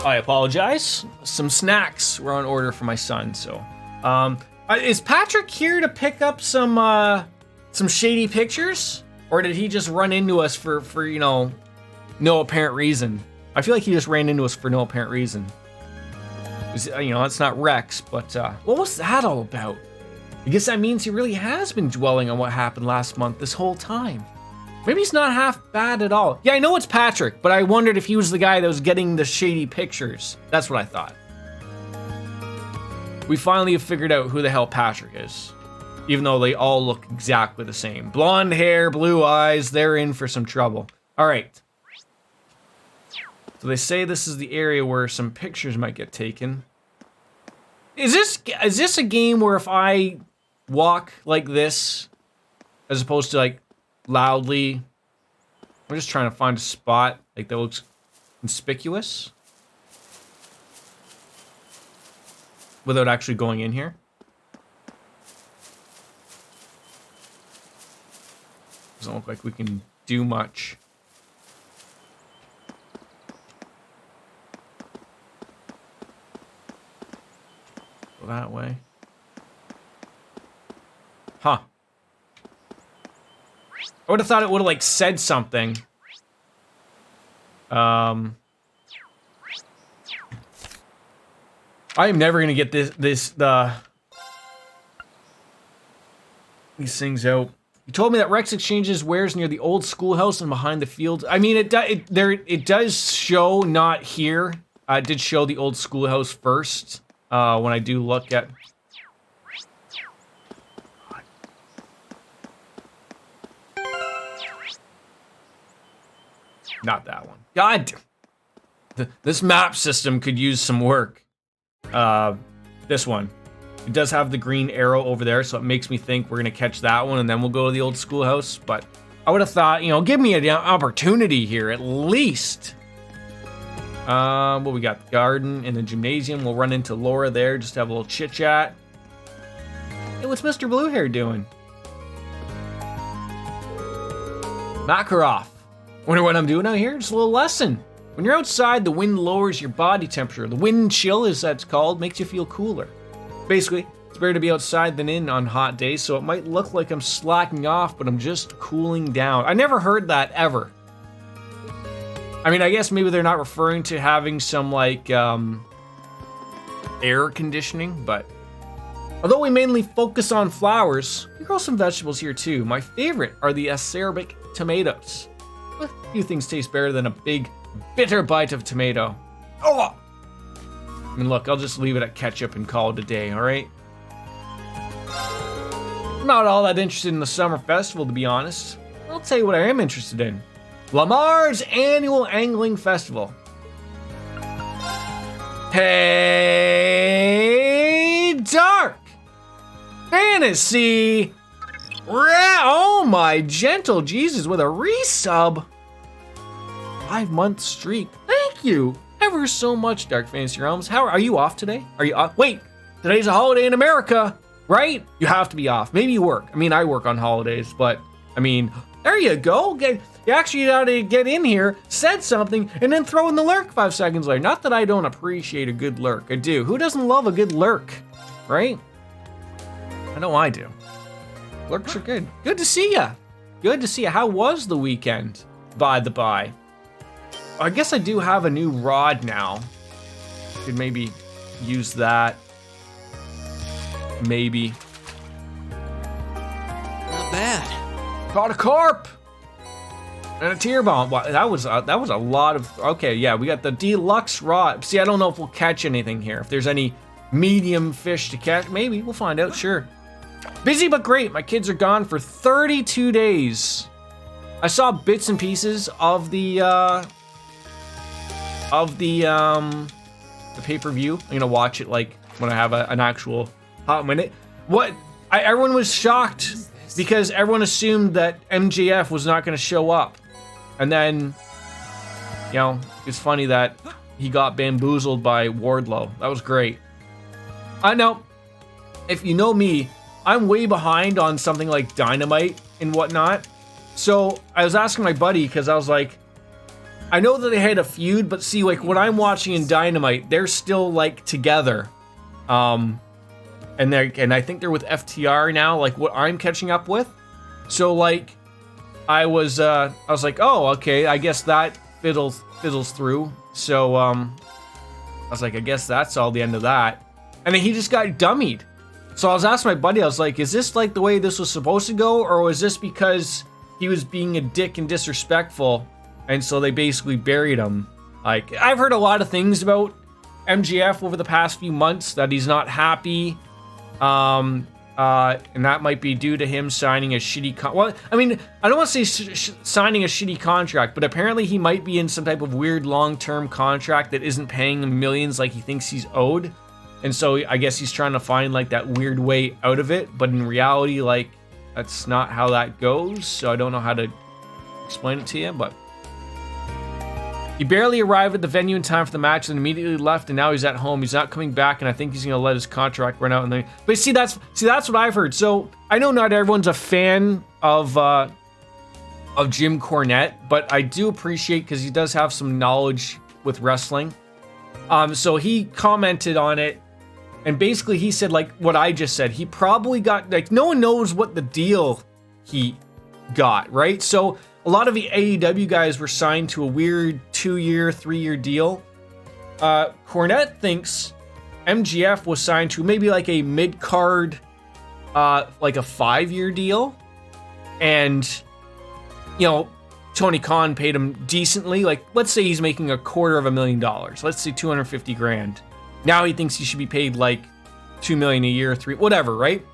I apologize. Some snacks were on order for my son, so. Is Patrick here to pick up some shady pictures? Or did he just run into us for you know, no apparent reason? I feel like he just ran into us for no apparent reason. You know, it's not Rex, but what was that all about? I guess that means he really has been dwelling on what happened last month this whole time. Maybe he's not half bad at all. Yeah, I know it's Patrick, but I wondered if he was the guy that was getting the shady pictures. That's what I thought. We finally have figured out who the hell Patrick is. Even though they all look exactly the same. Blonde hair, blue eyes, they're in for some trouble. All right. So they say this is the area where some pictures might get taken. Is this a game where if I walk like this, as opposed to like loudly, I'm just trying to find a spot like that looks conspicuous without actually going in here? Doesn't look like we can do much. Go that way. Huh. I would have thought it would have like said something. I am never gonna get these things out. You told me that Rex exchanges wares near the old schoolhouse and behind the fields. I mean, it does show not here. It did show the old schoolhouse first. When I do look at. Not that one. God, this map system could use some work. This one. It does have the green arrow over there, so it makes me think we're gonna catch that one, and then we'll go to the old schoolhouse. But I would have thought, you know, give me an opportunity here at least. Well, we got the garden and the gymnasium. We'll run into Laura there, just have a little chit chat. Hey, what's Mr. Blue Hair doing? Makarov. Wonder what I'm doing out here? Just a little lesson. When you're outside, the wind lowers your body temperature. The wind chill, as that's called, makes you feel cooler. Basically, it's better to be outside than in on hot days, so it might look like I'm slacking off, but I'm just cooling down. I never heard that ever. I mean, I guess maybe they're not referring to having some, like, air conditioning, but... Although we mainly focus on flowers, we grow some vegetables here too. My favorite are the acerbic tomatoes. A few things taste better than a big, bitter bite of tomato. Oh! I mean, look, I'll just leave it at ketchup and call it a day, alright? I'm not all that interested in the summer festival, to be honest. I'll tell you what I am interested in. Lamar's annual angling festival. Hey, Dark! Fantasy! Oh my gentle Jesus, with a resub! 5-month streak. Thank you ever so much, Dark Fantasy Realms. How are you off today? Are you off? Wait, today's a holiday in America, right? You have to be off. Maybe you work. I mean, I work on holidays, but I mean, there you go. You actually had to get in here, said something, and then throw in the lurk 5 seconds later. Not that I don't appreciate a good lurk. I do. Who doesn't love a good lurk, right? I know I do. Lurks are good. Good to see ya. Good to see ya. How was the weekend, by the by? I guess I do have a new rod now. Could maybe use that. Maybe. Not bad. Caught a carp! And a tear bomb. Wow, that was a lot of... Okay, yeah, we got the deluxe rod. See, I don't know if we'll catch anything here. If there's any medium fish to catch. Maybe, we'll find out, sure. Busy but great. My kids are gone for 32 days. I saw bits and pieces of the pay-per-view. I'm gonna watch it like when I have an actual hot minute. Everyone was shocked because everyone assumed that MJF was not gonna show up. And then, you know, it's funny that he got bamboozled by Wardlow. That was great. I know, if you know me, I'm way behind on something like Dynamite and whatnot. So I was asking my buddy, because I was like, I know that they had a feud, but see, like when I'm watching in Dynamite, they're still like together. And I think they're with FTR now, like what I'm catching up with. So like I was like, oh, okay, I guess that fiddles through. So I was like, I guess that's all the end of that. And then he just got dummied. So I was asking my buddy, I was like, is this like the way this was supposed to go, or was this because he was being a dick and disrespectful, and so they basically buried him? Like, I've heard a lot of things about MJF over the past few months, that he's not happy, and that might be due to him signing a shitty well, I mean, I don't want to say signing a shitty contract, but apparently he might be in some type of weird long-term contract that isn't paying him millions like he thinks he's owed. And so I guess he's trying to find like that weird way out of it, but in reality, like, that's not how that goes. So I don't know how to explain it to you, but he barely arrived at the venue in time for the match and immediately left, and now he's at home. He's not coming back, and I think he's gonna let his contract run out. And then, but see, that's what I've heard. So I know not everyone's a fan of Jim Cornette, but I do appreciate, because he does have some knowledge with wrestling. So he commented on it. And basically he said like what I just said. He probably got, like, no one knows what the deal he got, right? So a lot of the AEW guys were signed to a weird 2-year, 3-year deal. Cornette thinks MGF was signed to maybe like a mid-card, like a 5-year deal. And, you know, Tony Khan paid him decently. Like, let's say he's making $250,000. Let's say $250,000. Now he thinks he should be paid like $2 million a year, whatever, right?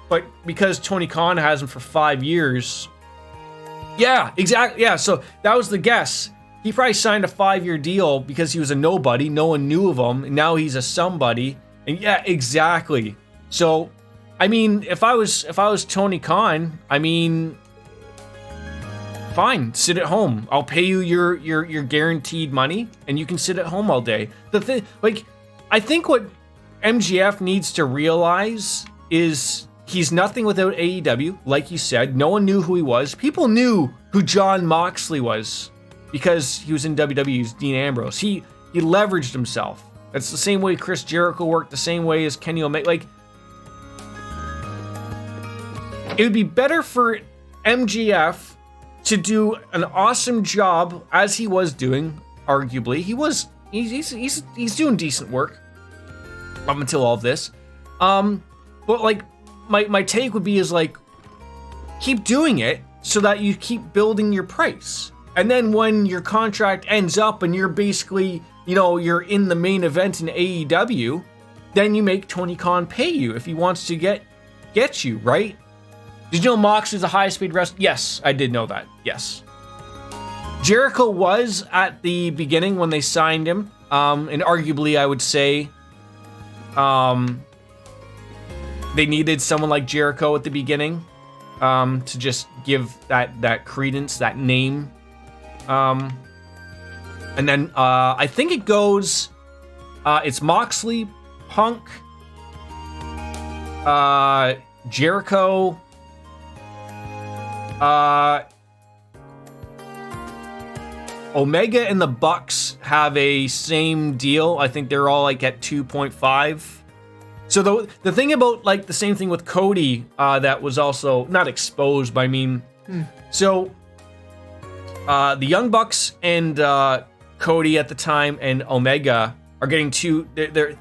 But because Tony Khan has him for 5 years, yeah, exactly, yeah. So that was the guess. He probably signed a 5-year deal because he was a nobody, no one knew of him, and now he's a somebody. And yeah, exactly. So, I mean, if I was Tony Khan, I mean, fine, sit at home. I'll pay you your guaranteed money, and you can sit at home all day. The thing, like, I think what MJF needs to realize is he's nothing without AEW. Like you said, no one knew who he was. People knew who Jon Moxley was because he was in WWE's Dean Ambrose. He leveraged himself. That's the same way Chris Jericho worked, the same way as Kenny Omega. Like, it would be better for MJF to do an awesome job as he was doing. Arguably, he's doing decent work up until all of this. But like my take would be is like, keep doing it so that you keep building your price. And then when your contract ends up and you're basically, you know, you're in the main event in AEW, then you make Tony Khan pay you if he wants to get you, right? Did you know Mox is the highest paid wrestler? Yes, I did know that. Yes. Jericho was at the beginning when they signed him. And arguably I would say they needed someone like Jericho at the beginning to just give that credence, that name. And then I think it goes, it's Moxley, Punk, Jericho, Omega and the Bucks have a same deal. I think they're all like at 2.5. So the thing about like the same thing with Cody that was also not exposed, but I mean, so the Young Bucks and Cody at the time and Omega are getting two.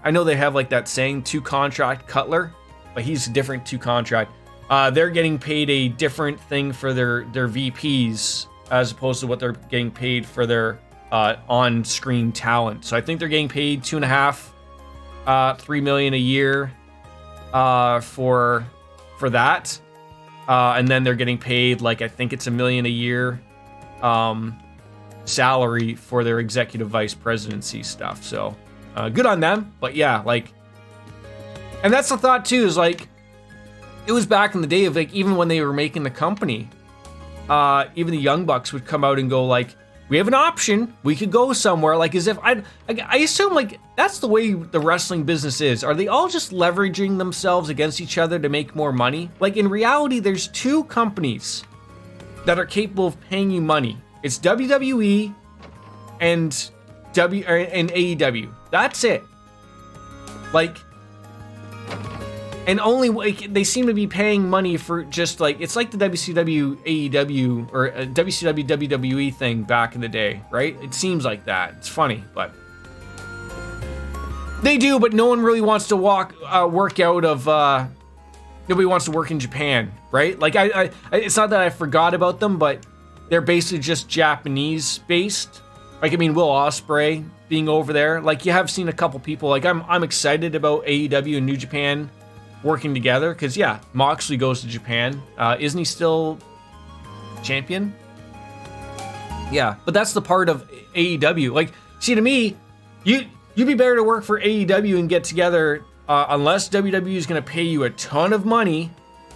I know they have like that saying, 2 contract Cutler, but he's a different 2 contract. They're getting paid a different thing for their VPs as opposed to what they're getting paid for their on-screen talent. So I think they're getting paid $2.5-3 million a year for that, and then they're getting paid like I think it's $1 million a year salary for their executive vice presidency stuff. So good on them. But yeah, like, and that's the thought too, is like, it was back in the day of like, even when they were making the company, even the Young Bucks would come out and go like, we have an option, we could go somewhere, like as if I assume like that's the way the wrestling business is. Are they all just leveraging themselves against each other to make more money? Like in reality, there's 2 companies that are capable of paying you money. It's WWE and AEW. That's it. Like, and only like, they seem to be paying money for just like, it's like the WCW AEW or WCW WWE thing back in the day, right? It seems like that. It's funny, but they do, but no one really wants to work out of, nobody wants to work in Japan, right? Like I it's not that I forgot about them, but they're basically just Japanese based. Like, I mean, Will Ospreay being over there, like you have seen a couple people, like I'm excited about AEW and New Japan working together, because yeah, Moxley goes to Japan. Isn't he still champion? Yeah, but that's the part of AEW. Like, see, to me, you'd be better to work for AEW and get together, unless WWE is going to pay you a ton of money.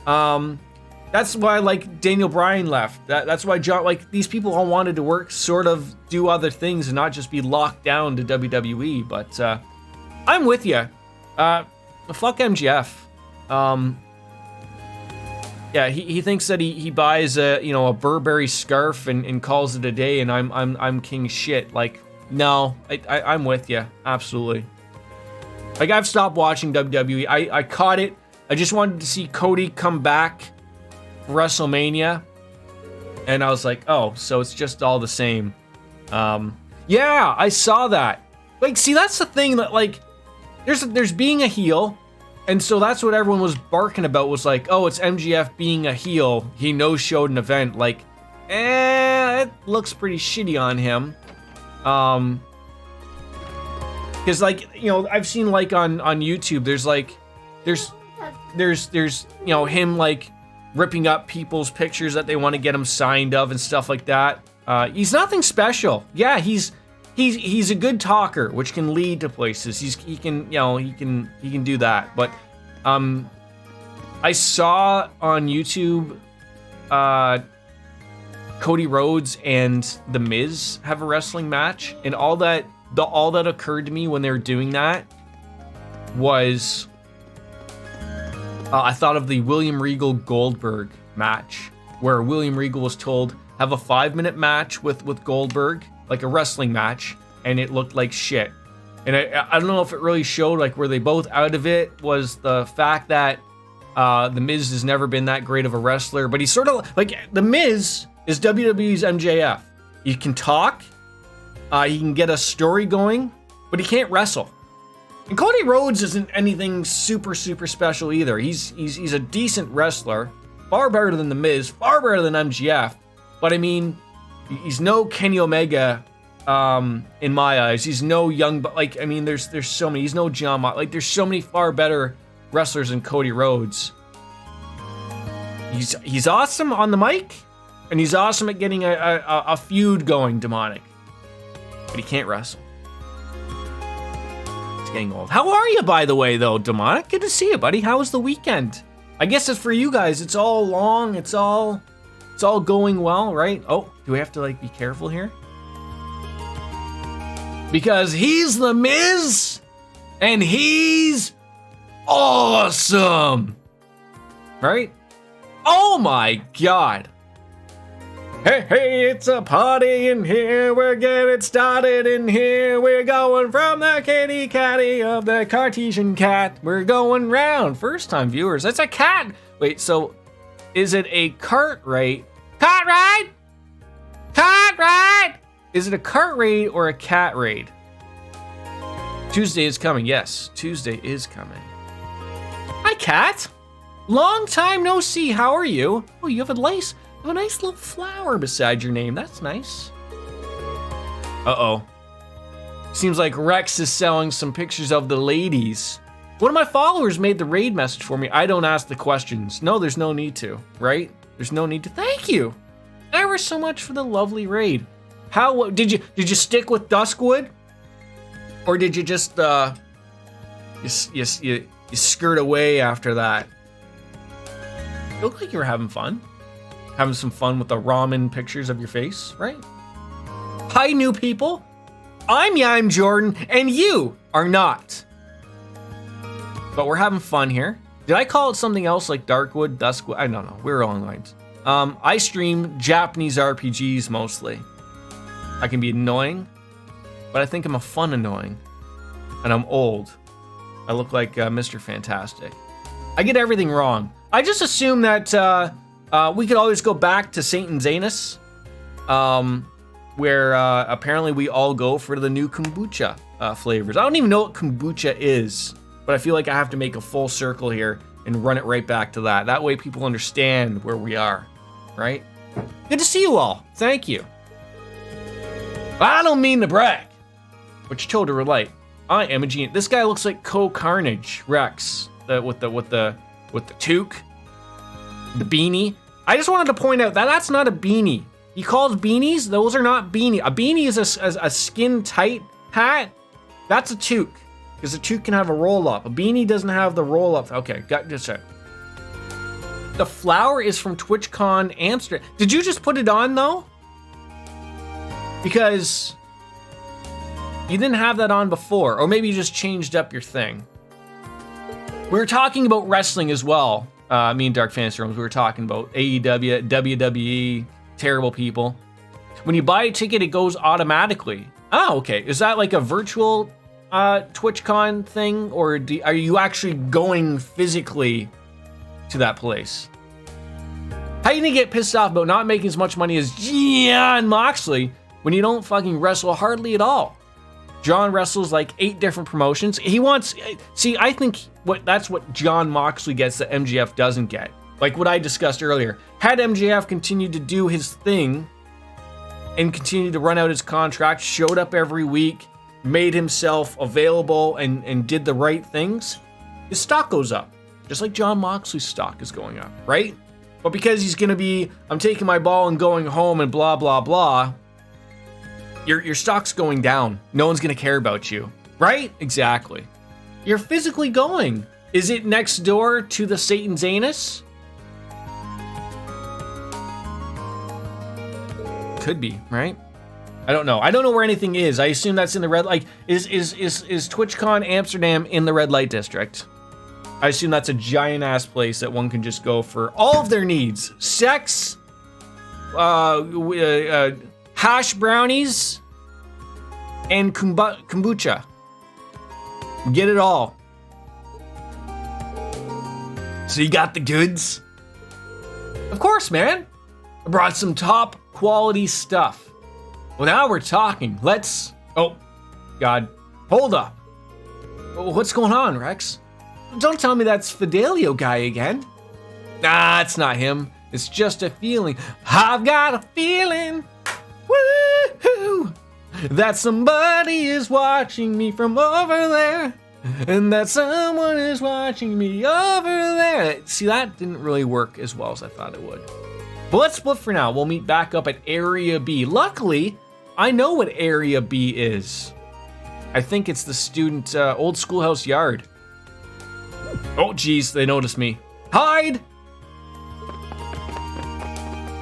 That's why, like, Daniel Bryan left. That's why John, like, these people all wanted to work, sort of do other things and not just be locked down to WWE. But I'm with you. Fuck MGF. Yeah, he thinks that he buys a Burberry scarf and calls it a day, and I'm king shit. Like, no, I'm with you, absolutely. Like, I've stopped watching WWE. I caught it. I just wanted to see Cody come back for WrestleMania, and I was like, oh, so it's just all the same. Yeah, I saw that. Like, see, that's the thing that, like, there's being a heel. And so that's what everyone was barking about, was like, oh, it's MGF being a heel. He no-showed an event. Like, it looks pretty shitty on him. Because, like, you know, I've seen, like, on YouTube, there's him, like, ripping up people's pictures that they want to get him signed of and stuff like that. He's nothing special. Yeah, he's a good talker, which can lead to places. He can do that. But I saw on YouTube Cody Rhodes and The Miz have a wrestling match, and all that occurred to me when they were doing that was I thought of the William Regal Goldberg match, where William Regal was told, have a 5-minute match with Goldberg, like a wrestling match, and it looked like shit. And I don't know if it really showed, like, were they both out of it, was the fact that The Miz has never been that great of a wrestler, but he's sort of, like, The Miz is WWE's MJF. He can talk, he can get a story going, but he can't wrestle. And Cody Rhodes isn't anything super, super special either. He's a decent wrestler, far better than The Miz, far better than MJF, but I mean, he's no Kenny Omega, in my eyes. He's no young, but like, I mean, there's so many. He's no John. Like, there's so many far better wrestlers than Cody Rhodes. He's awesome on the mic, and he's awesome at getting a feud going, demonic. But he can't wrestle. It's getting old. How are you, by the way, though, demonic? Good to see you, buddy. How was the weekend? I guess it's for you guys. It's all long. It's all going well, right? Oh, do we have to, like, be careful here? Because he's The Miz, and he's awesome, right? Oh my God. Hey, it's a party in here, we're getting started in here, we're going from the kitty catty of the Cartesian cat, we're going round. First time viewers, that's a cat. Wait, so is it a cart ride? Cart ride? Cart ride? Is it a cart raid or a cat raid? Tuesday is coming. Yes, Tuesday is coming. Hi, cat. Long time no see. How are you? Oh, you have a nice little flower beside your name. That's nice. Uh-oh. Seems like Rex is selling some pictures of the ladies. One of my followers made the raid message for me. I don't ask the questions. No, there's no need to, right? There's no need to. Thank you ever so much for the lovely raid. How did you stick with Duskwood, or did you just you skirt away after that? You look like you were having fun, having some fun with the ramen pictures of your face, right? Hi, new people. I'm Jordan, and you are not. But we're having fun here. Did I call it something else like Darkwood, Duskwood? I don't know. We're along lines. I stream Japanese RPGs mostly. I can be annoying. but I think I'm a fun annoying. And I'm old. I look like Mr. Fantastic. I get everything wrong. I just assume that we could always go back to St. Zanus, where apparently we all go for the new kombucha flavors. I don't even know what kombucha is, but I feel like I have to make a full circle here and run it right back to that. That way people understand where we are, right? Good to see you all. Thank you. I don't mean to brag, but you told her right. I am a genius. This guy looks like Carnage Rex with the toque, the beanie. I just wanted to point out that that's not a beanie. He calls beanies, those are not beanie. A beanie is a skin tight hat. That's a toque, because a toque can have a roll up. A beanie doesn't have the roll up. Okay, got just a. The flower is from TwitchCon Amsterdam. Did you just put it on though? Because you didn't have that on before, or maybe you just changed up your thing. We were talking about wrestling as well. Me and Dark Fantasy Rooms, we were talking about AEW, WWE, terrible people. When you buy a ticket, it goes automatically. Oh, okay. Is that like a virtual TwitchCon thing, or are you actually going physically to that place? How you gonna get pissed off about not making as much money as Jon Moxley when you don't fucking wrestle hardly at all? John wrestles like 8 different promotions. He wants, see, I think that's what Jon Moxley gets that MJF doesn't get. Like what I discussed earlier. Had MJF continued to do his thing and continued to run out his contract, showed up every week, made himself available and did the right things, his stock goes up. Just like Jon Moxley's stock is going up, right? But because he's gonna be, I'm taking my ball and going home and blah, blah, blah, your stock's going down. No one's gonna care about you, right? Exactly. You're physically going. Is it next door to the Satan's Anus? Could be, right? I don't know. I don't know where anything is. I assume that's in the red, like, is TwitchCon Amsterdam in the red light district? I assume that's a giant ass place that one can just go for all of their needs. Sex, hash brownies, and kombucha. Get it all. So you got the goods? Of course, man. I brought some top quality stuff. Well, now we're talking. Let's... Oh, God. Hold up. What's going on, Rex? Don't tell me that's Fidelio guy again. Nah, it's not him. It's just a feeling. I've got a feeling. Woo-hoo! That somebody is watching me from over there. And that someone is watching me over there. See, that didn't really work as well as I thought it would. But let's split for now. We'll meet back up at Area B. Luckily, I know what Area B is. I think it's the student old schoolhouse yard. Oh, geez, they noticed me. Hide!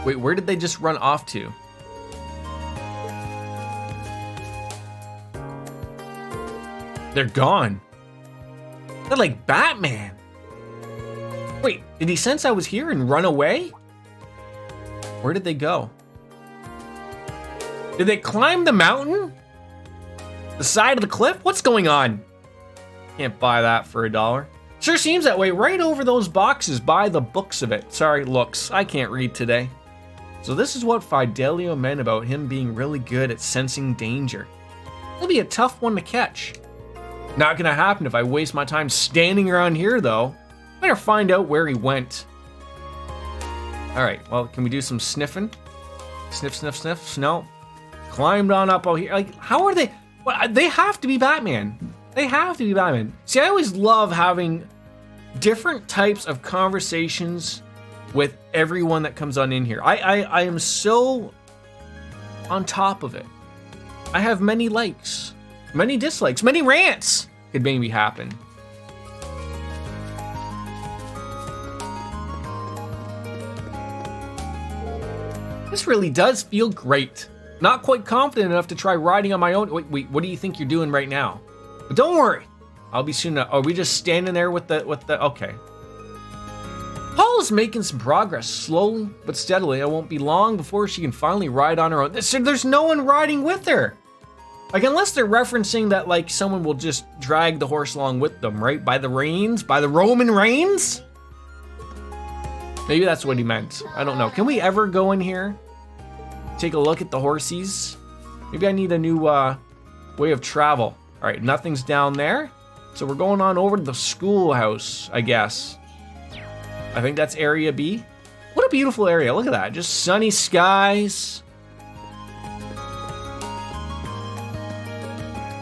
Wait, where did they just run off to? They're gone. They're like Batman. Wait, did he sense I was here and run away? Where did they go? Did they climb the mountain? The side of the cliff? What's going on? Can't buy that for $1. Sure seems that way. Right over those boxes by the books of it. Sorry, looks. I can't read today. So this is what Fidelio meant about him being really good at sensing danger. It'll be a tough one to catch. Not gonna happen if I waste my time standing around here though. Better find out where he went. All right, well, can we do some sniffing? Sniff, sniff, sniff, no. Climbed on up out here. Like, how are they? Well, they have to be Batman. They have to be Batman. See, I always love having different types of conversations with everyone that comes on in here. I am so on top of it. I have many likes, many dislikes, many rants could maybe happen. This really does feel great. Not quite confident enough to try riding on my own. Wait, what do you think you're doing right now? But don't worry, I'll be soon. Are we just standing there with the, okay. Paul is making some progress, slowly but steadily. It won't be long before she can finally ride on her own. There's no one riding with her. Like, unless they're referencing that, like, someone will just drag the horse along with them, right? By the reins? By the Roman reins? Maybe that's what he meant. I don't know. Can we ever go in here? Take a look at the horsies? Maybe I need a new way of travel. All right, nothing's down there. So we're going on over to the schoolhouse, I guess. I think that's area B. What a beautiful area. Look at that. Just sunny skies.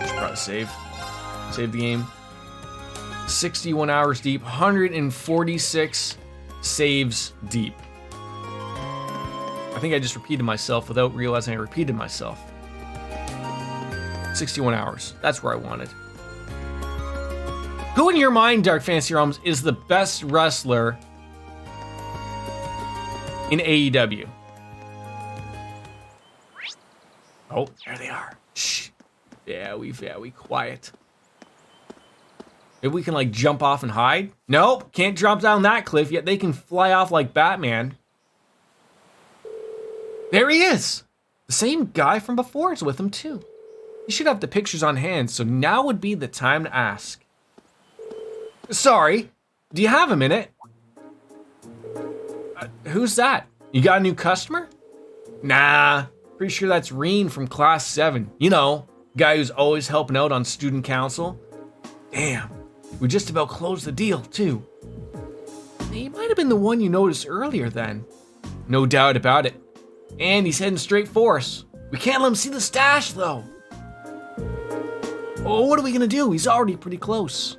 Should probably save. Save the game. 61 hours deep. 146 saves deep. I think I just repeated myself without realizing I repeated myself. 61 hours. That's where I wanted. Who in your mind, Dark Fantasy Realms, is the best wrestler in AEW? Oh, there they are. Shh. Yeah, we quiet. Maybe we can like jump off and hide? Nope, can't jump down that cliff, yet they can fly off like Batman. There he is. The same guy from before is with him too. He should have the pictures on hand, so now would be the time to ask. Sorry, do you have a minute? Who's that? You got a new customer? Nah, pretty sure that's Reen from class 7. You know, guy who's always helping out on student council. Damn, we just about closed the deal too. He might have been the one you noticed earlier then. No doubt about it. And he's heading straight for us. We can't let him see the stash though. Oh, what are we gonna do? He's already pretty close.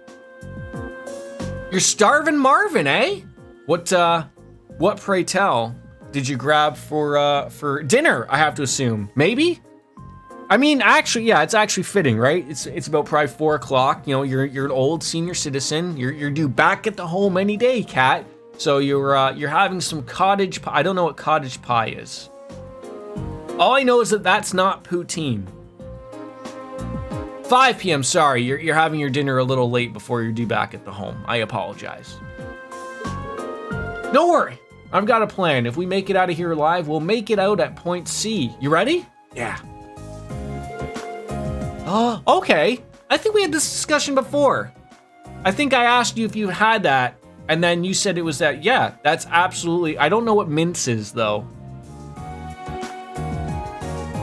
You're starving Marvin, eh? What pray tell did you grab for dinner? I have to assume, maybe. I mean, actually, yeah, it's actually fitting, right? It's about probably 4 o'clock. You know, you're an old senior citizen. You're due back at the home any day, cat. So you're having some cottage pie. I don't know what cottage pie is. All I know is that that's not poutine. 5 p.m. Sorry, you're having your dinner a little late before you're due back at the home. I apologize. Don't worry, I've got a plan. If we make it out of here alive, we'll make it out at point C. You ready? Yeah. Okay. I think we had this discussion before. I think I asked you if you had that, and then you said it was that. Yeah, that's absolutely. I don't know what mince is though.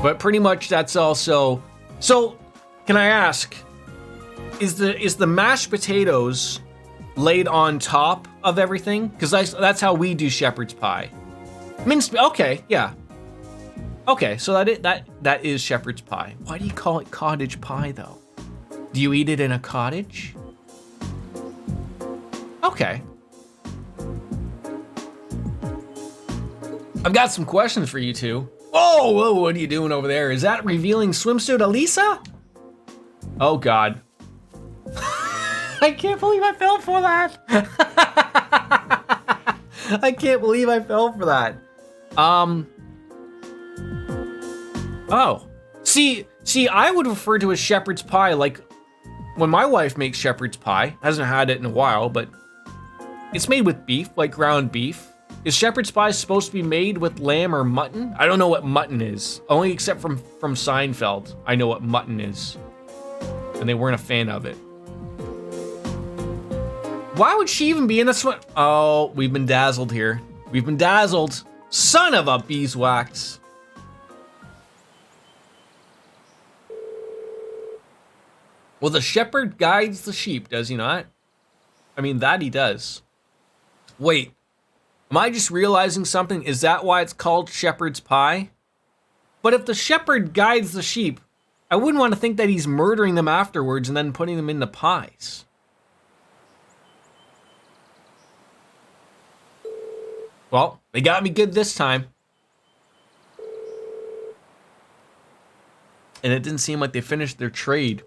But pretty much that's also. So, can I ask, is the mashed potatoes laid on top of everything? Because that's how we do shepherd's pie. Minced. Okay, yeah. Okay, so that is shepherd's pie. Why do you call it cottage pie though? Do you eat it in a cottage? Okay. I've got some questions for you two. Whoa, what are you doing over there? Is that revealing swimsuit Elisa? Oh God. I can't believe I fell for that. I can't believe I fell for that. Oh. See, I would refer to as shepherd's pie like when my wife makes shepherd's pie. Hasn't had it in a while, but it's made with beef, like ground beef. Is shepherd's pie supposed to be made with lamb or mutton? I don't know what mutton is. Only except from Seinfeld, I know what mutton is. And they weren't a fan of it. Why would she even be in a swim? Oh, we've been dazzled here. We've been dazzled. Son of a beeswax. Well, the shepherd guides the sheep, does he not? I mean, that he does. Wait, am I just realizing something? Is that why it's called shepherd's pie? But if the shepherd guides the sheep, I wouldn't want to think that he's murdering them afterwards and then putting them in the pies. Well, they got me good this time. And it didn't seem like they finished their trade.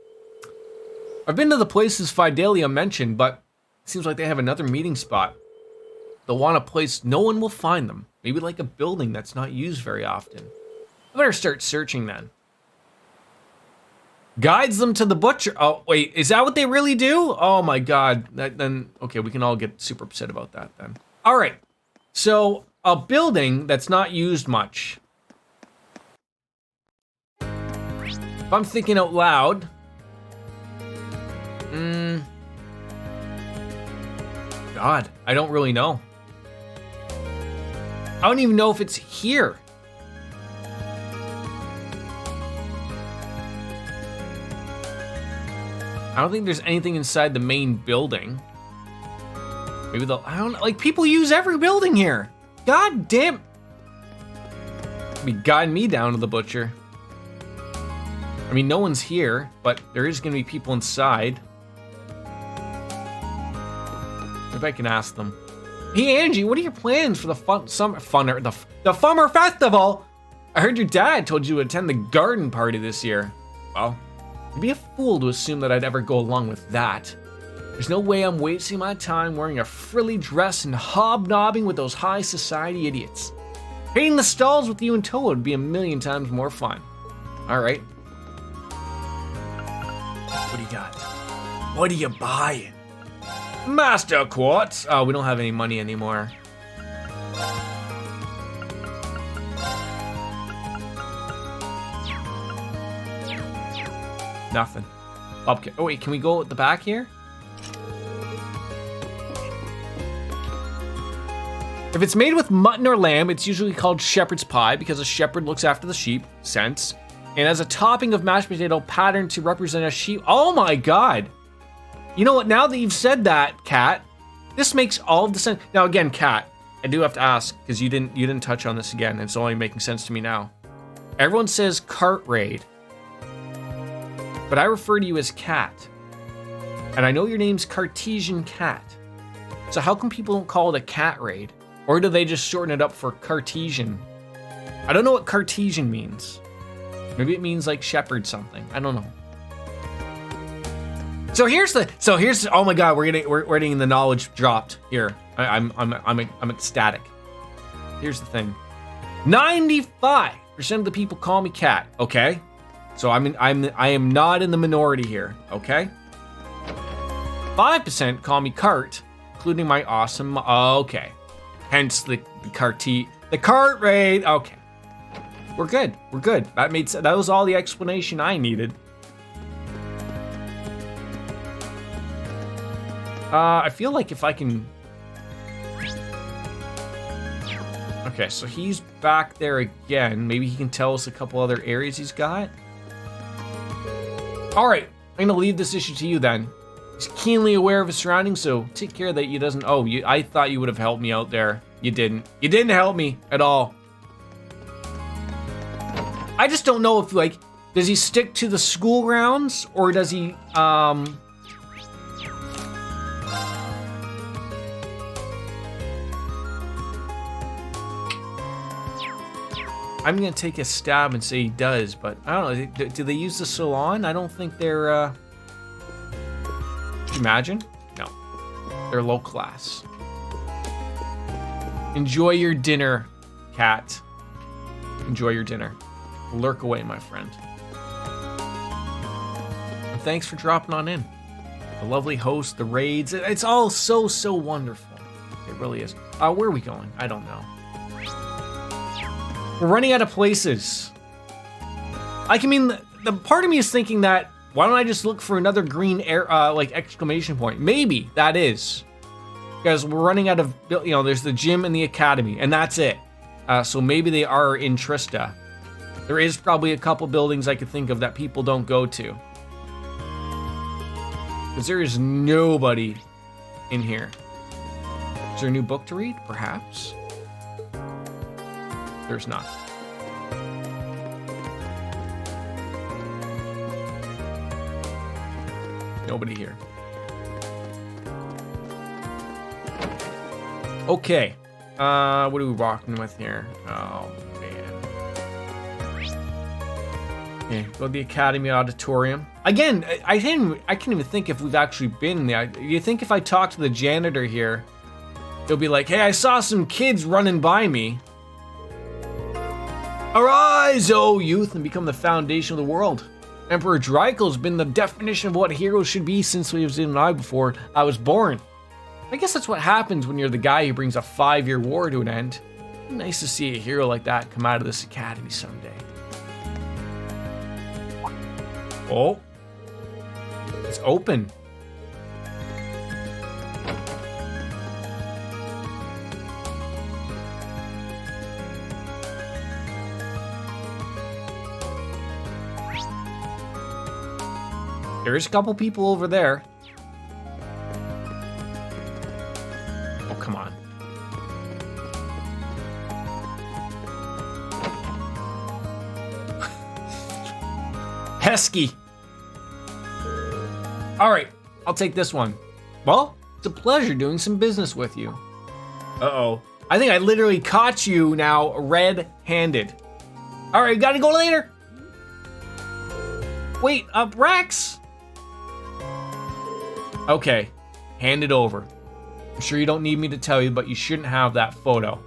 I've been to the places Fidelia mentioned, but it seems like they have another meeting spot. They'll want a place no one will find them. Maybe like a building that's not used very often. I better start searching then. Guides them to the butcher. Oh, wait, is that what they really do? Oh my God. Then, okay, we can all get super upset about that then. All right, so a building that's not used much. If I'm thinking out loud, God, I don't really know. I don't even know if it's here. I don't think there's anything inside the main building. Maybe they'll, I don't know, like people use every building here. God damn. Be guiding me down to the butcher. I mean, no one's here, but there is gonna be people inside. Maybe I can ask them. Hey Angie, what are your plans for the Fummer Festival? I heard your dad told you to attend the garden party this year. Well, you'd be a fool to assume that I'd ever go along with that. There's no way I'm wasting my time wearing a frilly dress and hobnobbing with those high society idiots. Painting the stalls with you in tow would be a million times more fun. All right. What do you got? What are you buying? Master Quartz. Oh, we don't have any money anymore. Nothing. Okay. Oh wait, can we go at the back here? If it's made with mutton or lamb, it's usually called shepherd's pie because a shepherd looks after the sheep. Sense. And as a topping of mashed potato patterned to represent a sheep. Oh my God. You know what? Now that you've said that, Kat, this makes all of the sense. Now again, Kat, I do have to ask because you didn't touch on this again. It's only making sense to me now. Everyone says cart raid, but I refer to you as Kat, and I know your name's Cartesian Cat. So how come people don't call it a cat raid, or do they just shorten it up for Cartesian? I don't know what Cartesian means. Maybe it means like shepherd something. I don't know. So here's oh my God, we're getting the knowledge dropped here. I'm ecstatic. Here's the thing. 95% of the people call me Cat, okay? So I am not in the minority here, okay? 5% call me Cart, including my awesome, okay. Hence the cart raid, okay. We're good. That made sense. That was all the explanation I needed. I feel like if I can... Okay, so he's back there again. Maybe he can tell us a couple other areas he's got. All right, I'm gonna leave this issue to you then. He's keenly aware of his surroundings, so take care that he doesn't... Oh, I thought you would have helped me out there. You didn't. You didn't help me at all. I just don't know if, like, does he stick to the school grounds or does he, I'm gonna take a stab and say he does, but I don't know. Do they use the salon? I don't think they're, imagine? No. They're low class. Enjoy your dinner, Cat. Enjoy your dinner. Lurk away, my friend. And thanks for dropping on in. The lovely host, the raids, it's all so wonderful. It really is. Where are we going? I don't know. We're running out of places. I mean, the part of me is thinking that, why don't I just look for another green air, like exclamation point? Maybe that is. Because we're running out of, there's the gym and the academy, and that's it. So maybe they are in Trista. There is probably a couple buildings I could think of that people don't go to. Because there is nobody in here. Is there a new book to read? Perhaps. There's not. Nobody here. Okay. What are we walking with here? Oh, man. Okay, go to the Academy Auditorium. Again, I can't even think if we've actually been there. You think if I talk to the janitor here, he'll be like, hey, I saw some kids running by me. Arise, O youth, and become the foundation of the world. Emperor Dreikel has been the definition of what heroes should be since we was in I before I was born. I guess that's what happens when you're the guy who brings a 5-year war to an end. Nice to see a hero like that come out of this academy someday. Oh. It's open. There's a couple people over there. Oh, come on. Pesky. All right, I'll take this one. Well, it's a pleasure doing some business with you. Uh-oh. I think I literally caught you now red-handed. All right, gotta go later. Wait, Rex. Okay, hand it over. I'm sure you don't need me to tell you, but you shouldn't have that photo.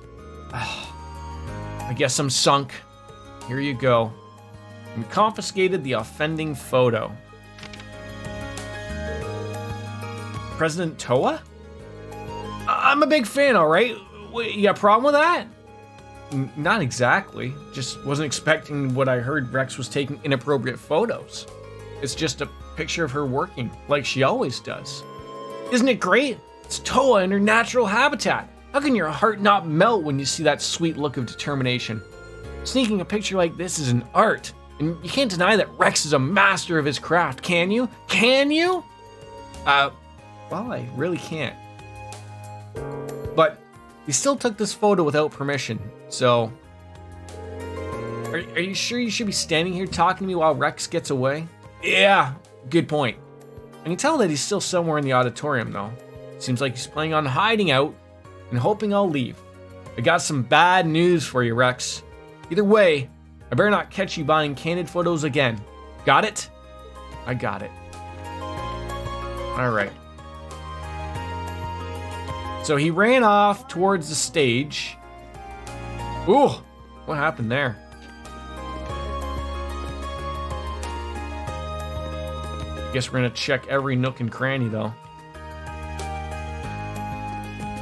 I guess I'm sunk. Here you go. We confiscated the offending photo. President Toa? I'm a big fan, all right? Wait, you got a problem with that? Not exactly. Just wasn't expecting what I heard Rex was taking inappropriate photos. It's just a picture of her working, like she always does. Isn't it great? It's Toa in her natural habitat. How can your heart not melt when you see that sweet look of determination? Sneaking a picture like this is an art, and you can't deny that Rex is a master of his craft, can you? Can you? Well, I really can't. But he still took this photo without permission, so... Are you sure you should be standing here talking to me while Rex gets away? Yeah, good point. I can tell that he's still somewhere in the auditorium, though. Seems like he's planning on hiding out and hoping I'll leave. I got some bad news for you, Rex. Either way, I better not catch you buying candid photos again. Got it? I got it. All right. So he ran off towards the stage. Ooh, what happened there? Guess we're gonna check every nook and cranny, though.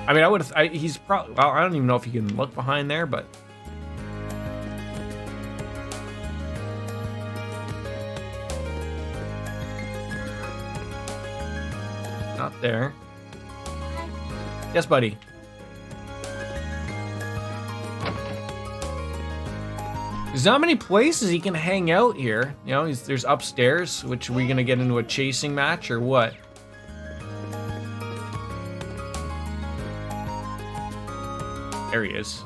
I mean, I would have. He's probably. Well, I don't even know if he can look behind there, but. Not there. Yes, buddy. There's not many places he can hang out here. You know, there's upstairs, which are we gonna get into a chasing match or what? There he is.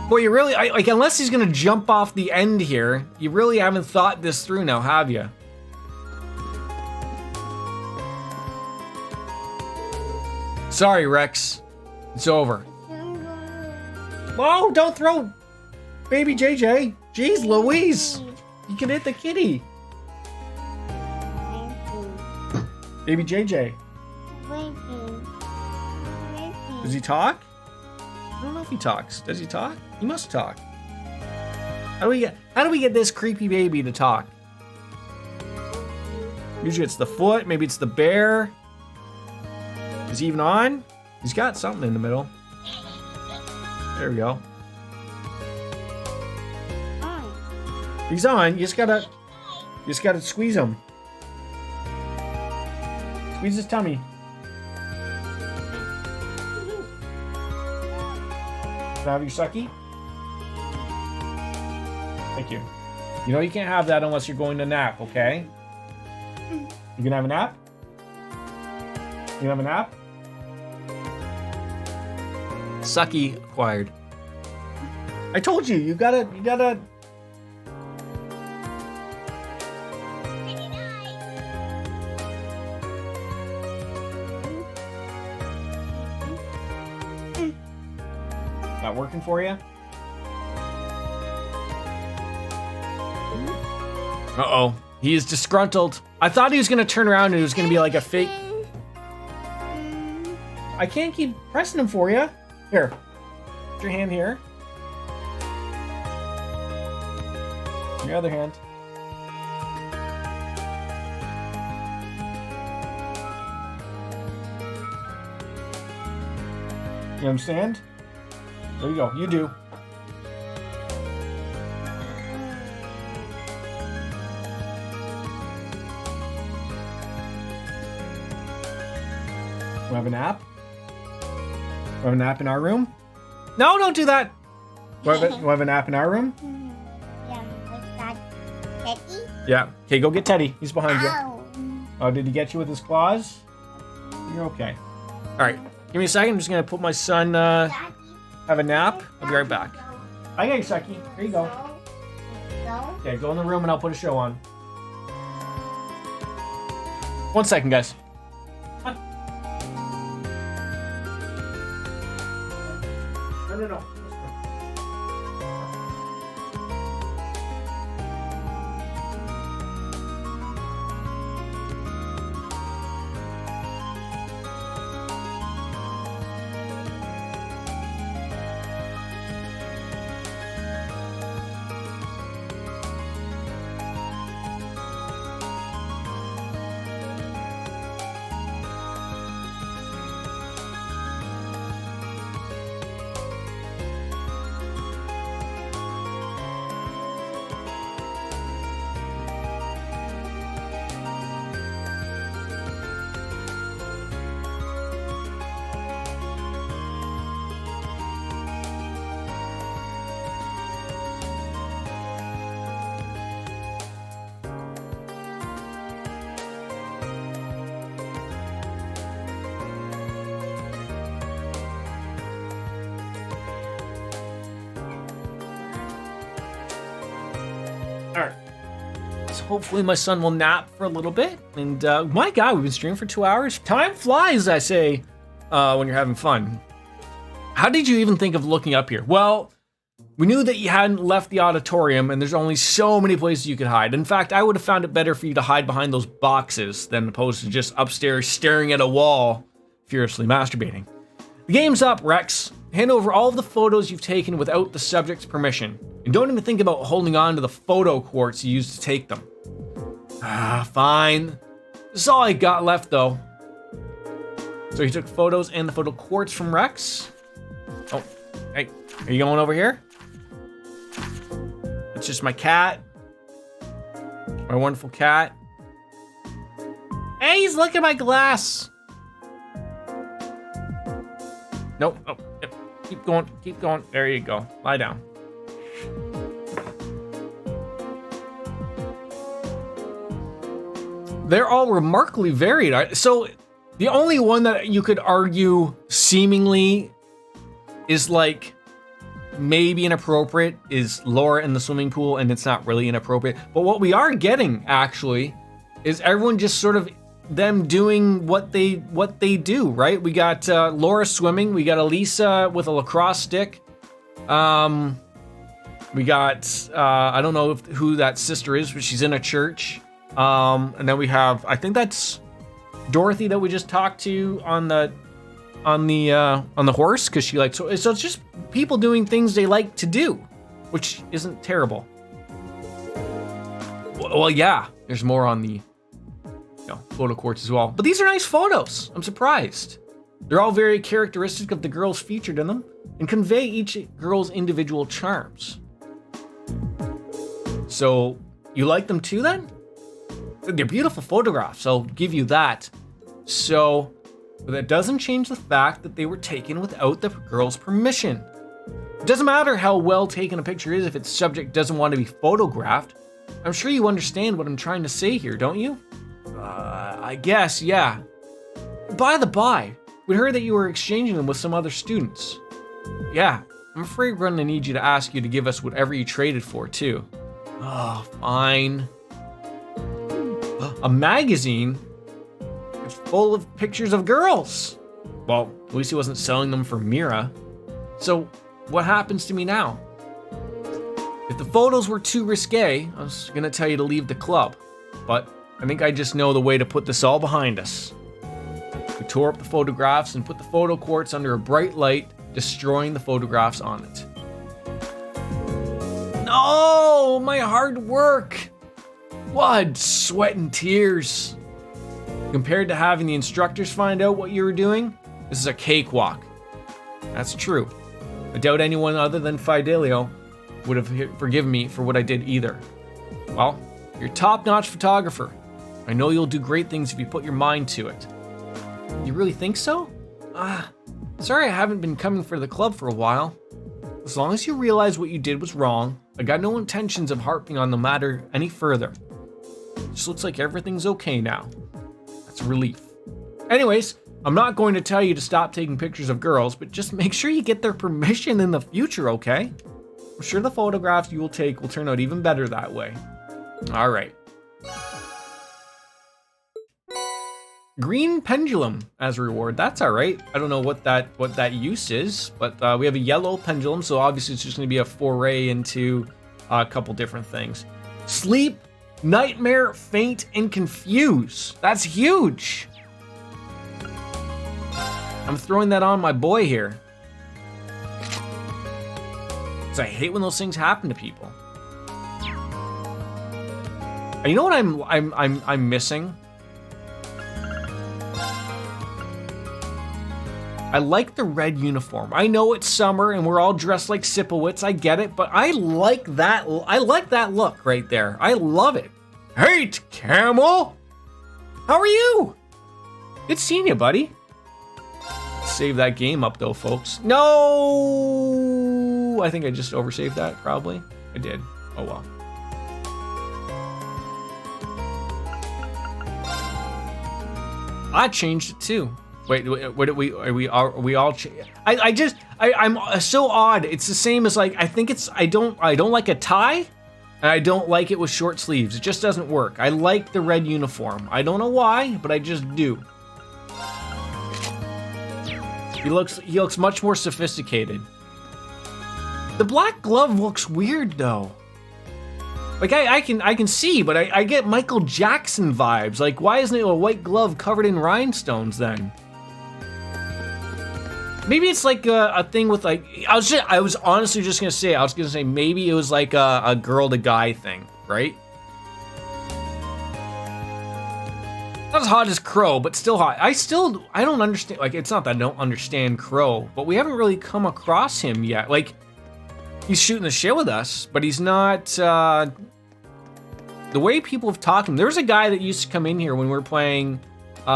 Boy, you really, like, unless he's gonna jump off the end here, you really haven't thought this through now, have you? Sorry, Rex. It's over. Whoa, don't throw baby JJ. Jeez Louise. You can hit the kitty. Baby JJ. Does he talk? I don't know if he talks. Does he talk? He must talk. How do we get this creepy baby to talk? Usually it's the foot, maybe it's the bear. Is he even on? He's got something in the middle. There we go. He's on. You just gotta squeeze him. Squeeze his tummy. Can I have your sucky? Thank you. You know you can't have that unless you're going to nap, okay? You gonna have a nap? You have a nap? Sucky acquired. I told you, you gotta. Not working for you? Uh-oh. He is disgruntled. I thought he was gonna turn around and it was gonna be like a fake. I can't keep pressing him for you. Here. Put your hand here. Your other hand. You understand? There you go. You do. We have a nap? We have a nap in our room? No, don't do that! We have a nap in our room? Yeah, like that. Teddy? Yeah. Okay, go get Teddy. He's behind you. Ow. Oh, did he get you with his claws? You're okay. Alright, give me a second. I'm just gonna put my son, have a nap. I'll be right back. I got you, Sucky. Here you go. No. Okay, go in the room and I'll put a show on. 1 second, guys. Come on. No. Alright. So hopefully my son will nap for a little bit. And my God, we've been streaming for 2 hours. Time flies, I say, when you're having fun. How did you even think of looking up here? Well, we knew that you hadn't left the auditorium and there's only so many places you could hide. In fact, I would have found it better for you to hide behind those boxes than opposed to just upstairs staring at a wall, furiously masturbating. The game's up, Rex. Hand over all of the photos you've taken without the subject's permission. And don't even think about holding on to the photo quartz you used to take them. Fine. This is all I got left, though. So he took photos and the photo quartz from Rex. Oh, hey, are you going over here? It's just my cat. My wonderful cat. Hey, he's looking at my glass. Nope. Oh, yep. Keep going. Keep going. There you go. Lie down. They're all remarkably varied. So the only one that you could argue seemingly is like maybe inappropriate is Laura in the swimming pool, and it's not really inappropriate. But what we are getting actually is everyone just sort of them doing what they do, right? We got Laura swimming, we got Elisa with a lacrosse stick. We got I don't know who that sister is, but she's in a church. And then we have, I think that's Dorothy that we just talked to on the horse, because she likes, so it's just people doing things they like to do, which isn't terrible. Well, yeah, there's more on the photo quartz as well, but these are nice photos. I'm surprised. They're all very characteristic of the girls featured in them and convey each girl's individual charms. So you like them too, then? They're beautiful photographs, I'll give you that. So, but that doesn't change the fact that they were taken without the girl's permission. It doesn't matter how well taken a picture is if its subject doesn't want to be photographed. I'm sure you understand what I'm trying to say here, don't you? I guess, yeah. By the by, we heard that you were exchanging them with some other students. Yeah, I'm afraid we're gonna need you to ask you to give us whatever you traded for, too. Oh, fine. A magazine? It's full of pictures of girls. Well, at least he wasn't selling them for Mira. So, what happens to me now? If the photos were too risque, I was gonna tell you to leave the club. But I think I just know the way to put this all behind us. We tore up the photographs and put the photo quartz under a bright light, destroying the photographs on it. No, my hard work. Blood, sweat, and tears. Compared to having the instructors find out what you were doing, this is a cakewalk. That's true. I doubt anyone other than Fidelio would have forgiven me for what I did either. Well, you're a top-notch photographer. I know you'll do great things if you put your mind to it. You really think so? Sorry I haven't been coming for the club for a while. As long as you realize what you did was wrong, I got no intentions of harping on the matter any further. Just looks like everything's okay now. That's a relief. Anyways, I'm not going to tell you to stop taking pictures of girls, but just make sure you get their permission in the future, okay? I'm sure the photographs you will take will turn out even better that way. All right. Green pendulum as a reward. That's all right. I don't know what that use is, but we have a yellow pendulum, so obviously it's just going to be a foray into a couple different things. Sleep, nightmare, faint, and confuse. That's huge. I'm throwing that on my boy here. Cause I hate when those things happen to people. And you know what I'm missing? I like the red uniform. I know it's summer and we're all dressed like Sipowicz. I get it, but I like that look right there. I love it. Hey, Camel! How are you? Good seeing you, buddy. Save that game up though, folks. No! I think I just oversaved that, probably. I did. Oh well. I changed it too. Wait, what are we all I'm so odd. It's the same as like, I think it's, I don't like a tie, and I don't like it with short sleeves. It just doesn't work. I like the red uniform. I don't know why, but I just do. He looks much more sophisticated. The black glove looks weird though. Like I can see, but I get Michael Jackson vibes. Like, why isn't it a white glove covered in rhinestones then? Maybe it's like a thing with like, I was honestly just gonna say, maybe it was like a girl to guy thing, right? Not as hot as Crow, but still hot. I don't understand, like, it's not that I don't understand Crow, but we haven't really come across him yet. Like, he's shooting the shit with us, but he's not, the way people have talked to him. There was a guy that used to come in here when we were playing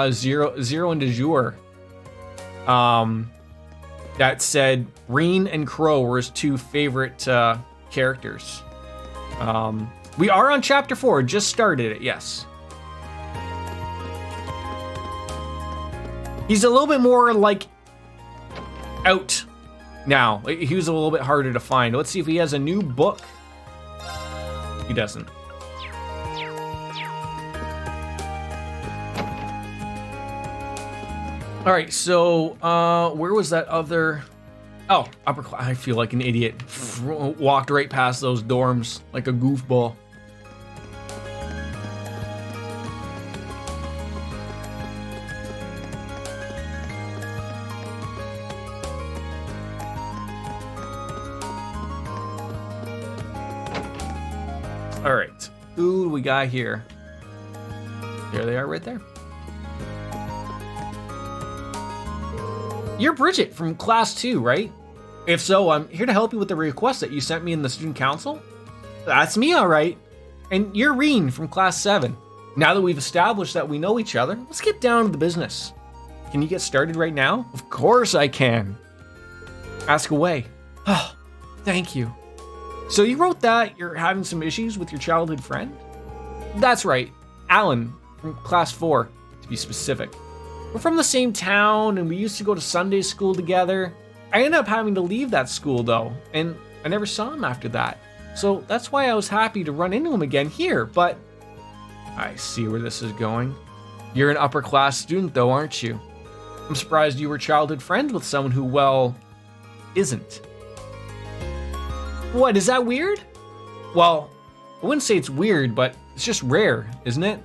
Zero and De Jour, that said Reen and Crow were his two favorite characters. We are on chapter 4, just started it, yes. He's a little bit more like out now. He was a little bit harder to find. Let's see if he has a new book. He doesn't. All right, so where was that other? Oh, upper class. I feel like an idiot. Walked right past those dorms like a goofball. All right, who do we got here? There they are right there. You're Bridget from class 2, right? If so, I'm here to help you with the request that you sent me in the student council. That's me, all right. And you're Reen from class 7. Now that we've established that we know each other, let's get down to the business. Can you get started right now? Of course I can. Ask away. Oh, thank you. So you wrote that you're having some issues with your childhood friend? That's right, Alan from class 4, to be specific. We're from the same town and we used to go to Sunday school together. I ended up having to leave that school though, and I never saw him after that. So that's why I was happy to run into him again here, but I see where this is going. You're an upper class student though, aren't you? I'm surprised you were childhood friends with someone who, well, isn't. What, is that weird? Well, I wouldn't say it's weird, but it's just rare, isn't it?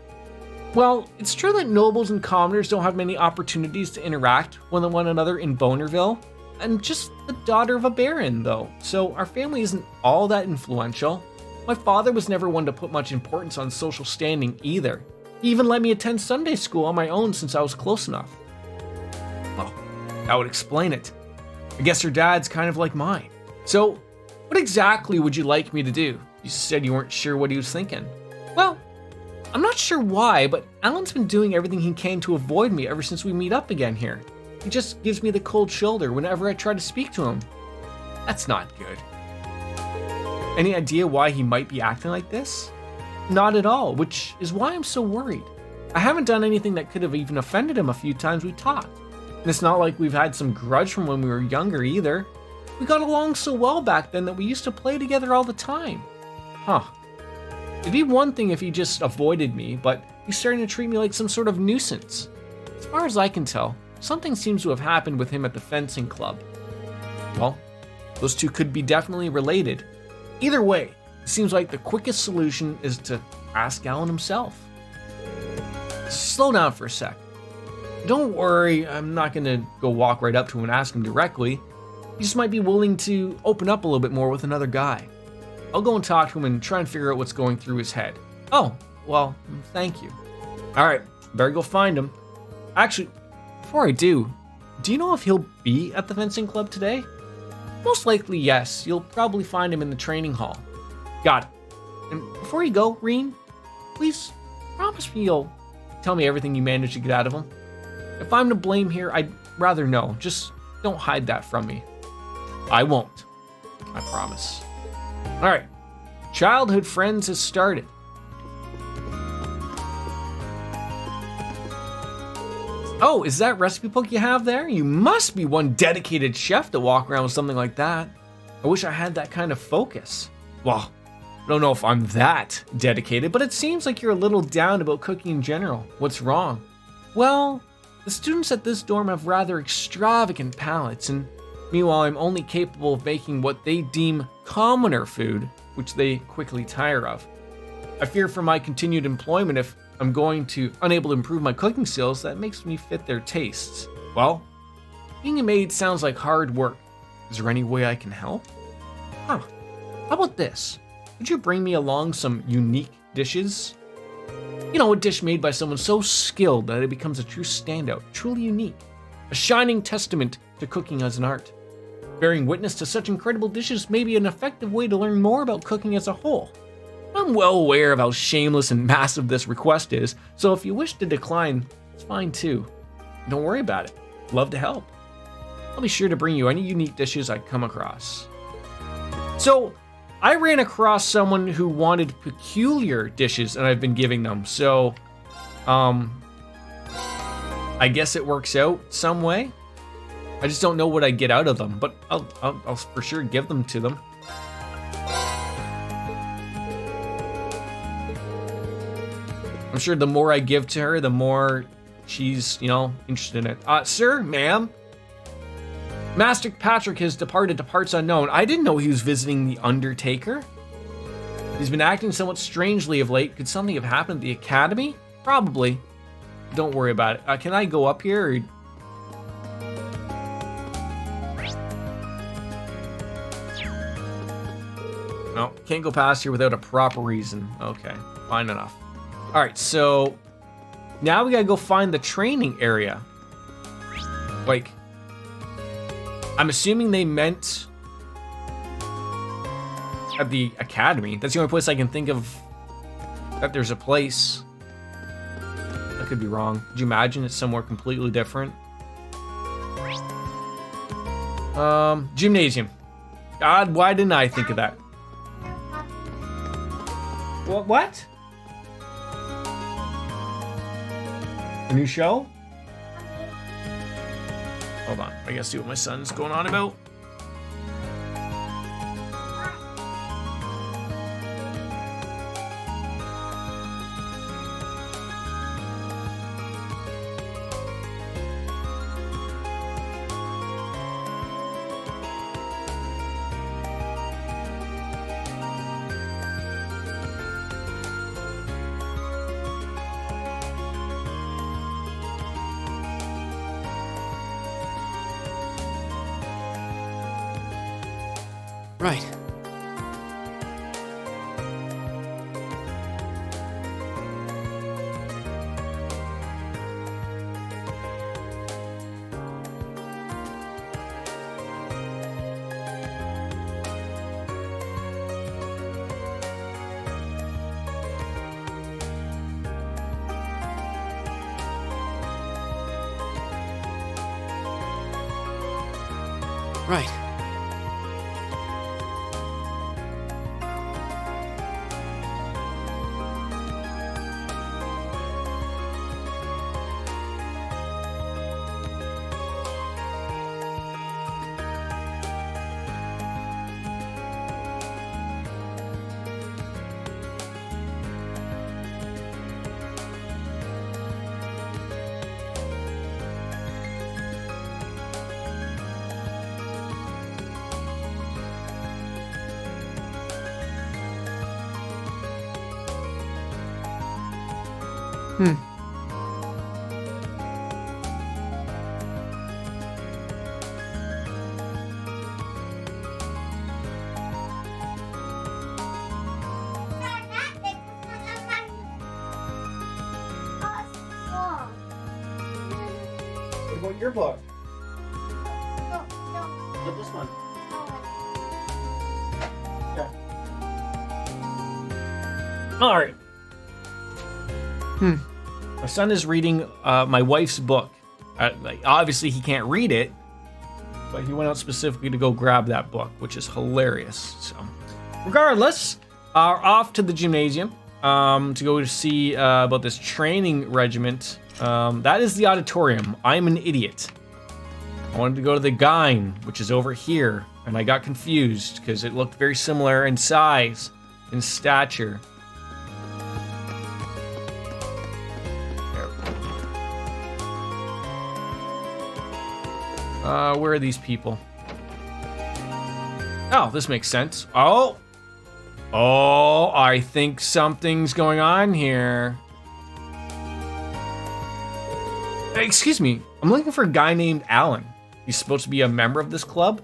Well, it's true that nobles and commoners don't have many opportunities to interact with one another in Bonerville. I'm just the daughter of a baron, though, so our family isn't all that influential. My father was never one to put much importance on social standing either. He even let me attend Sunday school on my own since I was close enough. Well, that would explain it. I guess your dad's kind of like mine. So, what exactly would you like me to do? You said you weren't sure what he was thinking. Well, I'm not sure why, but Alan's been doing everything he can to avoid me ever since we meet up again here. He just gives me the cold shoulder whenever I try to speak to him. That's not good. Any idea why he might be acting like this? Not at all, which is why I'm so worried. I haven't done anything that could have even offended him a few times we talked. And it's not like we've had some grudge from when we were younger either. We got along so well back then that we used to play together all the time. Huh. It'd be one thing if he just avoided me, but he's starting to treat me like some sort of nuisance. As far as I can tell, something seems to have happened with him at the fencing club. Well, those two could be definitely related. Either way, it seems like the quickest solution is to ask Alan himself. Slow down for a sec. Don't worry, I'm not gonna go walk right up to him and ask him directly. He just might be willing to open up a little bit more with another guy. I'll go and talk to him and try and figure out what's going through his head. Oh, well, thank you. All right, better go find him. Actually, before I do you know if he'll be at the fencing club today? Most likely, yes. You'll probably find him in the training hall. Got it. And before you go, Reen, please promise me you'll tell me everything you managed to get out of him. If I'm to blame here, I'd rather know. Just don't hide that from me. I won't. I promise. All right. Childhood Friends has started. Oh, is that recipe book you have there? You must be one dedicated chef to walk around with something like that. I wish I had that kind of focus. Well, I don't know if I'm that dedicated, but it seems like you're a little down about cooking in general. What's wrong? Well, the students at this dorm have rather extravagant palates, and meanwhile I'm only capable of making what they deem commoner food, which they quickly tire of. I fear for my continued employment if I'm unable to improve my cooking skills that makes me fit their tastes. Well, being a maid sounds like hard work. Is there any way I can help? Huh. How about this? Could you bring me along some unique dishes? You know, a dish made by someone so skilled that it becomes a true standout, truly unique. A shining testament to cooking as an art. Bearing witness to such incredible dishes may be an effective way to learn more about cooking as a whole. I'm well aware of how shameless and massive this request is, so if you wish to decline, it's fine too. Don't worry about it. Love to help. I'll be sure to bring you any unique dishes I come across. So, I ran across someone who wanted peculiar dishes and I've been giving them, so I guess it works out some way. I just don't know what I get out of them, but I'll for sure give them to them. I'm sure the more I give to her, the more she's, interested in it. Sir, ma'am, Master Patrick has departed to parts unknown. I didn't know he was visiting the Undertaker. He's been acting somewhat strangely of late. Could something have happened at the academy? Probably. Don't worry about it. Can I go up here? Or... No, can't go past here without a proper reason. Okay, fine enough. All right, so now we gotta go find the training area. Like, I'm assuming they meant at the academy. That's the only place I can think of that there's a place. I could be wrong. Could you imagine it's somewhere completely different? Gymnasium. God, why didn't I think of that? What? A new show? Hold on, I gotta see what my son's going on about. Right. Right. What about your book? Look this one. Yeah. All right. My son is reading my wife's book. Like, obviously, he can't read it, but he went out specifically to go grab that book, which is hilarious. So, regardless, off to the gymnasium to go to see about this training regiment. That is the auditorium. I'm an idiot. I wanted to go to the Gyne, which is over here, and I got confused because it looked very similar in size and stature. Where are these people? Oh, this makes sense. Oh, I think something's going on here. Excuse me, I'm looking for a guy named Alan. He's supposed to be a member of this club.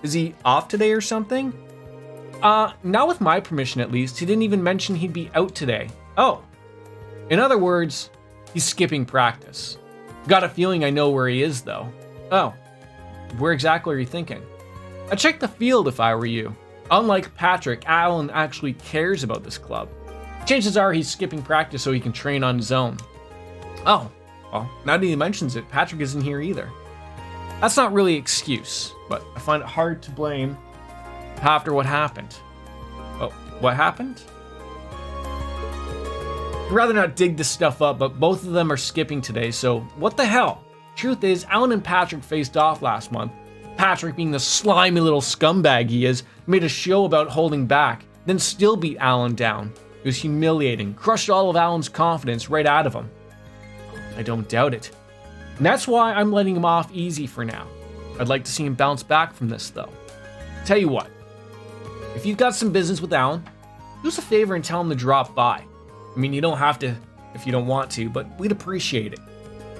Is he off today or something? Not with my permission at least. He didn't even mention he'd be out today. Oh, in other words, he's skipping practice. Got a feeling I know where he is though. Oh, where exactly are you thinking? I'd check the field if I were you. Unlike Patrick, Alan actually cares about this club. Chances are he's skipping practice so he can train on his own. Oh, well, now that he mentions it, Patrick isn't here either. That's not really an excuse, but I find it hard to blame after what happened. Oh, what happened? I'd rather not dig this stuff up, but both of them are skipping today, so what the hell? Truth is, Alan and Patrick faced off last month. Patrick, being the slimy little scumbag he is, made a show about holding back, then still beat Alan down. It was humiliating, crushed all of Alan's confidence right out of him. I don't doubt it. And that's why I'm letting him off easy for now. I'd like to see him bounce back from this though. Tell you what, if you've got some business with Alan, do us a favor and tell him to drop by. I mean, you don't have to if you don't want to, but we'd appreciate it.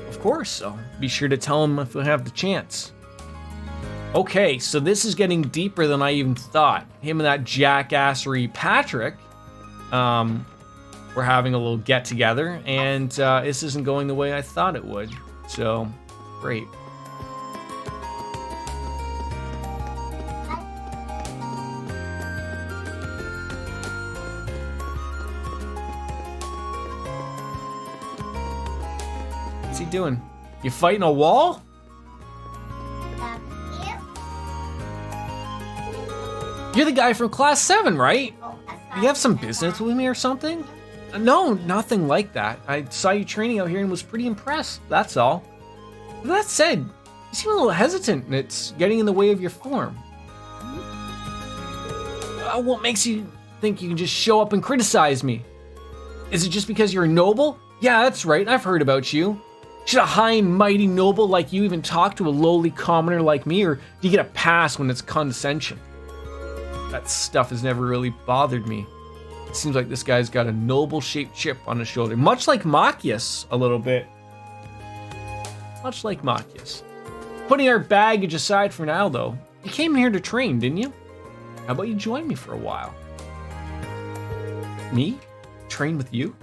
Of course, so be sure to tell him if we have the chance. Okay, so this is getting deeper than I even thought. Him and that jackassery Patrick, we're having a little get together, and this isn't going the way I thought it would. So, great. What's he doing? You fighting a wall? You're the guy from class 7, right? You have some business with me or something? No, nothing like that. I saw you training out here and was pretty impressed, that's all. With that said, you seem a little hesitant and it's getting in the way of your form. What makes you think you can just show up and criticize me? Is it just because you're a noble? Yeah, that's right, I've heard about you. Should a high and mighty noble like you even talk to a lowly commoner like me, or do you get a pass when it's condescension? That stuff has never really bothered me. It seems like this guy's got a noble-shaped chip on his shoulder, much like Machias a little bit. Much like Machias. Putting our baggage aside for now, though, you came here to train, didn't you? How about you join me for a while? Me? Train with you?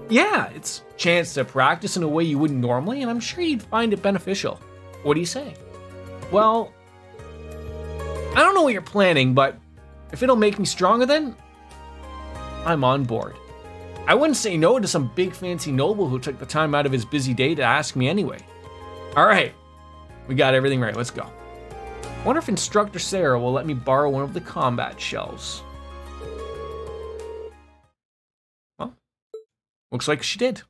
Yeah, it's a chance to practice in a way you wouldn't normally, and I'm sure you'd find it beneficial. What do you say? Well, I don't know what you're planning, but if it'll make me stronger then, I'm on board. I wouldn't say no to some big fancy noble who took the time out of his busy day to ask me anyway. All right, we got everything right, let's go. I wonder if Instructor Sarah will let me borrow one of the combat shells. Well, looks like she did.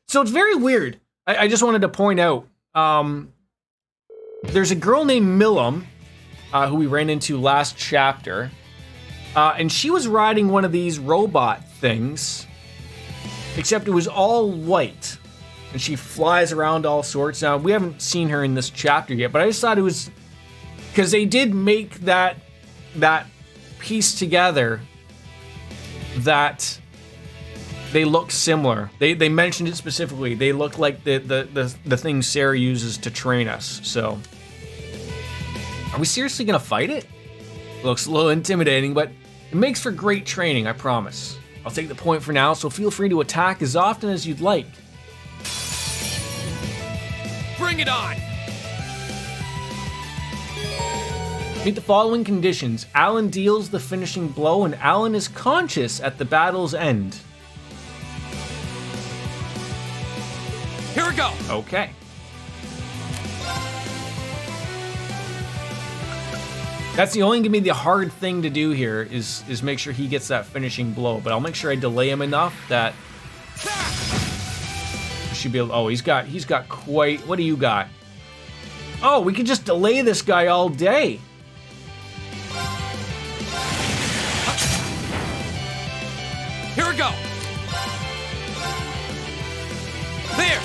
So it's very weird. I just wanted to point out, there's a girl named Millum, who we ran into last chapter, and she was riding one of these robot things, except it was all white, and she flies around all sorts. Now, we haven't seen her in this chapter yet, but I just thought it was, because they did make that piece together, that they look similar. They mentioned it specifically. They look like the thing Sarah uses to train us. So, are we seriously gonna fight it? Looks a little intimidating, but it makes for great training, I promise. I'll take the point for now, so feel free to attack as often as you'd like. Bring it on! Meet the following conditions. Alan deals the finishing blow, and Alan is conscious at the battle's end. Here we go! Okay. That's the only gonna be the hard thing to do here is make sure he gets that finishing blow, but I'll make sure I delay him enough that he should be able. Oh, he's got quite. What do you got? Oh, we could just delay this guy all day. Here we go! There!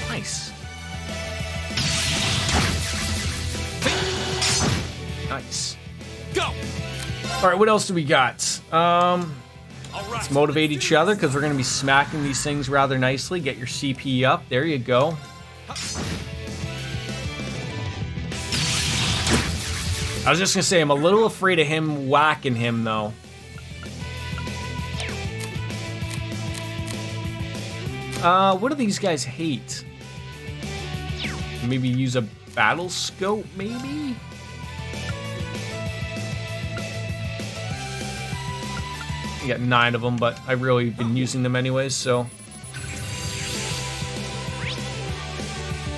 Nice. Nice. Go! All right, what else do we got? All right. Let's motivate each other because we're going to be smacking these things rather nicely. Get your CP up. There you go. I was just going to say, I'm a little afraid of him whacking him, though. What do these guys hate? Maybe use a battle scope, maybe? I got 9 of them, but I've really been using them anyways, so.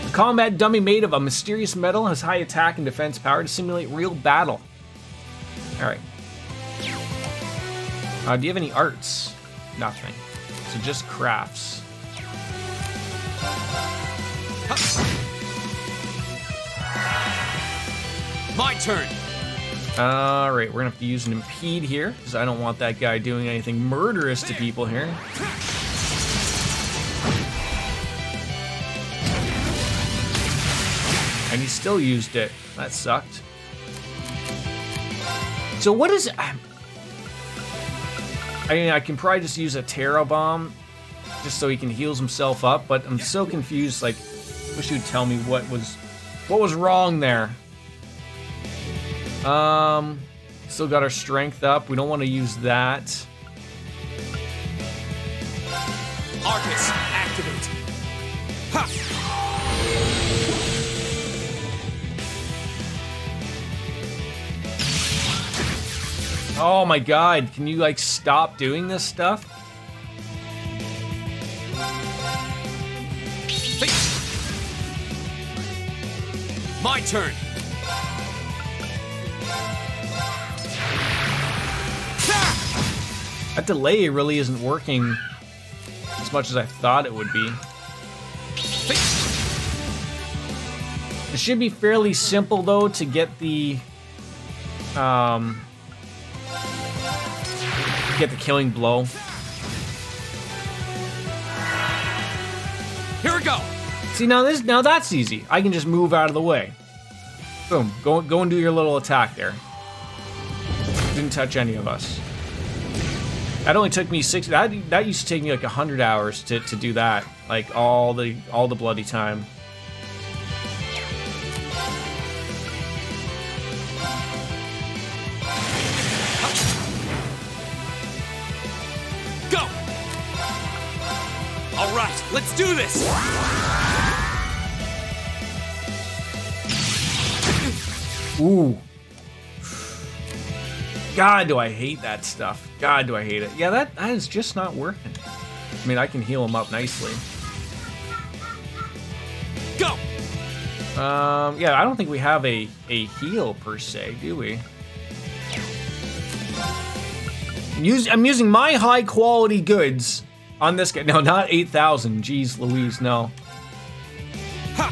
A combat dummy made of a mysterious metal has high attack and defense power to simulate real battle. Alright. Do you have any arts? Nothing. So just crafts. My turn! Alright, we're gonna have to use an impede here, because I don't want that guy doing anything murderous to people here. And he still used it. That sucked. So what is... I mean, I can probably just use a Terra Bomb, just so he can heal himself up, but I'm so confused, like, wish you'd tell me what was wrong there. Still got our strength up. We don't want to use that. Arcus, activate! Ha! Oh my god, can you like stop doing this stuff? My turn! That delay really isn't working as much as I thought it would be. It should be fairly simple though to get the killing blow. Here we go! See, now that's easy. I can just move out of the way. Boom. Go and do your little attack there. Didn't touch any of us. That only took me 6. That used to take me like 100 hours to do that. Like all the bloody time. Go! All right, let's do this! Ooh. God, do I hate that stuff. God, do I hate it. Yeah, that is just not working. I mean, I can heal him up nicely. Go! Yeah, I don't think we have a heal per se, do we? I'm using my high quality goods on this guy. No, not 8,000. Jeez Louise, no. Ha!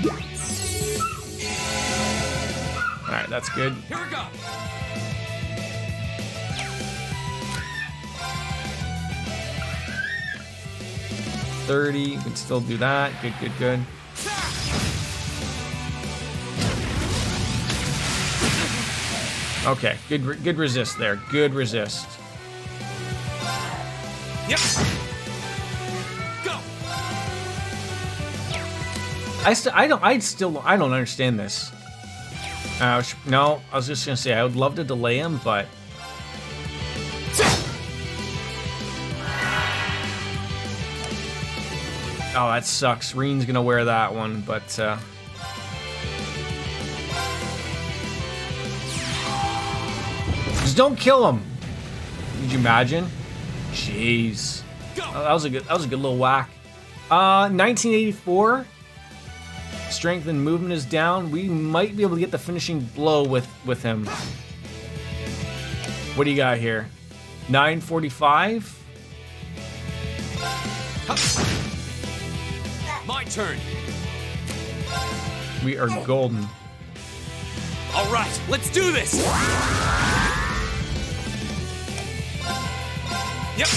All right, that's good. Here we go! $30, you can still do that. Good, good, good. Okay, good resist there. Good resist. Yep. Go. I don't understand this. No, I was just gonna say I would love to delay him, but oh, that sucks. Reen's gonna wear that one, but just don't kill him. Could you imagine? Jeez. Oh, that was a good little whack. 1984. Strength and movement is down. We might be able to get the finishing blow with him. What do you got here? 945. My turn. We are golden. All right, let's do this. Yep.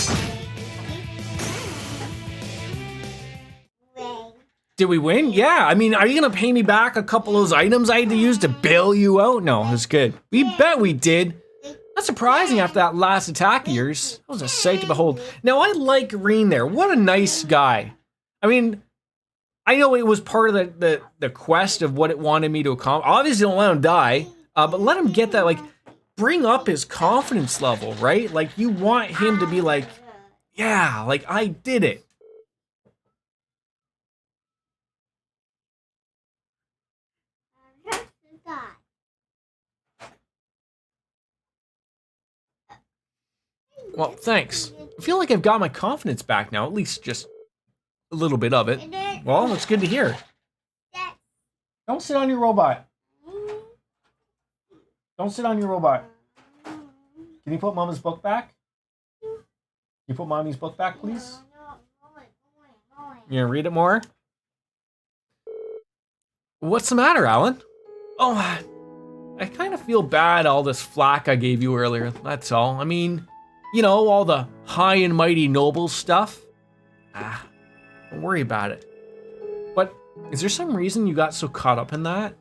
Did we win? Yeah. I mean, are you gonna pay me back a couple of those items I had to use to bail you out? No, it's good. We bet we did. That's surprising after that last attack of yours. That was a sight to behold. Now, I like Reen there. What a nice guy. I mean, I know it was part of the quest of what it wanted me to accomplish. Obviously, don't let him die, but let him get that, like, bring up his confidence level, right? Like, you want him to be like, yeah, like, I did it. Well, thanks. I feel like I've got my confidence back now, at least just a little bit of it. Well, that's good to hear. Don't sit on your robot. Don't sit on your robot. Can you put Mama's book back? Can you put Mommy's book back, please? You gonna read it more? What's the matter, Alan? Oh, I kind of feel bad all this flack I gave you earlier, that's all. I mean, you know, all the high and mighty noble stuff. Don't worry about it. But is there some reason you got so caught up in that?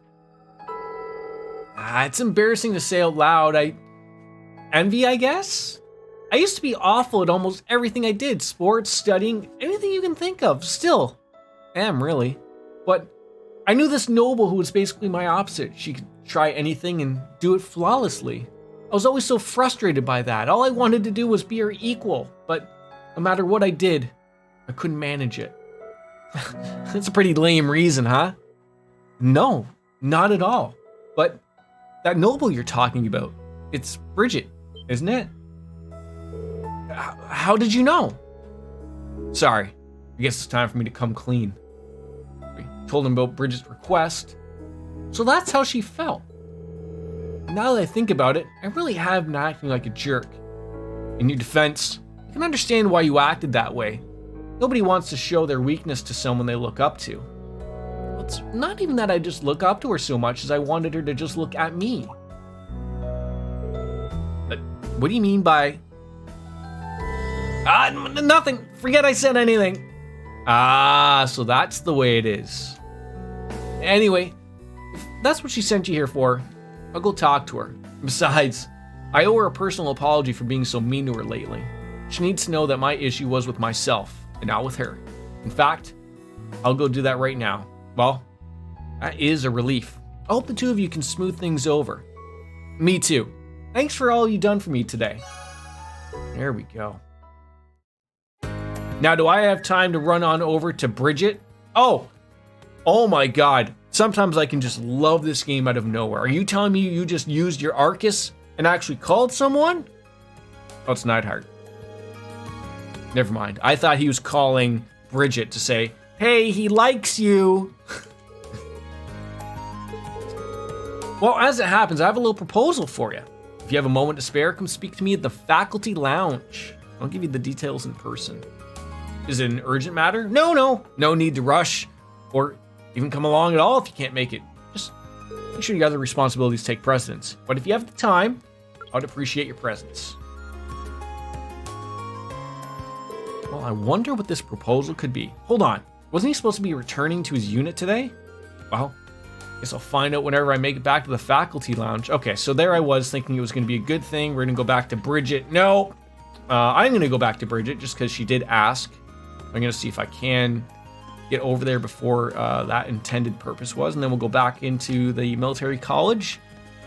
It's embarrassing to say out loud. Envy, I guess? I used to be awful at almost everything I did. Sports, studying, anything you can think of. Still am, really. But I knew this noble who was basically my opposite. She could try anything and do it flawlessly. I was always so frustrated by that. All I wanted to do was be her equal, but no matter what I did, I couldn't manage it. That's a pretty lame reason, huh? No, not at all. But that noble you're talking about, it's Bridget, isn't it? How did you know? Sorry, I guess it's time for me to come clean. We told him about Bridget's request, so that's how she felt. Now that I think about it, I really have been acting like a jerk. In your defense, I can understand why you acted that way. Nobody wants to show their weakness to someone they look up to. Well, it's not even that I just look up to her so much as I wanted her to just look at me. But what do you mean by... nothing. Forget I said anything. So that's the way it is. Anyway, if that's what she sent you here for, I'll go talk to her. Besides, I owe her a personal apology for being so mean to her lately. She needs to know that my issue was with myself, and not with her. In fact, I'll go do that right now. Well, that is a relief. I hope the two of you can smooth things over. Me too. Thanks for all you've done for me today. There we go. Now, do I have time to run on over to Bridget? Oh my God. Sometimes I can just love this game out of nowhere. Are you telling me you just used your Arcus and actually called someone? Oh, it's Neidhart. Never mind. I thought he was calling Bridget to say, hey, he likes you. Well, as it happens, I have a little proposal for you. If you have a moment to spare, come speak to me at the faculty lounge. I'll give you the details in person. Is it an urgent matter? No need to rush or even come along at all if you can't make it. Just make sure your other responsibilities take precedence. But if you have the time, I'd appreciate your presence. Well, I wonder what this proposal could be. Hold on. Wasn't he supposed to be returning to his unit today? Well, guess I'll find out whenever I make it back to the faculty lounge. Okay, so there I was thinking it was going to be a good thing. We're going to go back to Bridget. No, I'm going to go back to Bridget just because she did ask. I'm going to see if I can get over there before that intended purpose was. And then we'll go back into the military college,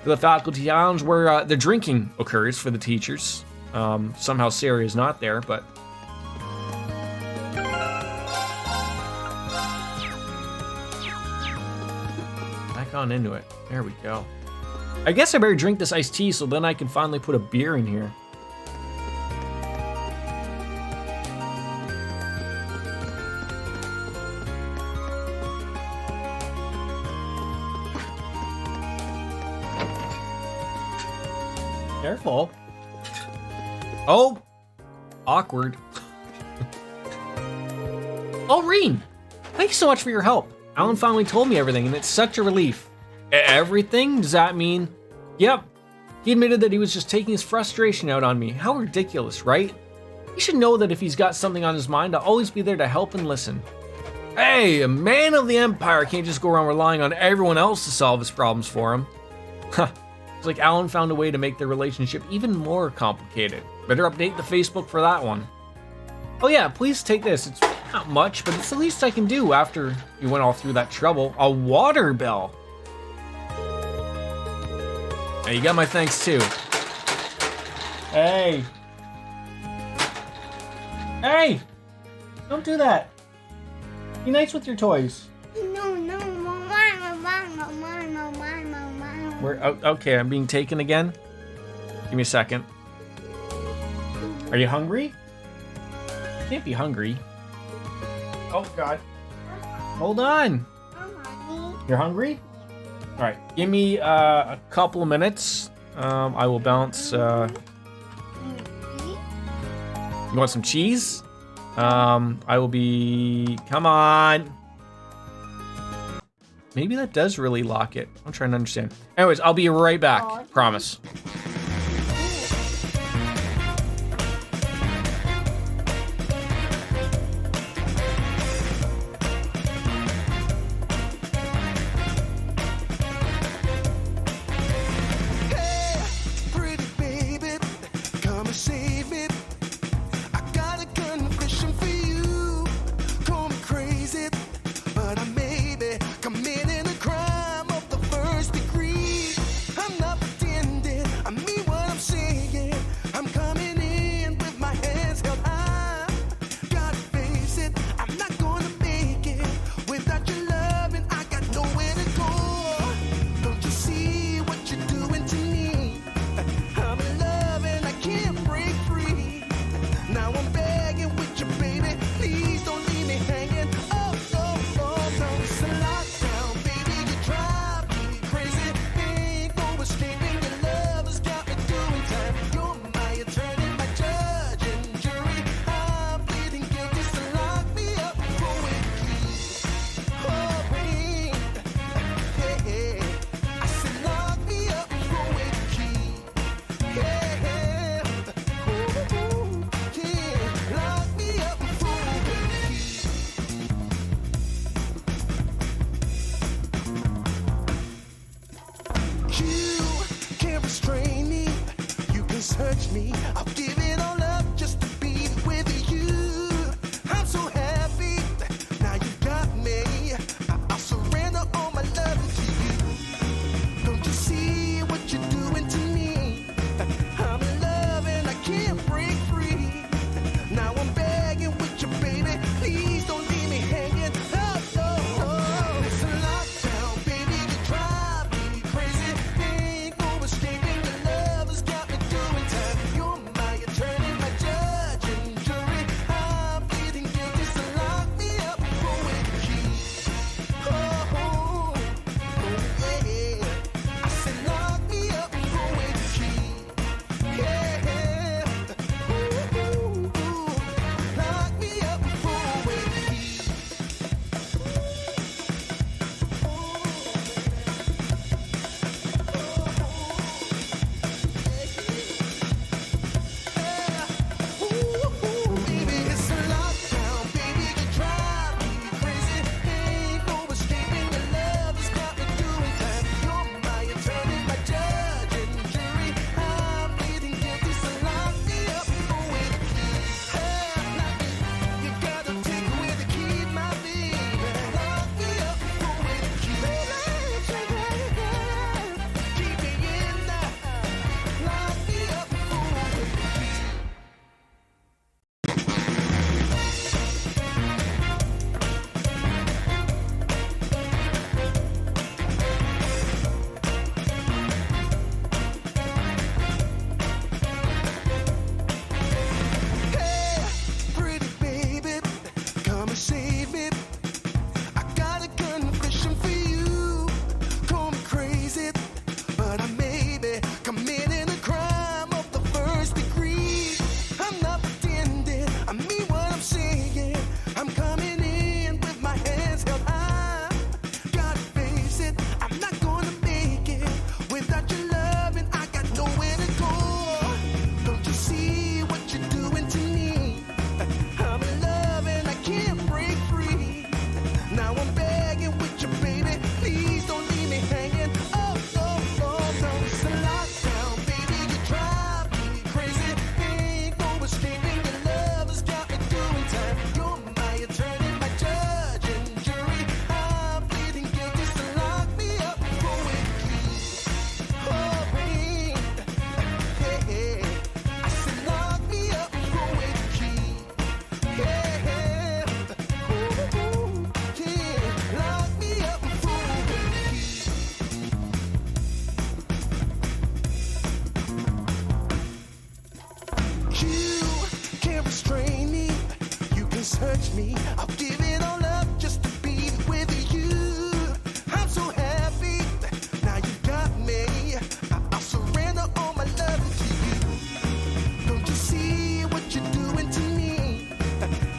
to the faculty lounge where the drinking occurs for the teachers. Somehow Sarah is not there, but... back on into it. There we go. I guess I better drink this iced tea so then I can finally put a beer in here. Careful. Oh, awkward. Oh, Reen, thank you so much for your help. Alan finally told me everything, and it's such a relief. Everything? Does that mean? Yep. He admitted that he was just taking his frustration out on me. How ridiculous, right? He should know that if he's got something on his mind, I'll always be there to help and listen. Hey, a man of the Empire can't just go around relying on everyone else to solve his problems for him. Huh. It's like Alan found a way to make their relationship even more complicated. Better update the Facebook for that one. Oh yeah, please take this. It's not much, but it's the least I can do after you went all through that trouble. A water bell. Hey, you got my thanks too. Hey. Hey! Don't do that. Be nice with your toys. Okay, I'm being taken again. Give me a second. Are you hungry? You can't be hungry. Oh God. Hold on. You're hungry? All right, give me a couple of minutes. I will bounce. You want some cheese? I will be. Come on. Maybe that does really lock it. I'm trying to understand. Anyways, I'll be right back. Promise. Search me, I'll give it all up just to be with you. I'm so happy, now you got me. I'll surrender all my love to you. Don't you see what you're doing to me? I'm in love and I can't break free. Now I'm begging with you, baby. Please don't leave me hanging. Oh, it's a lockdown, baby. You drive me crazy. Ain't no escaping. Your love has got me doing time. You're my I'm begging with you, baby. Please don't leave me hanging. Oh, oh, oh, no. It's a lockdown, baby. You drive me crazy. Ain't no escaping. Your love has got me doing time. You're my attorney, my judge and jury. I'm pleading guilty, so lock me up for it, please. Oh, babe. Yeah. I said lock me up for it, please. Yeah. Ooh, yeah. Lock me up for it, please. You can't restrain me. You can search me. I'll give it all up just to be with you. I'm so happy. Now you got me. I'll surrender all my love to you. Don't you see what you're doing to me?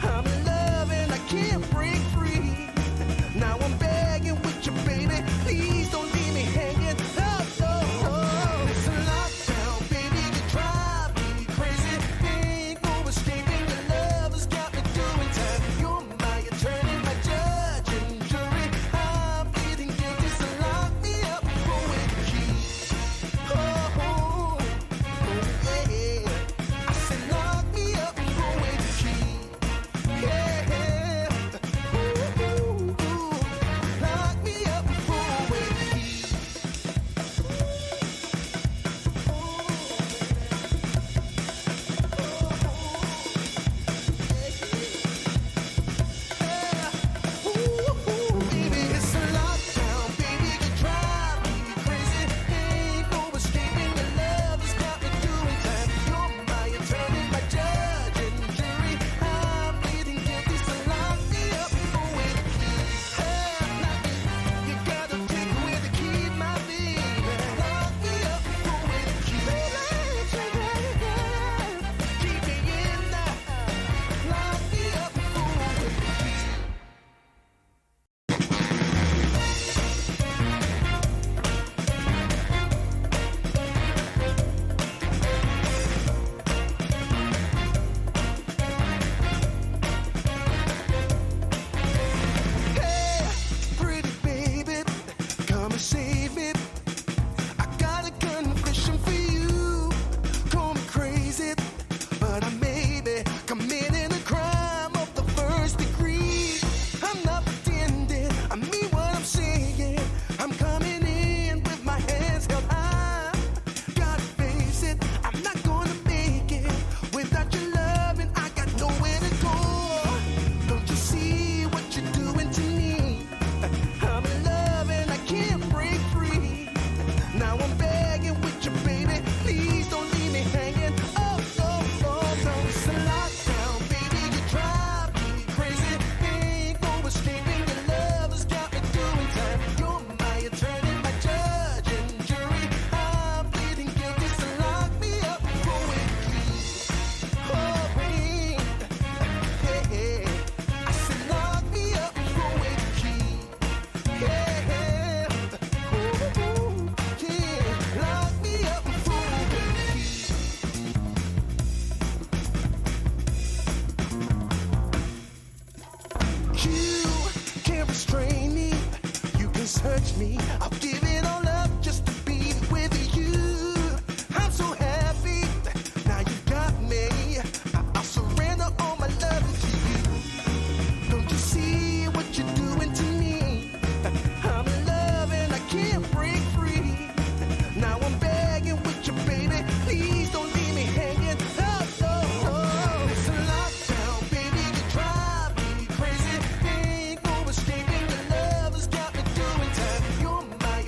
I'm in love and I can't break free. Now I'm begging with you, baby. Please don't leave me hanging. Oh, oh, oh. It's a lockdown, baby. You drive me crazy. Ain't no escaping. Your love has got me doing time. You're my attorney, my judge and jury. I'm pleading guilty, so lock me up for it, please. Oh, oh, yeah. I said lock me up for it, please. Yeah. Ooh, lock me up for it, please. Ooh, baby, it's a lockdown, baby. You drive me crazy. Ain't no escaping. Your love has got me doing time. You're my attorney, my judge and jury. I'm pleading guilty, so lock me up for it, please. You gotta take away the key, my baby. Lock me up for it, please. Keep me in there. Lock me up for it, please. Hey, pretty baby, come and save me. I got a confession for you. Call me crazy, but I may be committing a crime of the first degree. I'm not pretending, I mean what I'm saying. I'm coming in with my hands held high. Gotta face it, I'm not gonna make it without your love, and I got nowhere to go. Don't you see what you're doing to me? I'm in love and I can't break free. Now I'm begging with you, baby. Please don't leave me hanging. Oh, oh, oh, no. It's a lockdown, baby. You drive me crazy. Ain't no escaping. Your love has got me doing time. You're my attorney, my judge and jury. I'm pleading guilty, so lock me up for it, please. Oh, babe. Yeah. I said lock me up for it, please. Yeah. Ooh, yeah. Lock me up for it, please. You can't restrain me. You can search me. I'll give it all up just to be with you. I'm so happy. Now you got me. I'll surrender all my love to you. Don't you see what you're doing to me? I'm in love and I can't break free. Now I'm begging with you, baby. Please don't leave me hanging. Oh, oh, oh. It's a lockdown, baby. You drive me crazy. Ain't no escaping. Your love has got me doing time. You're my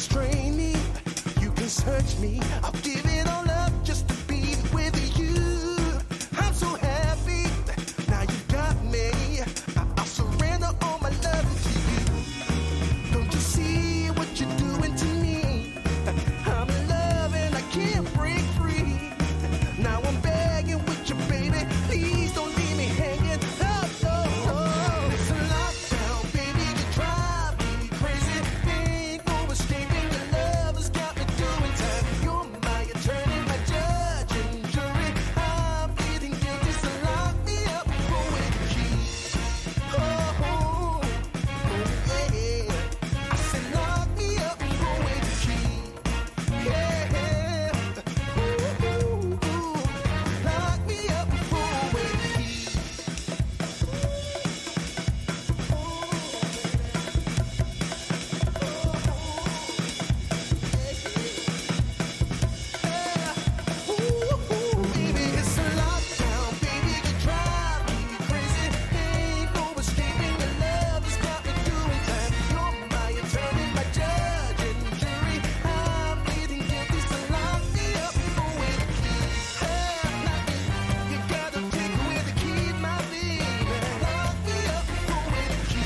restrain me. You can search me. I'll give it all up just to be with you. I'm so happy. Now you got me. I'll surrender all my love to you. Don't you see what you're doing to me? I'm in love and I can't break free. Now I'm begging with you, baby. Please don't leave me hanging. Oh, oh, oh. It's a lockdown, baby. You drive me crazy. Ain't no escaping. Your love has got me doing time. You're my attorney, my judge and jury. I'm pleading guilty, so lock me up with the key. Oh, oh, oh, yeah. I said lock me up with the key. Yeah. Ooh, ooh, ooh. Lock me up with the key. Baby, it's a lockdown, baby. You drive me crazy. Ain't no escaping. Your love has got me doing time. You're my attorney, my judge and jury. I'm pleading guilty, so lock me up with the key. You gotta take away the key, my baby. Lock me up with the key.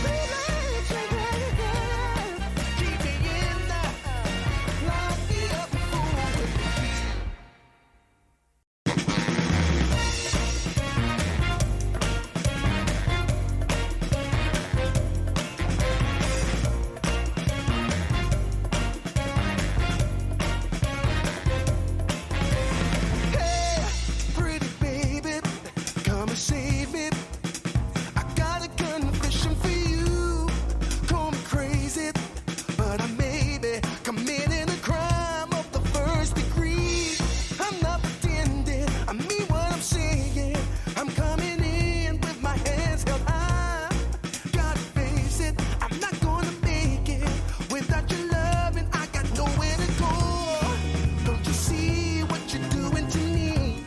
Keep me in there. Lock me up with the key. Hey, pretty baby, come and save me. I got a confession for you. Call me crazy, but I may be committing a crime of the first degree. I'm not pretending, I mean what I'm saying. I'm coming in with my hands held high. Gotta face it, I'm not gonna make it without your love, and I got nowhere to go. Don't you see what you're doing to me?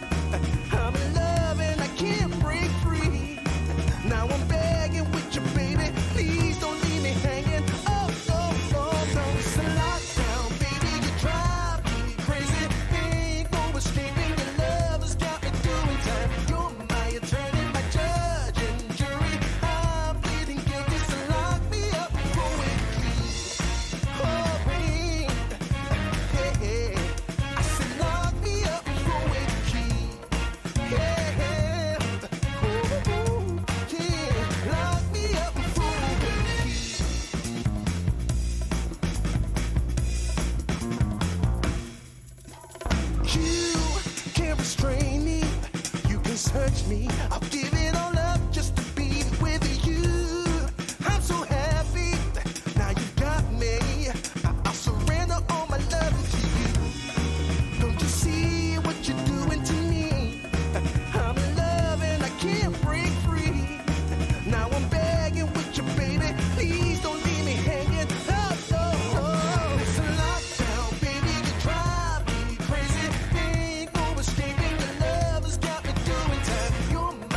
I'm in love and I can't break free. Now I'm begging with you, baby. Please don't leave me hanging. Oh, oh, oh, no. It's a lockdown, baby. You drive me crazy. Ain't no escaping. Your love has got me doing time. You're my attorney, my judge and jury. I'm pleading guilty, so lock me up with the key. Oh, babe. Yeah. I said lock me up with the key. Yeah. Ooh, ooh, yeah. Lock me up with the key. You can't restrain me. You can search me. I'll give it all up just to be with you. I'm so happy. Now you got me. I'll surrender all my love to you. Don't you see what you're doing to me? I'm in love and I can't break free. Now I'm begging with you, baby. Please don't leave me hanging. Oh, oh, oh. It's a lockdown, baby. You drive me crazy. Ain't no escaping. Your love has got me doing time. You're my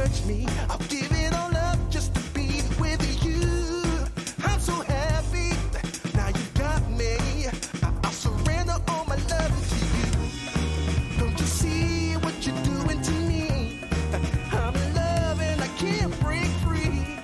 search me. I'll give it all up just to be with you. I'm so happy. Now you got me. I'll surrender all my love to you. Don't you see what you're doing to me? I'm in love and I can't break free.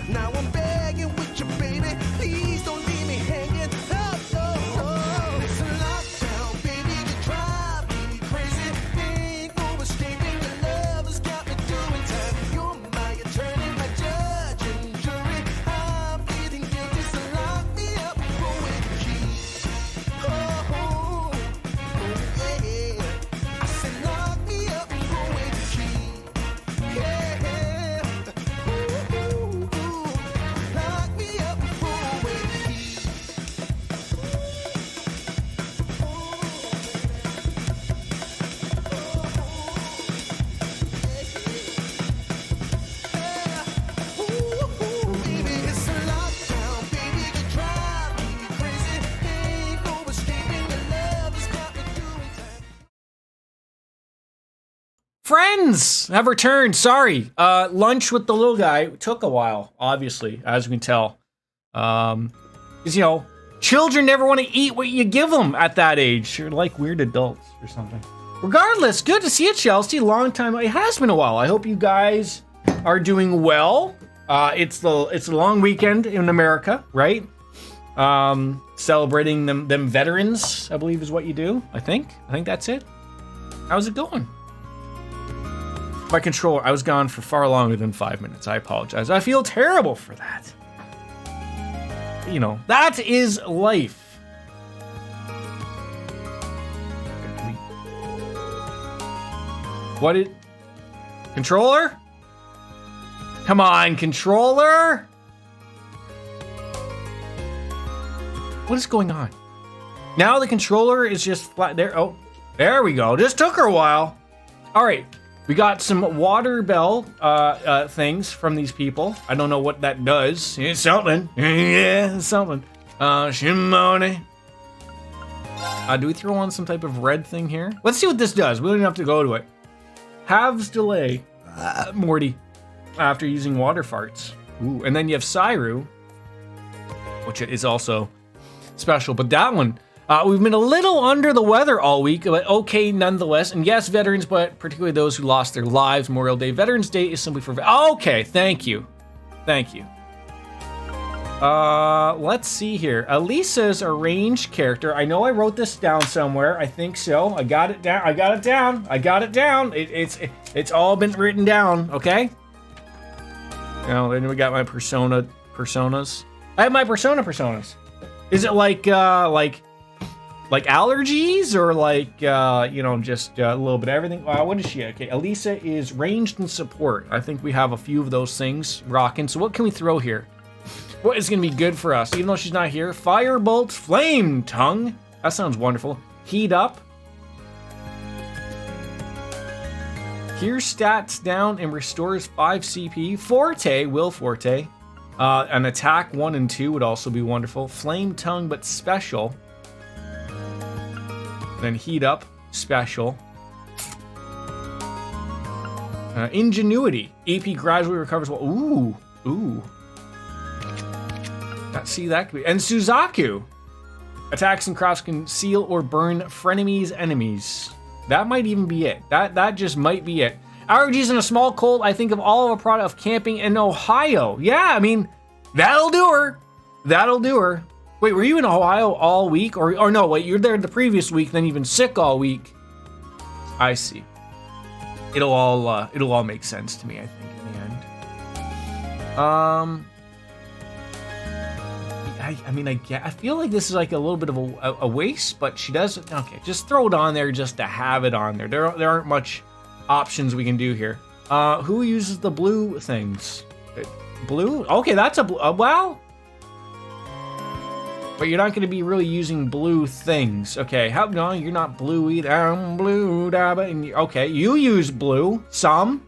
Now I'm begging with you, baby. Please don't leave me hanging. Oh, oh, oh. It's a lockdown, baby. You drive me crazy. Ain't no escaping. Your love has got me doing time. You're my attorney, my judge and jury. I'm feeling guilty, so lock me up with the key. Oh, oh, oh, yeah. I said lock me up with the key. Yeah. Ooh, lock me up with the key. Baby, it's a lockdown, baby. You drive me crazy. Ain't no escaping. Your love has got me doing time. Friends have returned. Sorry. Lunch with the little guy took a while, obviously, as you can tell. Because, you know, children never want to eat what you give them at that age. They're like weird adults or something. Regardless, good to see you, Chelsea. Long time. It has been a while. I hope you guys are doing well. It's a long weekend in America, right? Celebrating them veterans, I believe is what you do. I think that's it. How's it going? My controller, I was gone for far longer than 5 minutes. I apologize. I feel terrible for that. You know, that is life. What did... Controller? Come on, controller! What is going on? Now the controller is just flat there. Oh, there we go. Just took her a while. All right. We got some water bell things from these people. I don't know what that does. It's something. Yeah, it's something. Shimone. Do we throw on some type of red thing here? Let's see what this does. We don't even have to go to it. Halves delay, Morty, after using water farts. Ooh, and then you have Cyru, which is also special. But that one, we've been a little under the weather all week, but okay nonetheless. And yes, veterans, but particularly those who lost their lives. Memorial Day. Veterans Day is simply for... Okay, thank you. Thank you. Let's see here. Elisa's a ranged character. I know I wrote this down somewhere. I think so. I got it down. It's all been written down, okay? Now, then we got my personas. I have my personas. Is it like allergies or like, you know, just a little bit of everything? What is she? Okay, Elisa is ranged and support. I think we have a few of those things rocking. So what can we throw here? What is going to be good for us, even though she's not here? Firebolt, Flame Tongue. That sounds wonderful. Heat Up. Hears stats down and restores 5 CP. Forte, Will Forte. An attack 1 and 2 would also be wonderful. Flame Tongue, but special. Then Heat Up, special. Ingenuity. AP gradually recovers. Ooh. See, that could be. And Suzaku. Attacks and crafts can seal or burn frenemies enemies. That might even be it. That just might be it. Allergies and a small cold. I think of all of a product of camping in Ohio. Yeah, I mean, that'll do her. Wait, were you in Ohio all week? Or no, wait, you're there the previous week, then you've been sick all week. I see. It'll all make sense to me, I think, in the end. I feel like this is like a little bit of a waste, but she does. Okay, just throw it on there just to have it on there. There aren't much options we can do here. Who uses the blue things? Blue? Okay, that's a blue. Well, but you're not going to be really using blue things. Okay, no, you're not blue either. I'm blue, dabba. Okay, you use blue. Some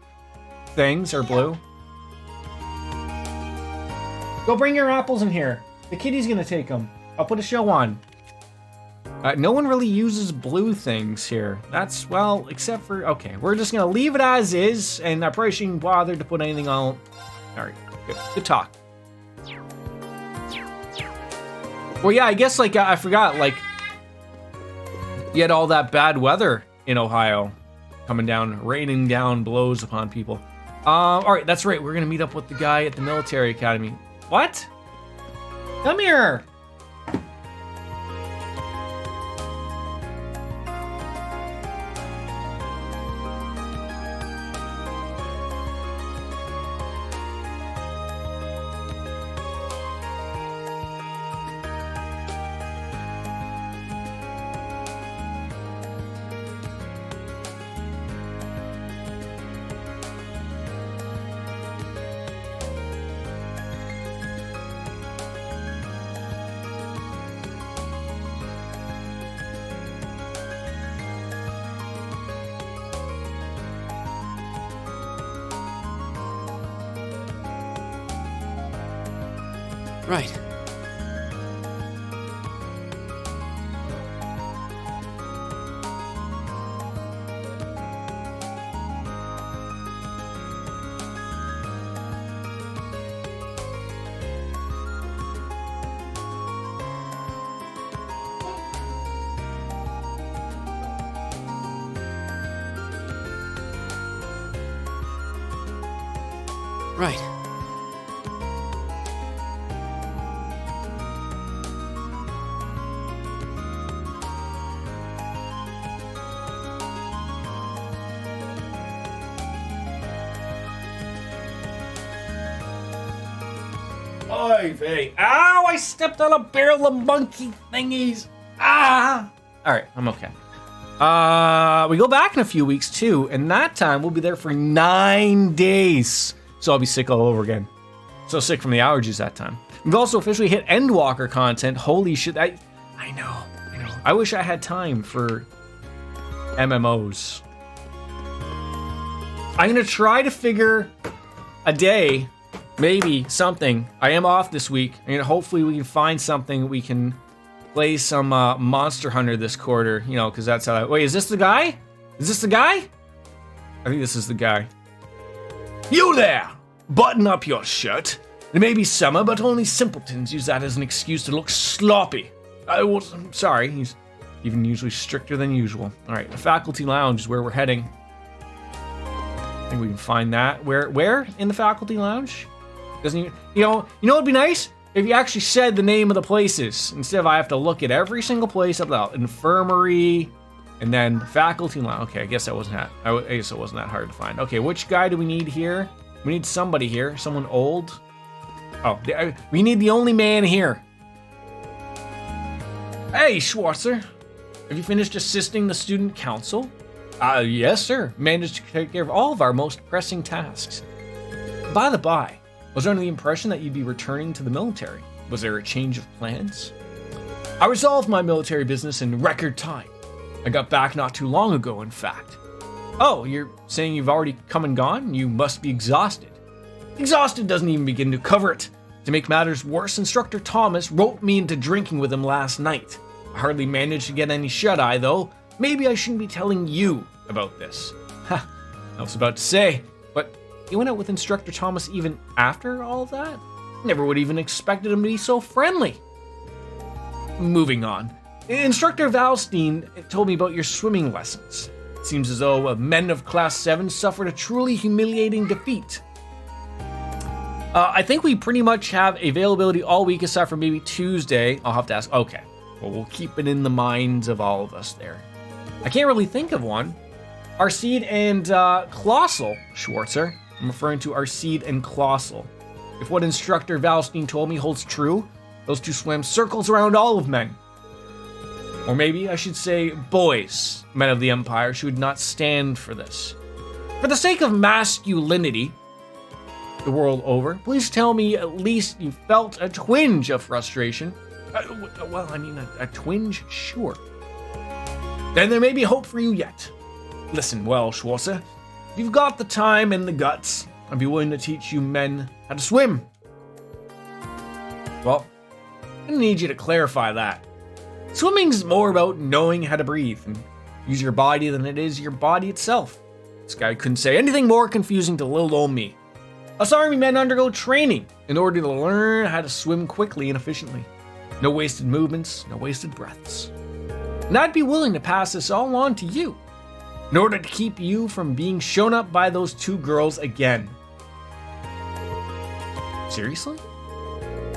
things are blue. Go bring your apples in here. The kitty's gonna take them. I'll put a show on. No one really uses blue things here. That's, well, except for, okay, we're just gonna leave it as is, and I probably shouldn't bother to put anything on. All right, good talk. Well, yeah, I guess, like, I forgot, like, you had all that bad weather in Ohio coming down, raining down blows upon people. All right, that's right, we're gonna meet up with the guy at the military academy. What? Come here. Right. Right. Oy vey. Ow, I stepped on a barrel of monkey thingies. Ah. All right, I'm okay. We go back in a few weeks too, and that time we'll be there for 9 days. So I'll be sick all over again. So sick from the allergies that time. We've also officially hit Endwalker content. Holy shit, I know. I wish I had time for MMOs. I'm gonna try to figure a day, maybe something. I am off this week, and hopefully we can find something we can play some Monster Hunter this quarter, you know, because that's how wait, is this the guy? Is this the guy? I think this is the guy. You there! Button up your shirt. It may be summer, but only simpletons use that as an excuse to look sloppy. I'm sorry, he's even usually stricter than usual. All right, the faculty lounge is where we're heading. I think we can find that. Where in the faculty lounge? Doesn't even, you know what'd be nice? If you actually said the name of the places, instead of I have to look at every single place about infirmary and then faculty lounge. Okay, I guess that wasn't that hard to find. Okay, which guy do we need here? We need somebody here, someone old. Oh, we need the only man here. Hey, Schwarzer, have you finished assisting the student council? Yes, sir. Managed to take care of all of our most pressing tasks. By the by, was I under the impression that you'd be returning to the military? Was there a change of plans? I resolved my military business in record time. I got back not too long ago, in fact. Oh, you're saying you've already come and gone? You must be exhausted. Exhausted doesn't even begin to cover it. To make matters worse, Instructor Thomas roped me into drinking with him last night. I hardly managed to get any shut-eye, though. Maybe I shouldn't be telling you about this. Ha, I was about to say, but you went out with Instructor Thomas even after all of that? Never would even expected him to be so friendly. Moving on. Instructor Valstein told me about your swimming lessons. It seems as though men of Class 7 suffered a truly humiliating defeat. I think we pretty much have availability all week aside from maybe Tuesday. I'll have to ask. Okay, well, we'll keep it in the minds of all of us there. I can't really think of one. Arseed and Colossal, Schwarzer. I'm referring to Arseed and Colossal. If what Instructor Valstein told me holds true, those two swam circles around all of men. Or maybe I should say boys, men of the Empire, who would not stand for this. For the sake of masculinity, the world over, please tell me at least you felt a twinge of frustration. Well, I mean, a twinge, sure. Then there may be hope for you yet. Listen well, Schwarzer. If you've got the time and the guts, I'd be willing to teach you men how to swim. Well, I need you to clarify that. Swimming's more about knowing how to breathe and use your body than it is your body itself. This guy couldn't say anything more confusing to little old me. Us army men undergo training in order to learn how to swim quickly and efficiently. No wasted movements, no wasted breaths. And I'd be willing to pass this all on to you in order to keep you from being shown up by those two girls again. Seriously?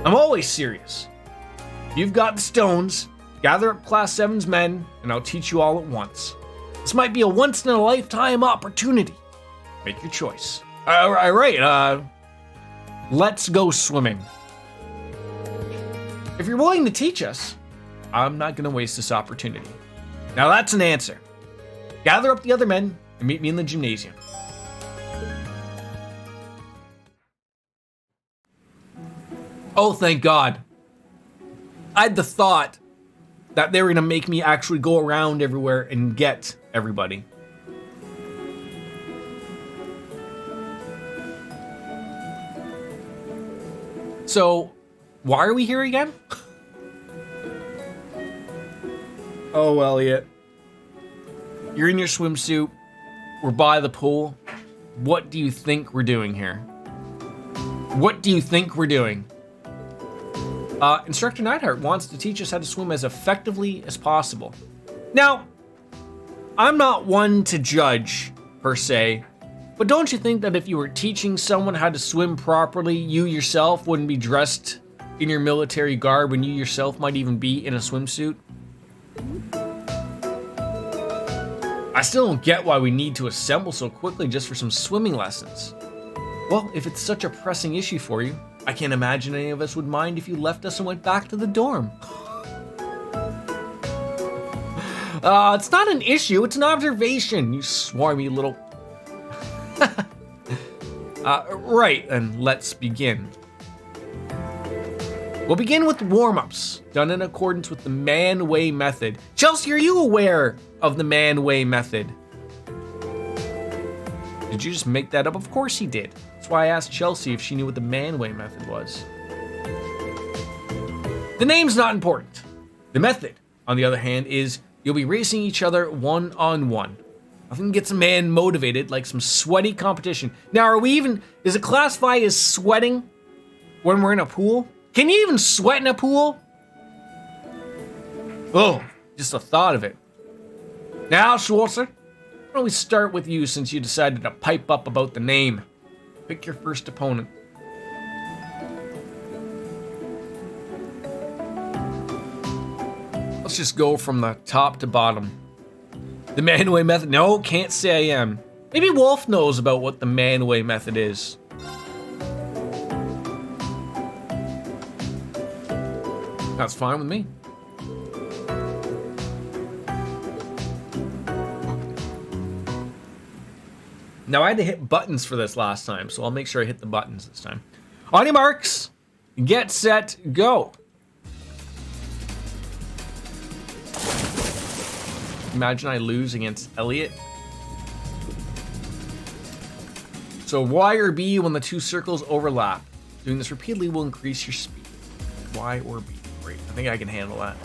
I'm always serious. If you've got the stones, gather up Class 7's men, and I'll teach you all at once. This might be a once-in-a-lifetime opportunity. Make your choice. All right, let's go swimming. If you're willing to teach us, I'm not going to waste this opportunity. Now that's an answer. Gather up the other men and meet me in the gymnasium. Oh, thank God. I had the thought that they were going to make me actually go around everywhere and get everybody. So, why are we here again? Oh, Elliot. You're in your swimsuit. We're by the pool. What do you think we're doing here? What do you think we're doing? Instructor Neidhart wants to teach us how to swim as effectively as possible. Now, I'm not one to judge, per se, but don't you think that if you were teaching someone how to swim properly, you yourself wouldn't be dressed in your military garb and you yourself might even be in a swimsuit? I still don't get why we need to assemble so quickly just for some swimming lessons. Well, if it's such a pressing issue for you, I can't imagine any of us would mind if you left us and went back to the dorm. It's not an issue, it's an observation, you swarmy little... Right, then let's begin. We'll begin with warm-ups, done in accordance with the man-way method. Chelsea, are you aware of the man-way method? Did you just make that up? Of course he did. That's why I asked Chelsea if she knew what the man-way method was. The name's not important. The method, on the other hand, is you'll be racing each other one-on-one. Nothing gets a man motivated like some sweaty competition. Now, is it classified as sweating when we're in a pool? Can you even sweat in a pool? Oh, just the thought of it. Now, Schwarzer, why don't we start with you since you decided to pipe up about the name? Pick your first opponent. Let's just go from the top to bottom. The man-way method? No, can't say I am. Maybe Wolf knows about what the man-way method is. That's fine with me. Now, I had to hit buttons for this last time, so I'll make sure I hit the buttons this time. On your marks, get set, go. Imagine I lose against Elliot. So Y or B when the two circles overlap. Doing this repeatedly will increase your speed. Y or B. Great. I think I can handle that.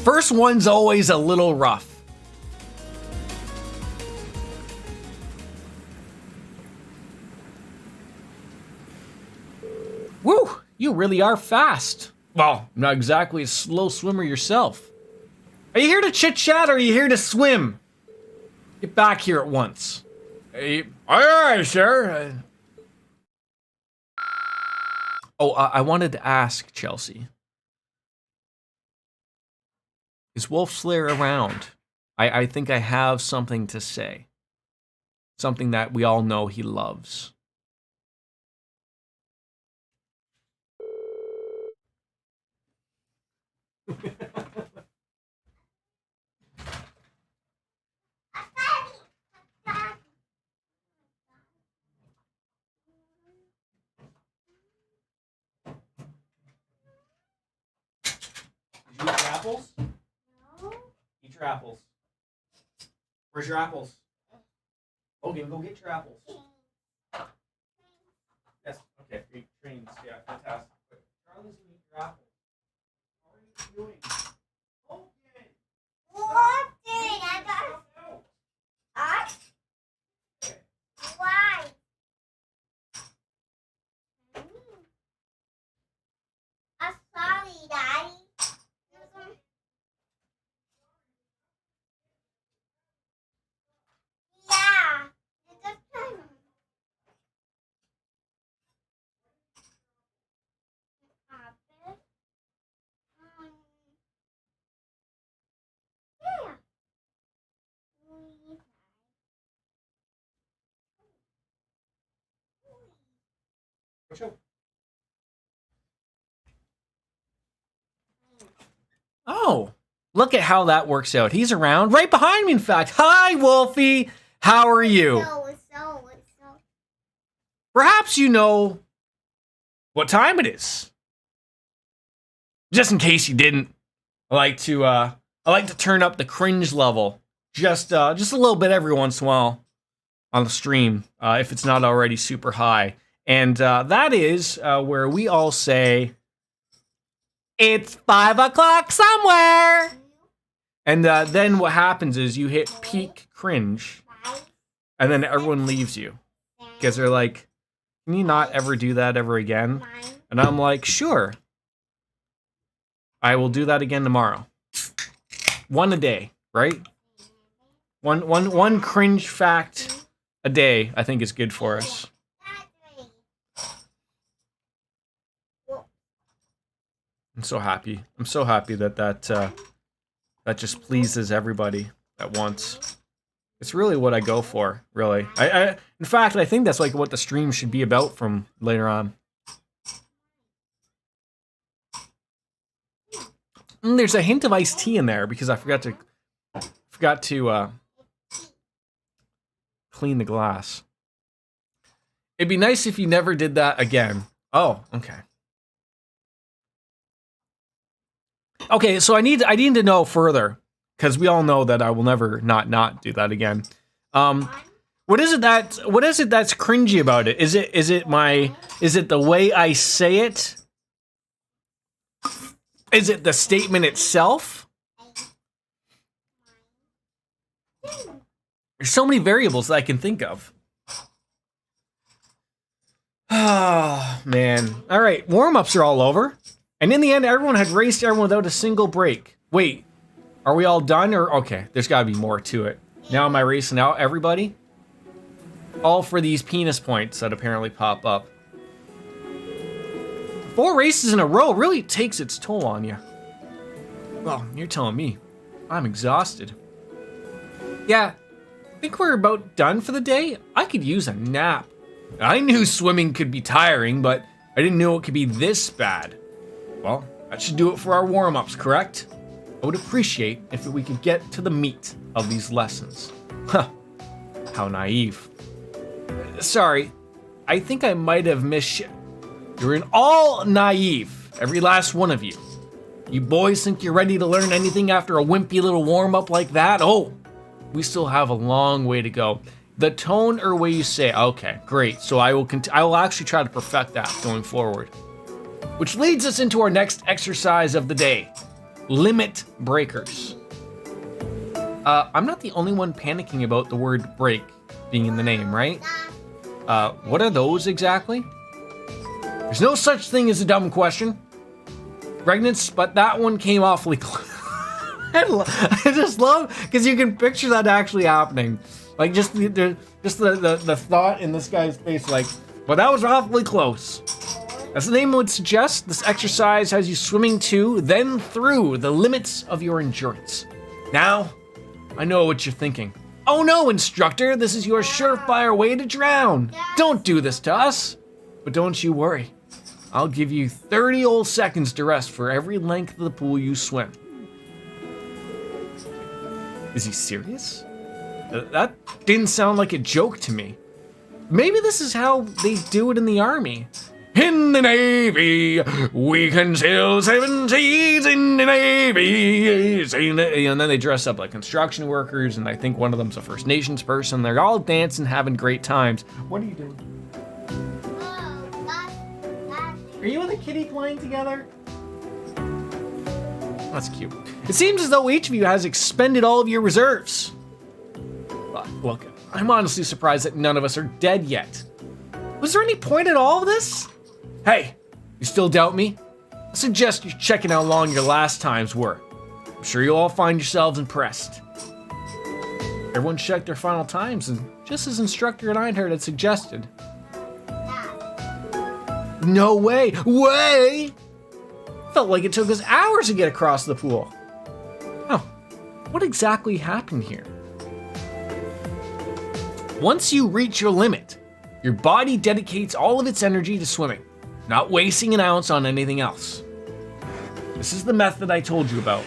First one's always a little rough. Woo, you really are fast. Well, not exactly a slow swimmer yourself. Are you here to chit-chat or are you here to swim? Get back here at once. Hey, aye, sir. Oh, I wanted to ask Chelsea. Is Wolf Slayer around? I think I have something to say. Something that we all know he loves. apples? No. Eat your apples. Where's your apples? Okay, go get your apples. Yes, okay, great. Trains, yeah, fantastic. But Charlie's gonna eat your apples. What are you doing? Okay. What did I got? Why? I'm sorry, Daddy. Yeah. You just trying. Apple. Yeah. Watch out. Oh, look at how that works out. He's around right behind me, in fact. Hi, Wolfie. How are you? So. Perhaps you know what time it is. Just in case you didn't, I like to turn up the cringe level just a little bit every once in a while on the stream, if it's not already super high. And that is where we all say, it's 5 o'clock somewhere. And then what happens is you hit peak cringe, and then everyone leaves you because they're like, can you not ever do that ever again? And I'm like, sure. I will do that again tomorrow. One a day, right? One cringe fact a day, I think is good for us. I'm so happy. I'm so happy that just pleases everybody at once. It's really what I go for, really. In fact, I think that's like what the stream should be about from later on. And there's a hint of iced tea in there because I forgot to clean the glass. It'd be nice if you never did that again. Oh, okay. Okay, so I need to know further, because we all know that I will never not do that again. What is it that's cringy about it? Is it the way I say it? Is it the statement itself? There's so many variables that I can think of. Oh, man. All right, warm-ups are all over. And in the end, everyone had raced everyone without a single break. Wait, are we all done? Or okay, there's got to be more to it. Now am I racing out everybody? All for these penis points that apparently pop up. 4 races in a row really takes its toll on you. Well, you're telling me. I'm exhausted. Yeah, I think we're about done for the day. I could use a nap. I knew swimming could be tiring, but I didn't know it could be this bad. Well, that should do it for our warm-ups, correct? I would appreciate if we could get to the meat of these lessons. Huh, how naive. Sorry, I think I might have You're all naive, every last one of you. You boys think you're ready to learn anything after a wimpy little warm-up like that? Oh, we still have a long way to go. The tone or way you say, okay, great. So I will actually try to perfect that going forward. Which leads us into our next exercise of the day, limit breakers. I'm not the only one panicking about the word break being in the name, right? What are those exactly? There's no such thing as a dumb question. Regnants, but that one came awfully close. I just love, because you can picture that actually happening. Like just the thought in this guy's face, like, well, that was awfully close. As the name would suggest, this exercise has you swimming to, then through the limits of your endurance. Now, I know what you're thinking. Oh no, instructor, this is your surefire way to drown. Don't do this to us. But don't you worry. I'll give you 30 whole seconds to rest for every length of the pool you swim. Is he serious? That didn't sound like a joke to me. Maybe this is how they do it in the army. in the Navy. We can sail 7 seas in the Navy. And then they dress up like construction workers, and I think one of them's a First Nations person. They're all dancing, having great times. What are you doing? Are you and the kitty playing together? That's cute. It seems as though each of you has expended all of your reserves. But look, I'm honestly surprised that none of us are dead yet. Was there any point at all of this? Hey, you still doubt me? I suggest you checking how long your last times were. I'm sure you'll all find yourselves impressed. Everyone checked their final times, and just as Instructor Einhard had suggested. No way! Way! Felt like it took us hours to get across the pool. Oh, what exactly happened here? Once you reach your limit, your body dedicates all of its energy to swimming, not wasting an ounce on anything else. This is the method I told you about.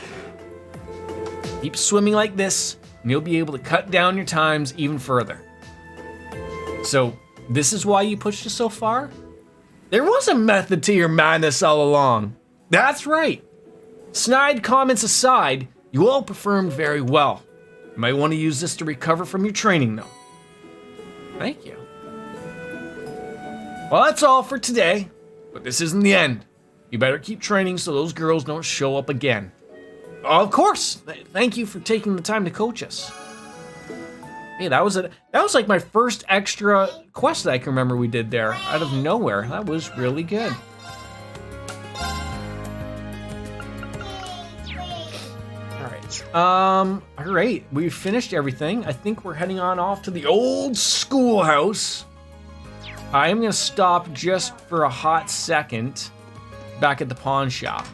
Keep swimming like this, and you'll be able to cut down your times even further. So, this is why you pushed us so far? There was a method to your madness all along. That's right. Snide comments aside, you all performed very well. You might want to use this to recover from your training, though. Thank you. Well, that's all for today, but this isn't the end. You better keep training so those girls don't show up again. Of course. Thank you for taking the time to coach us. Hey, that was like my first extra quest that I can remember we did there out of nowhere. That was really good. All right, we've finished everything. I think we're heading on off to the old schoolhouse. I am gonna stop just for a hot second back at the pawn shop,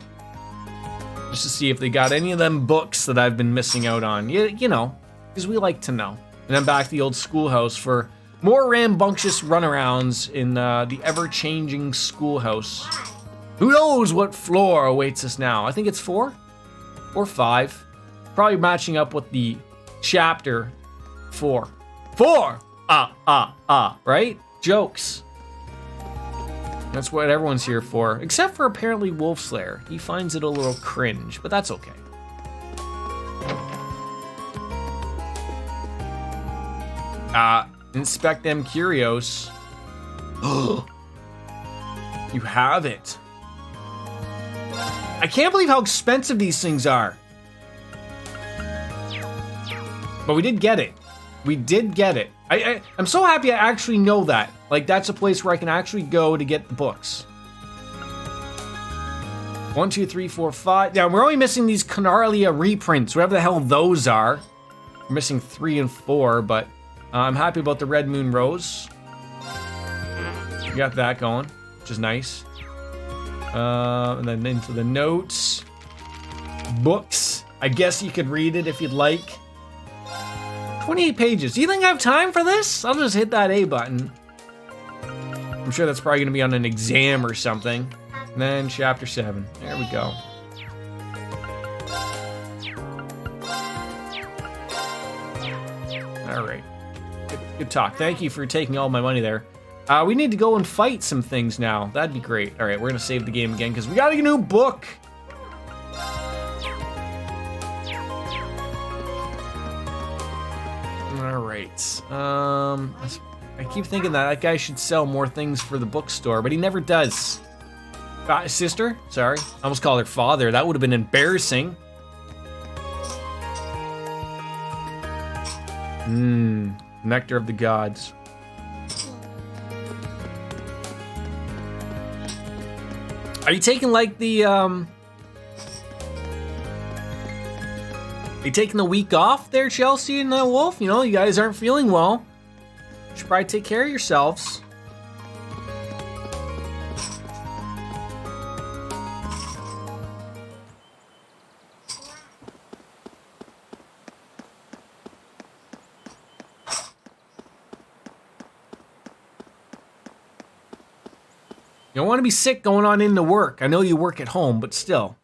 just to see if they got any of them books that I've been missing out on. You know, because we like to know. And then back to the old schoolhouse for more rambunctious runarounds in the ever-changing schoolhouse. Who knows what floor awaits us now? I think it's 4 or 5. Probably matching up with the chapter 4. 4! Right? Jokes. That's what everyone's here for, except for apparently Wolfslayer. He finds it a little cringe, but that's okay. Inspect them curios. You have it. I can't believe how expensive these things are. But we did get it. We did get it. I'm so happy I actually know that. Like, that's a place where I can actually go to get the books. 1, 2, 3, 4, 5. Yeah, we're only missing these Canarlia reprints, whatever the hell those are. We're missing 3 and 4, but I'm happy about the Red Moon Rose. We got that going, which is nice. And then into the notes. Books. I guess you could read it if you'd like. 28 pages. Do you think I have time for this? I'll just hit that A button. I'm sure that's probably going to be on an exam or something. And then chapter 7. There we go. All right. Good talk. Thank you for taking all my money there. We need to go and fight some things now. That'd be great. All right, we're going to save the game again because we got a new book. All right. I keep thinking that guy should sell more things for the bookstore, but he never does. Sister? Sorry. I almost called her father. That would have been embarrassing. Nectar of the Gods. Are you taking like the, Are you taking the week off there, Chelsea and Wolf? You know, you guys aren't feeling well. You should probably take care of yourselves. You don't want to be sick going on into work. I know you work at home, but still.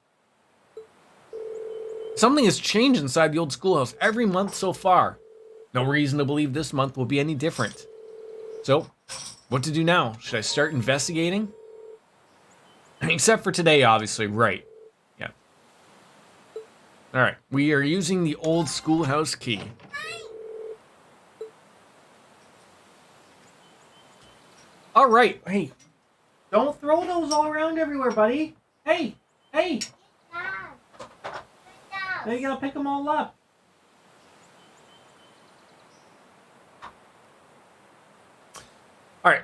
Something has changed inside the old schoolhouse every month so far. No reason to believe this month will be any different. So, what to do now? Should I start investigating? Except for today, obviously, right. Yeah. Alright, we are using the old schoolhouse key. Alright, hey. Don't throw those all around everywhere, buddy. Hey, hey. Now you gotta pick them all up. Alright.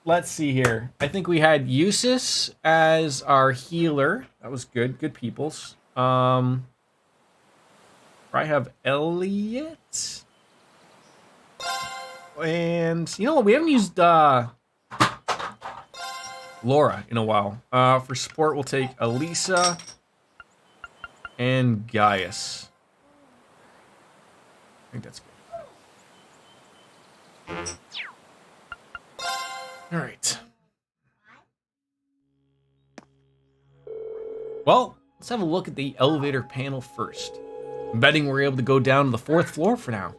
Let's see here. I think we had Eustace as our healer. That was good. Good peoples. I have Elliot. And you know what? We haven't used Laura in a while. For support, we'll take Elisa and Gaius. I think that's good. All right. Well, let's have a look at the elevator panel first. I'm betting we're able to go down to the 4th floor for now.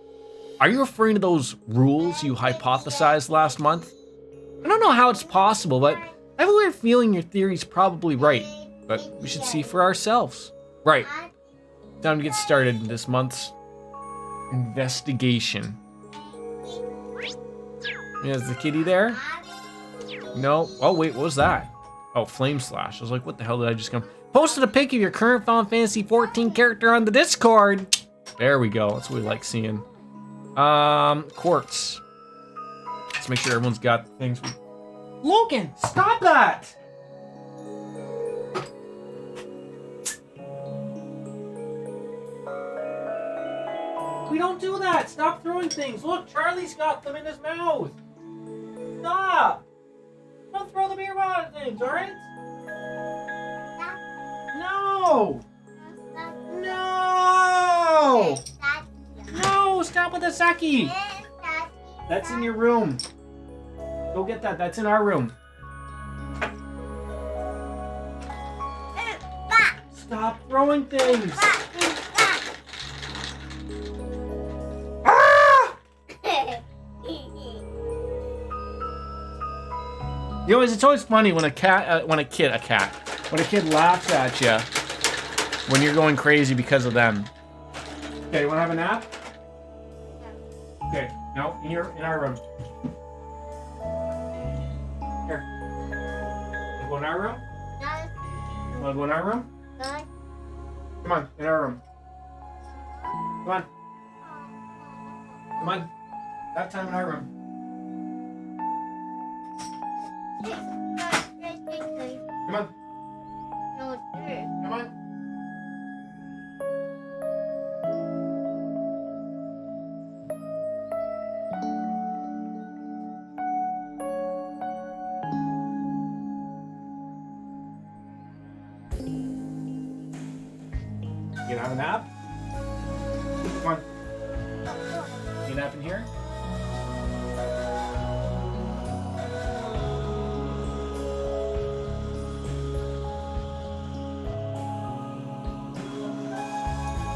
Are you referring to those rules you hypothesized last month? I don't know how it's possible, but I have a weird feeling your theory's probably right. But we should see for ourselves. Right. Time to get started in this month's investigation. Is the kitty there? No. Oh, wait, what was that? Oh, Flame Slash. I was like, what the hell did I just come? Posted a pic of your current Final Fantasy 14 character on the Discord. There we go. That's what we like seeing. Quartz. Let's make sure everyone's got things. Logan, stop that! We don't do that. Stop throwing things. Look, Charlie's got them in his mouth. Stop. Don't throw the beer bottle at things, all right? No. No. No, stop with the sake. That's in your room. Go get that. That's in our room. Stop throwing things. You know, it's always funny when a kid laughs at you when you're going crazy because of them. Okay, you wanna have a nap? Okay, no, in our room. Here. Wanna go in our room? Wanna go in our room? Come on, in our room. Come on. Come on. Have time in our room. Come on. Come on. You gonna have a nap? Come on. You nap in here?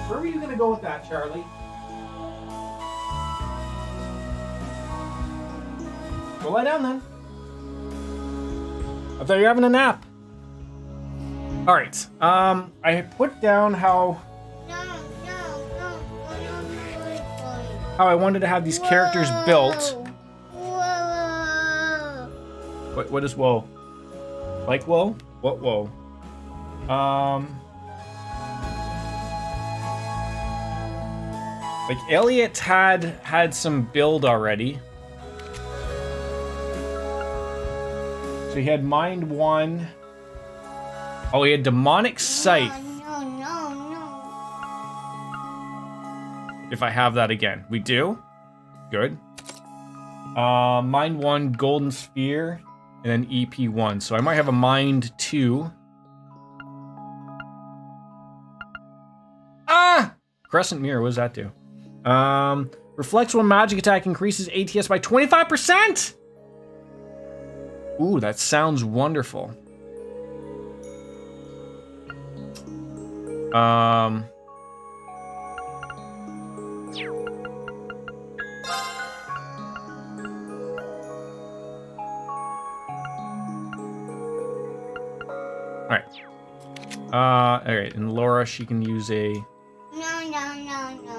Where were you gonna go with that, Charlie? Go lie down then. I thought you were having a nap. All right. I put down how I wanted to have these characters built. What is whoa? Like whoa? What whoa? Like Elliot had some build already. So he had Mind 1. Oh, he had Demonic Scythe. If I have that again. We do? Good. Mind 1, Golden Sphere, and then EP 1. So I might have a Mind 2. Ah! Crescent Mirror, what does that do? Reflects when magic attack increases ATS by 25%! Ooh, that sounds wonderful. right. All right, and Laura, she can use a... No.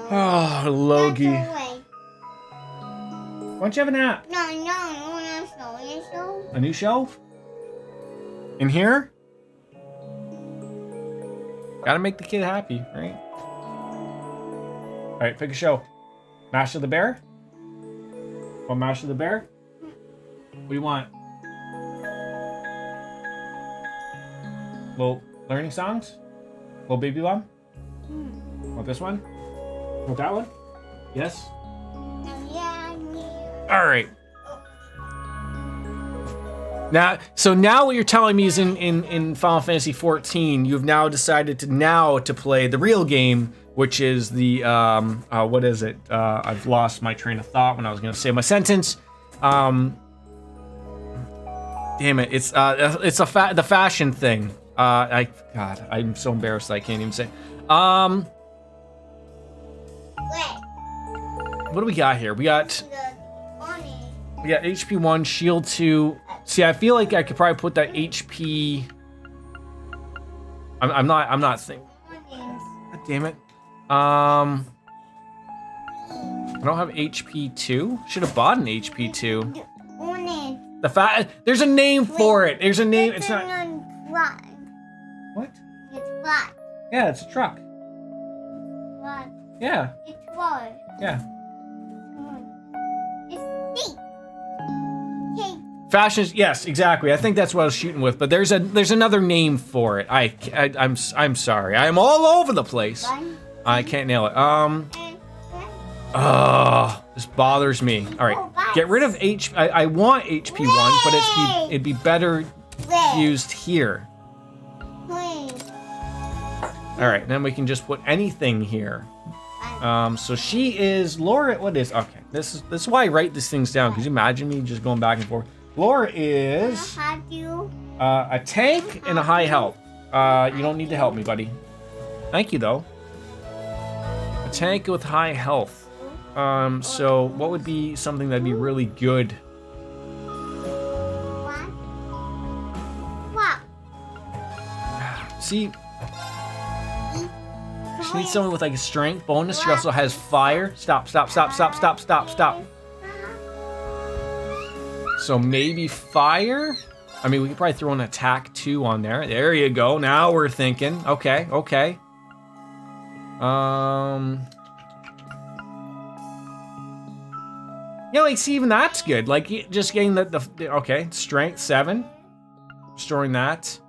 Oh, Logie. That's away. Why don't you have a nap? No. A new shelf? In here? Gotta make the kid happy, right? All right, pick a show. Master the Bear? Want Master the Bear? What do you want? Little learning songs? Little Baby Bomb? Want this one? Want that one? Yes? All right. Now what you're telling me is in Final Fantasy 14, you've now decided to play the real game, which is the what is it? I've lost my train of thought when I was going to say my sentence. Damn it! It's the fashion thing. I'm so embarrassed I can't even say. What do we got here? We got HP 1, shield 2. See, I feel like I could probably put that HP. I'm not thinking. God damn it. I don't have HP 2. Should have bought an HP 2. There's a name for it. There's a name. It's not. What? It's black. Yeah, it's a truck. Black. Yeah. It's white. Yeah. It's pink. Pink. Fashion, yes, exactly. I think that's what I was shooting with, but there's another name for it. I'm sorry. I'm all over the place. I can't nail it. This bothers me. All right, get rid of I want HP 1, but it'd be better used here. All right, then we can just put anything here. So she is Laura. What is okay? This is why I write these things down. Because you imagine me just going back and forth. Laura is a tank and a high health. You don't need to help me, buddy. Thank you though. A tank with high health. So what would be something that'd be really good? See. She needs someone with like a strength bonus. She also has fire. Stop. So maybe fire? I mean, we could probably throw an attack 2 on there. There you go. Now we're thinking. Okay. Yeah, like, see, even that's good. Like, just getting the okay, strength 7. Restoring that.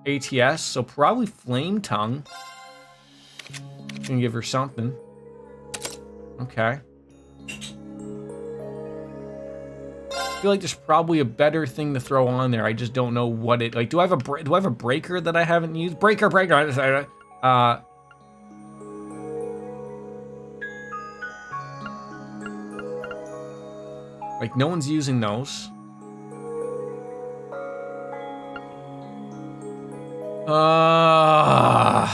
ATS, so probably Flame Tongue. Gonna give her something. Okay. I feel like there's probably a better thing to throw on there. I just don't know what it like. Do I have a breaker that I haven't used? Breaker. Like no one's using those. I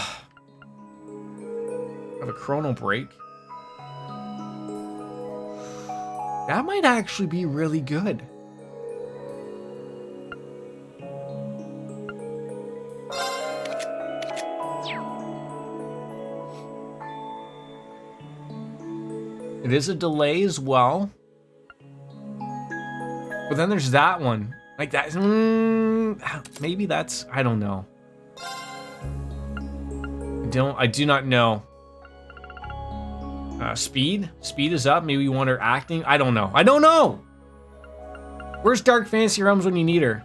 have a chrono break. That might actually be really good. It is a delay as well. But then there's that one. Like that. Maybe that's. I don't know. I do not know. Speed? Speed is up. Maybe you want her acting. I don't know. Where's Dark Fantasy Realms when you need her?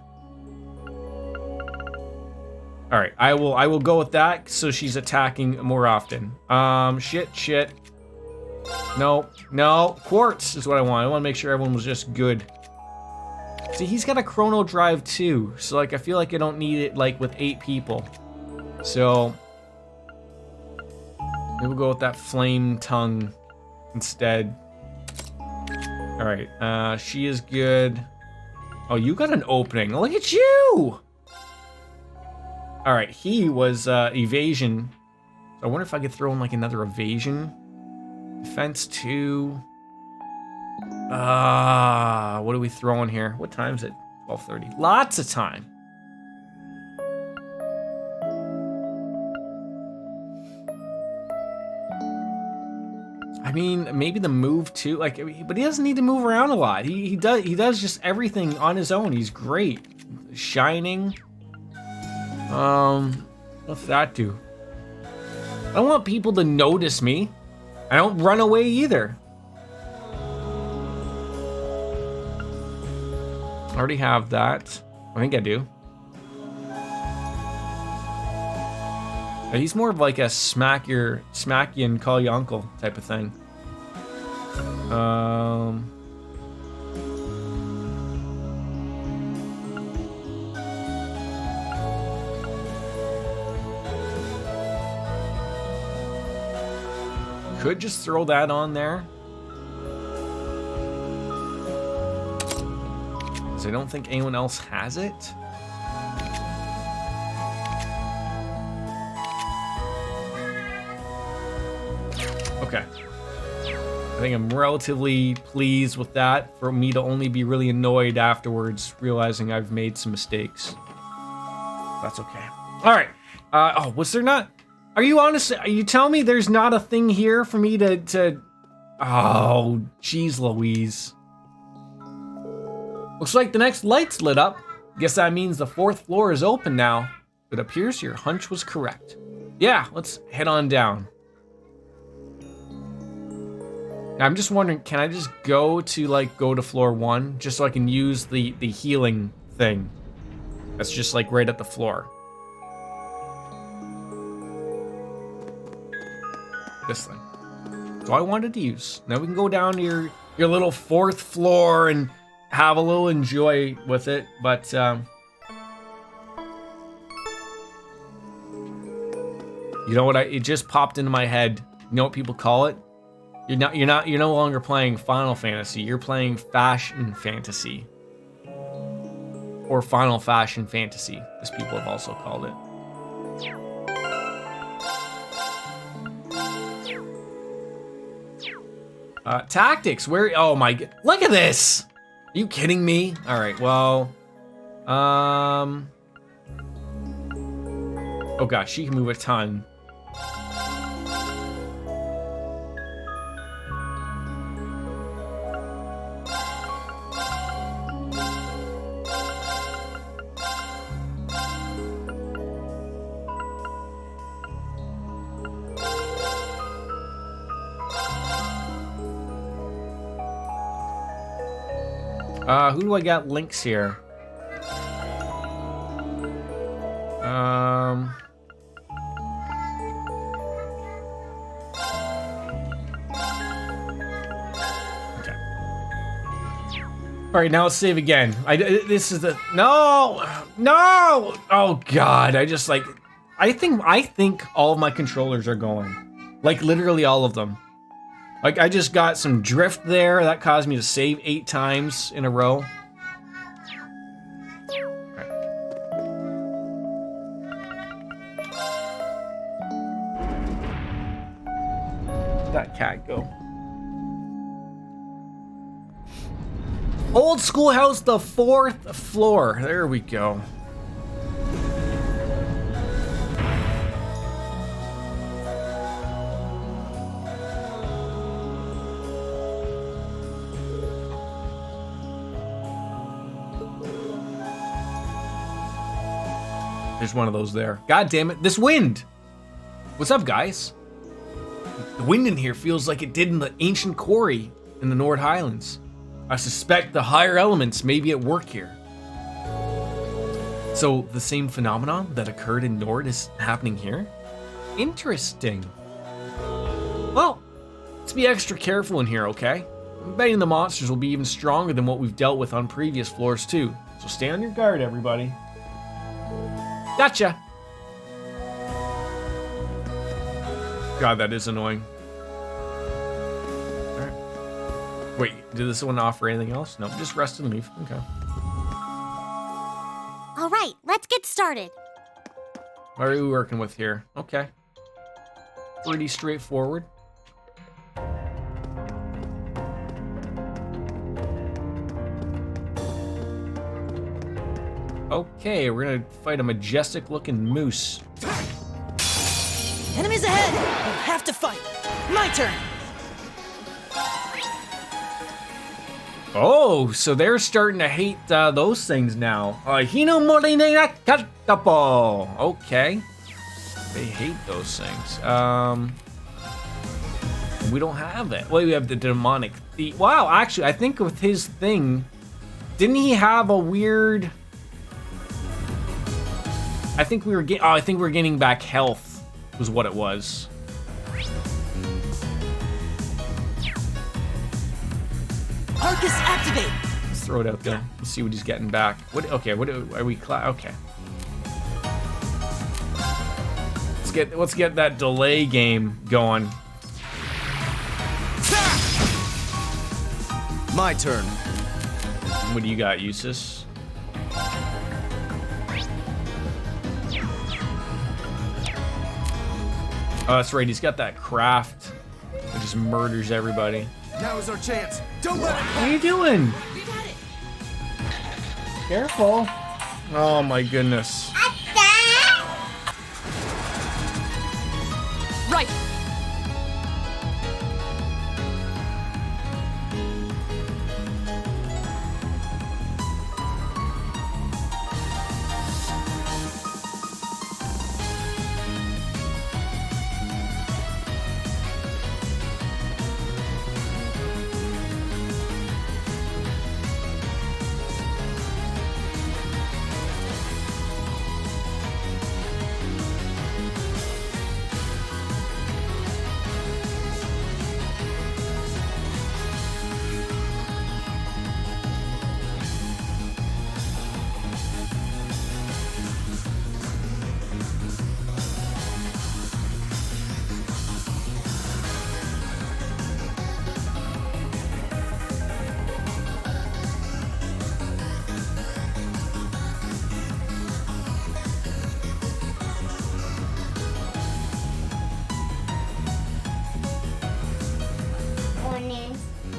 All right, I will go with that. So she's attacking more often. Shit. No. Quartz is what I want. I want to make sure everyone was just good. See, he's got a chrono drive too. So like, I feel like I don't need it like with 8 people. So maybe we'll go with that Flame Tongue instead. All right, she is good. Oh, you got an opening. Look at you! All right, he was evasion. I wonder if I could throw in like another evasion. Defense 2. What are we throwing here? What time is it? 12:30. Lots of time. mean, maybe the move too. Like, but he doesn't need to move around a lot. He does just everything on his own. He's great. Shining. What's that do? I don't want people to notice me. I don't run away either. I already have that. I think I do. He's more of like a smack you and call you uncle type of thing. Could just throw that on there. So I don't think anyone else has it. Okay. I think I'm relatively pleased with that, for me to only be really annoyed afterwards, realizing I've made some mistakes. That's okay. All right. Oh, was there not? Are you honest? Are you telling me there's not a thing here for me to... Oh, jeez Louise. Looks like the next light's lit up. Guess that means the 4th floor is open now. It appears your hunch was correct. Yeah, let's head on down. Now, I'm just wondering, can I just go to floor 1 just so I can use the healing thing? That's just like right at the floor. This thing. That's all I wanted to use. Now we can go down to your little 4th floor and have a little enjoy with it, but you know what? It just popped into my head. You know what people call it? You're no longer playing Final Fantasy. You're playing Fashion Fantasy, or Final Fashion Fantasy, as people have also called it. Tactics. Where? Oh my god! Look at this. Are you kidding me? All right. Well, oh gosh, she can move a ton. Who do I got links here? Okay. All right, now let's save again. This is the no. Oh God, I think all of my controllers are going, like literally all of them. Like, I just got some drift there. That caused me to save 8 times in a row. Okay. Where'd that cat go? Old schoolhouse, the 4th floor. There we go. There's one of those there. God damn it, this wind! What's up, guys? The wind in here feels like it did in the ancient quarry in the Nord Highlands. I suspect the higher elements may be at work here. So the same phenomenon that occurred in Nord is happening here? Interesting. Well, let's be extra careful in here, okay? I'm betting the monsters will be even stronger than what we've dealt with on previous floors too. So stay on your guard, everybody. Gotcha. God, that is annoying. All right. Wait, did this one offer anything else? No, just rest and leave. Okay. All right, let's get started. What are we working with here? Okay. Pretty straightforward. Okay, we're gonna fight a majestic-looking moose. Enemies ahead! You'll have to fight. My turn. Oh, so they're starting to hate those things now. Hinomori ne nakatapo. Okay. They hate those things. We don't have it. Well, we have the demonic thief. Wow, actually, I think with his thing, didn't he have a weird... I think we were getting back health was what it was. Arcus activate. Let's throw it out there. Let's see what he's getting back. Okay, what are we? Okay. Let's get that delay game going. My turn. What do you got, Eustace? Oh, that's right. He's got that craft that just murders everybody. Now is our chance. Don't let it. What are you doing? You got it. Careful. Oh my goodness. Right.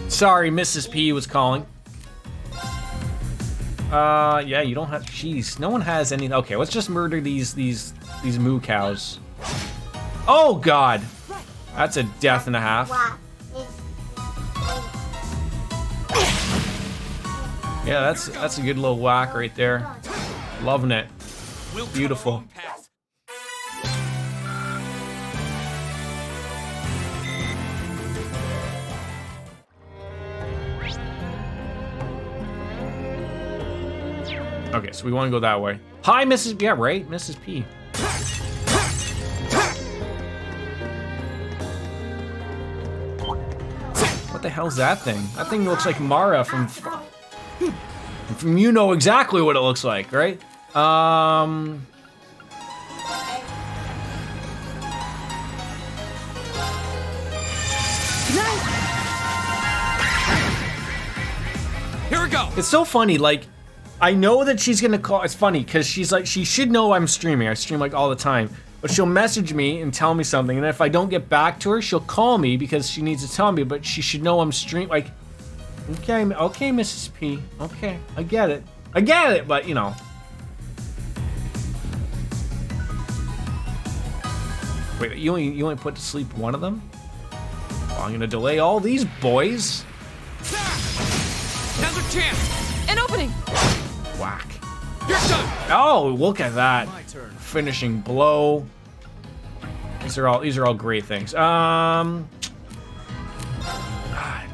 Sorry, Mrs. P was calling. Yeah, you don't have. Jeez, no one has any. Okay, let's just murder these moo cows. Oh God, that's a death and a half. Yeah, that's a good little whack right there. Loving it. Beautiful. Okay, so we want to go that way. Hi, Mrs. Yeah, right, Mrs. P. What the hell's that thing? That thing looks like Mara from you know exactly what it looks like, right? Here we go. It's so funny, like, I know that she's gonna call. It's funny because she's like, she should know I'm streaming. I stream like all the time, but she'll message me and tell me something, and if I don't get back to her, she'll call me because she needs to tell me. But she should know I'm streaming. Like, okay, Mrs. P. Okay, I get it, but you know. Wait, you only put to sleep one of them? Well, I'm gonna delay all these boys. Now's our chance. An opening. Whack. You're done. Oh, look at that. My turn. Finishing blow. These are all great things. God,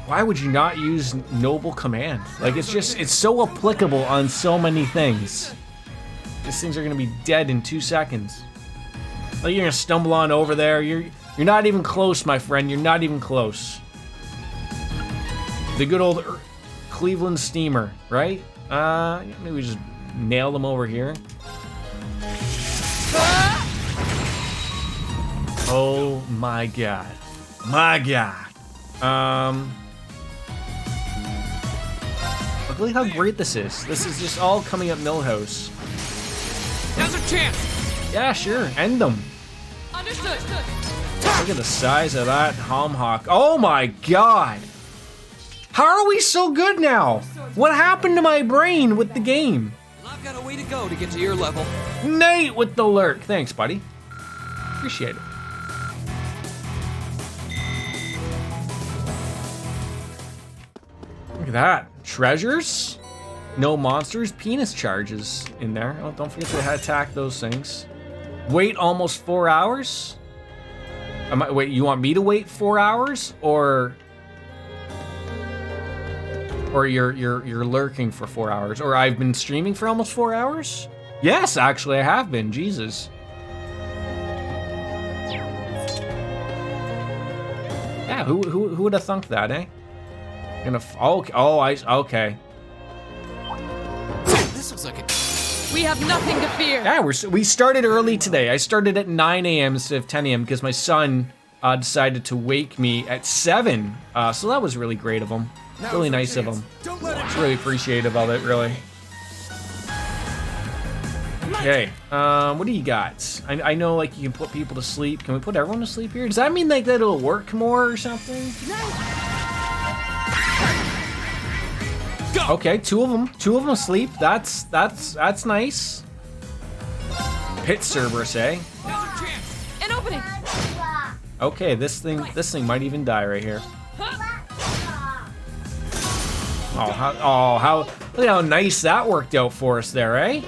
why would you not use Noble Command? Like, it's so applicable on so many things. These things are gonna be dead in 2 seconds. Like, you're gonna stumble on over there. You're not even close, my friend. You're not even close. The good old Cleveland Steamer, right? Maybe we just nail them over here. Oh my God. My God. Look at how great this is. This is just all coming up Millhouse. Now's our chance. Yeah, sure. End them. Understood. Look at the size of that Homhawk. Oh my God. How are we so good now? What happened to my brain with the game? Well, I've got a way to go to get to your level. Nate with the lurk. Thanks, buddy. Appreciate it. Look at that. Treasures? No monsters. Penis charges in there. Oh, don't forget to attack those things. Wait almost 4 hours? Wait, you want me to wait 4 hours? Or you're lurking for 4 hours? Or I've been streaming for almost 4 hours? Yes, actually I have been. Jesus. Yeah, who would have thunk that, eh? Okay. This looks like a... We have nothing to fear. Yeah, we started early today. I started at 9 a.m. instead of 10 a.m. because my son decided to wake me at 7. So that was really great of him. Really nice of him. Really appreciative of it, really. Okay, what do you got? I know, like, you can put people to sleep. Can we put everyone to sleep here? Does that mean, like, that it'll work more or something? Okay, two of them asleep. That's nice. Pit Cerberus, eh? An opening. Okay, this thing might even die right here. Look at how nice that worked out for us there, eh?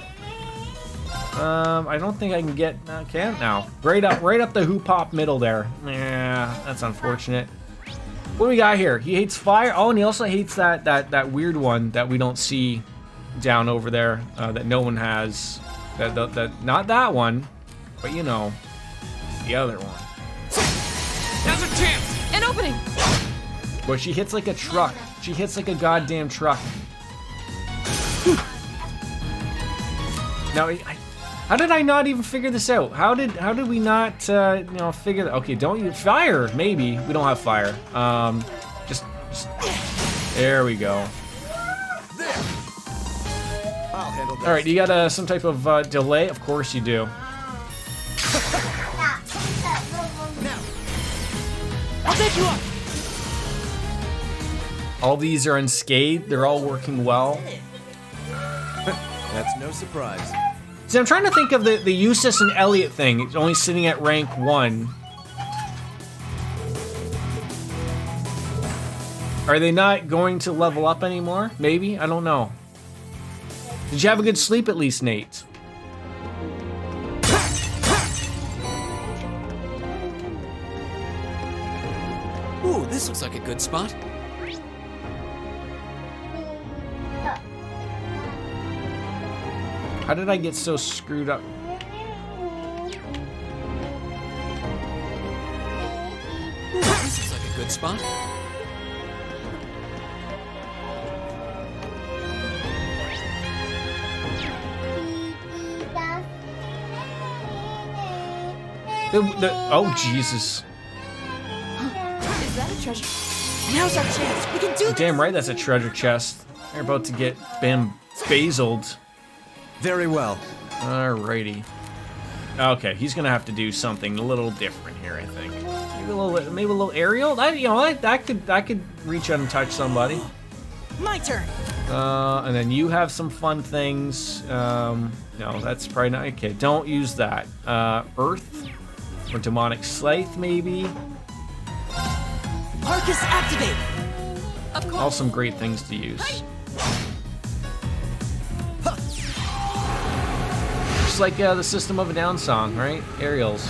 I don't think I can get. Can't now. Right up the hoop pop middle there. Yeah, that's unfortunate. What do we got here? He hates fire. Oh, and he also hates that weird one that we don't see down over there. That no one has. That not that one, but you know, the other one. Now's our chance! An opening. But she hits like a truck. She hits like a goddamn truck. Now, how did I not even figure this out? How did we not, figure that? Okay, don't use fire. Maybe we don't have fire. Just there we go. I'll handle this. All right, you got some type of delay? Of course you do. I'll take you up. All these are unscathed. They're all working well. That's no surprise. See, I'm trying to think of the Eustace and Elliot thing. It's only sitting at rank 1. Are they not going to level up anymore? Maybe? I don't know. Did you have a good sleep at least, Nate? Ooh, this looks like a good spot. How did I get so screwed up? Ooh, this looks like a good spot. Oh, Jesus. Is that a treasure? Now's our chance. We can do this. Damn right that's a treasure chest. They're about to get bamboozled. Very well. Alrighty. Okay, he's gonna have to do something a little different here, I think. Maybe a little aerial. That could reach out and touch somebody. My turn. And then you have some fun things. No, that's probably not okay. Don't use that. Earth or demonic scythe, maybe. Arcus activate. Of course. All some great things to use. Just like the System of a Down song, right? Aerials.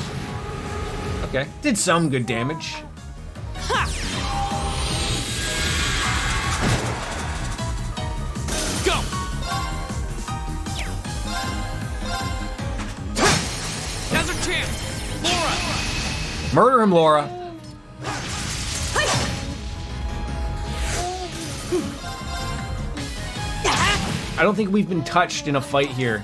Okay, did some good damage. Go! Now's our chance! Laura! Murder him, Laura. I don't think we've been touched in a fight here.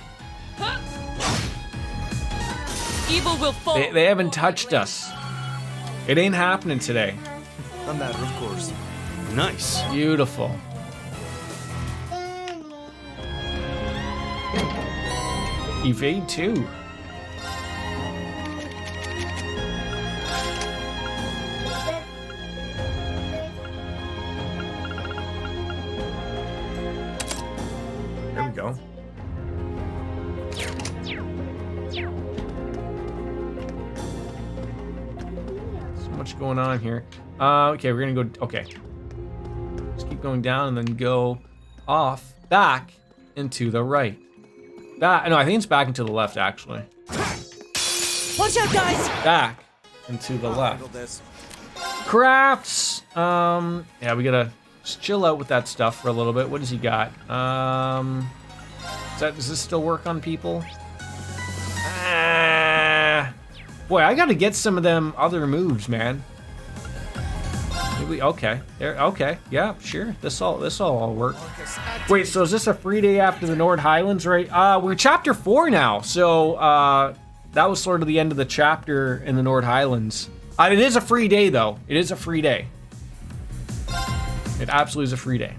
Evil will fall. They haven't touched us. It ain't happening today. A matter of course. Nice. Beautiful. Evade 2. There we go. So much going on here. Okay, we're gonna go. Okay. Just keep going down, and then go off back into the right. Back, no, I think it's back into the left, actually. Watch out, guys! Back into the left. Handle this. Crafts. Yeah, we gotta just chill out with that stuff for a little bit. What does he got? Does this still work on people? Boy, I gotta get some of them other moves, man. Maybe, okay. There. Okay. Yeah. Sure. This all work. Wait. So is this a free day after the Nord Highlands? Right. We're chapter 4 now. So that was sort of the end of the chapter in the Nord Highlands. It is a free day, though. It is a free day. It absolutely is a free day.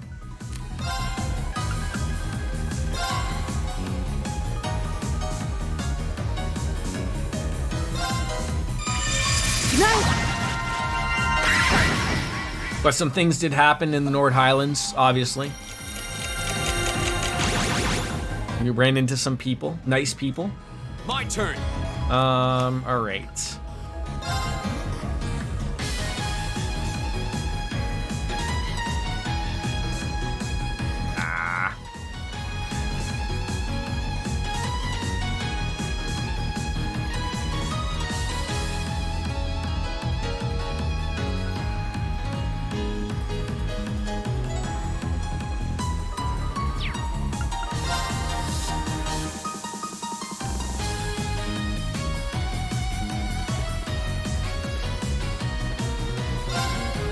But some things did happen in the Nord Highlands, obviously. You ran into some people, nice people. My turn. All right.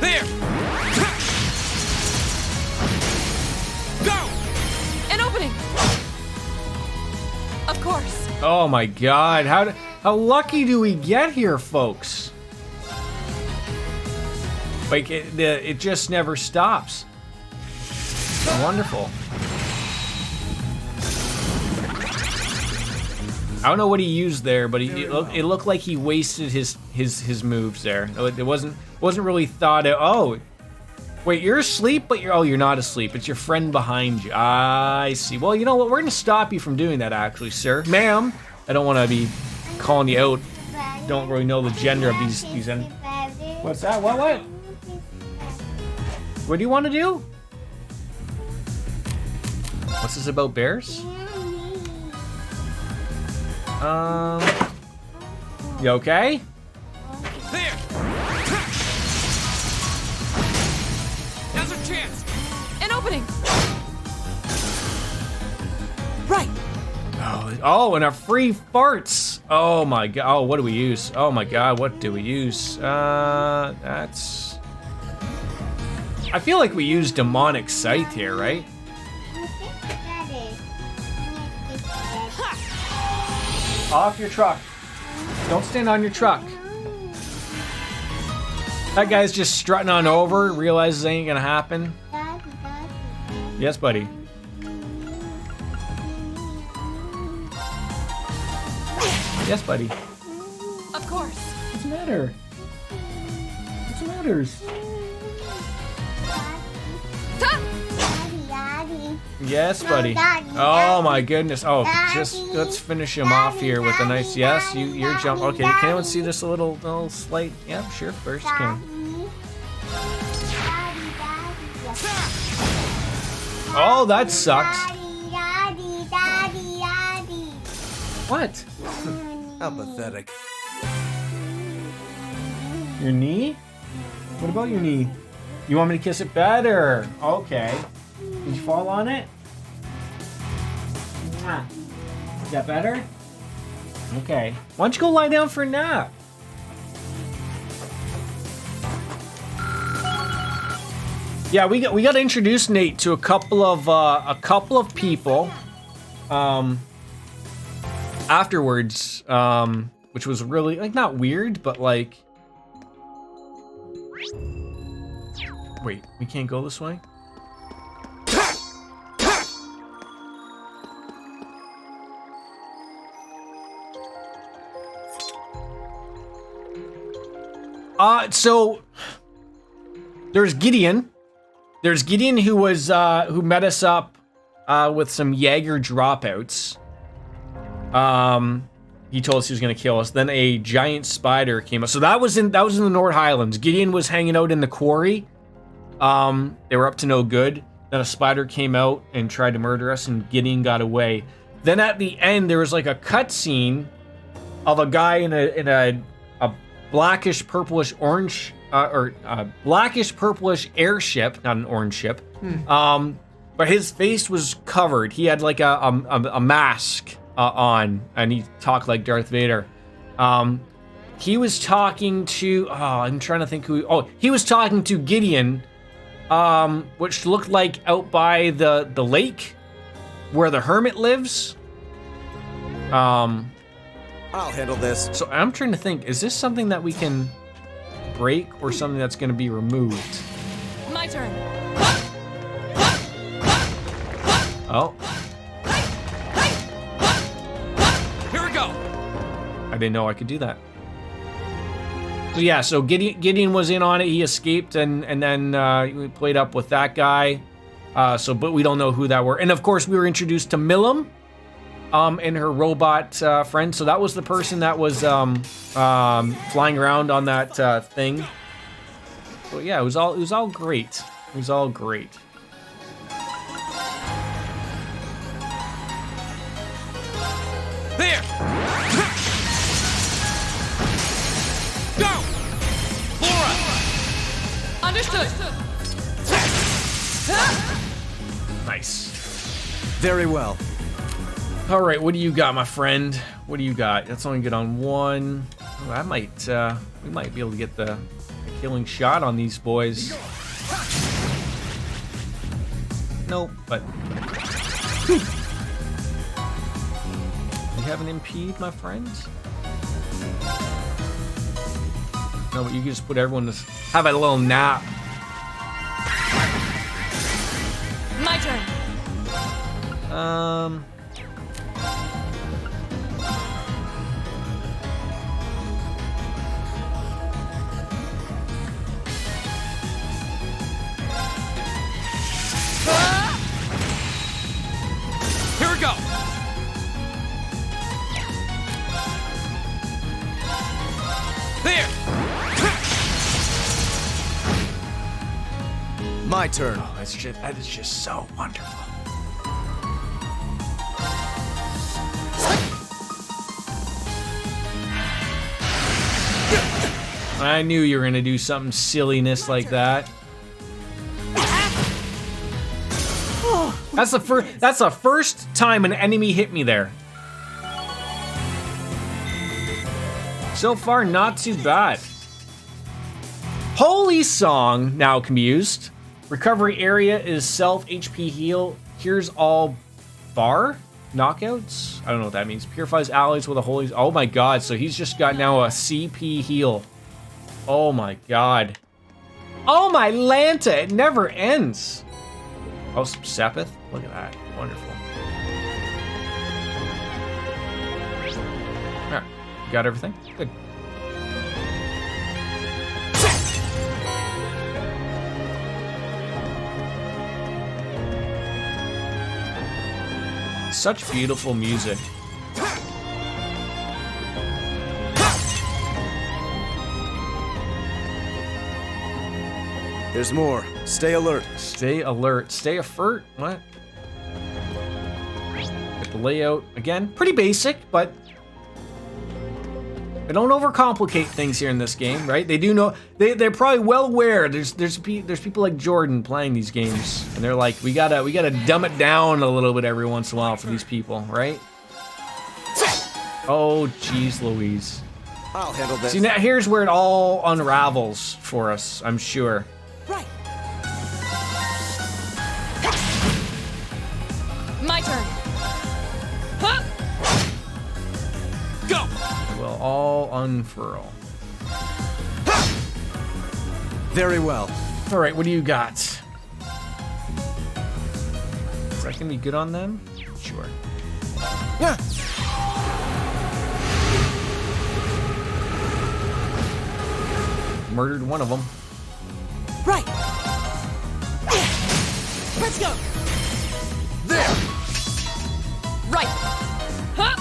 There! Go! An opening! Of course. Oh my God! How lucky do we get here, folks? Like it just never stops. Wonderful. I don't know what he used there, but it looked like he wasted his moves there. It wasn't really thought out. Oh, wait, you're asleep, but you're not asleep. It's your friend behind you. I see. Well, you know what? We're gonna stop you from doing that, actually, sir, ma'am. I don't want to be calling you out. Don't really know the gender of these. What's that? What? What do you want to do? What's this about bears? You okay? There! Now's our chance! An opening! Right! Oh, and our free farts! Oh my God, oh, what do we use? Oh my God, what do we use? That's... I feel like we use demonic scythe here, right? Off your truck. Don't stand on your truck. That guy's just strutting on over, realizes it ain't gonna happen. Yes, buddy. Yes, buddy. Of course. What's the matter? What's the matters? Yes, buddy. Oh my goodness. Oh, just let's finish him off here with a nice yes. You're jump. Okay, can anyone see this a little slight? Yeah, sure. First can. Oh, that sucks. What? How pathetic. Your knee? What about your knee? You want me to kiss it better? Okay. Did you fall on it? Mwah. Is that better? Okay. Why don't you go lie down for a nap? Yeah, we got to introduce Nate to a couple of people afterwards, which was really like not weird, but like. Wait, we can't go this way? So there's Gideon. There's Gideon who was who met us up with some Jaeger dropouts. He told us he was gonna kill us. Then a giant spider came up. So that was in the Nord Highlands. Gideon was hanging out in the quarry. They were up to no good. Then a spider came out and tried to murder us, and Gideon got away. Then at the end, there was like a cutscene of a guy in a blackish purplish orange blackish purplish airship, not an orange ship. But his face was covered. He had like a mask on, and he talked like Darth Vader. He was talking to I'm trying to think who. He was talking to Gideon, which looked like out by the lake where the hermit lives. I'll handle this. So I'm trying to think, is this something that we can break or something that's going to be removed? My turn. Oh, Here we go. I didn't know I could do that. So yeah, so Gideon was in on it. He escaped, and then we played up with that guy. But we don't know who that were. And of course, we were introduced to Milim, and her robot friend. So that was the person that was flying around on that thing. So yeah, it was all great. It was all great. There. Go. Laura. Understood. Nice. Very well. All right, what do you got, my friend? What do you got? That's only good on one. Oh, I might, we might be able to get the killing shot on these boys. Nope, but. You have an impede, my friends? No, but you can just put everyone to have a little nap. My turn. Here we go. There. My turn. Oh, that is just so wonderful. I knew you were gonna do something silliness like that. That's the first time an enemy hit me there. So far, not too bad. Holy Song now can be used. Recovery area is self HP heal. Cures all bar knockouts. I don't know what that means. Purifies allies with a holy. Oh my god! So he's just got now a CP heal. Oh my god. Oh my Lanta! It never ends. Oh, some Sepith. Look at that. Wonderful. Alright, got everything? Good. Such beautiful music. There's more. Stay alert. Stay alert. Stay afert. What? Get the layout again. Pretty basic, but they don't overcomplicate things here in this game, right? They do know. They're probably well aware. There's people like Jordan playing these games, and they're like, we gotta dumb it down a little bit every once in a while for these people, right? Oh, jeez, Louise. I'll handle this. See, now here's where it all unravels for us, I'm sure. Right. My turn. Huh? Go. Will all unfurl. Very well. All right, what do you got? Is that gonna be good on them? Sure. Yeah. Murdered one of them. Right. Let's go. There. Right. Huh?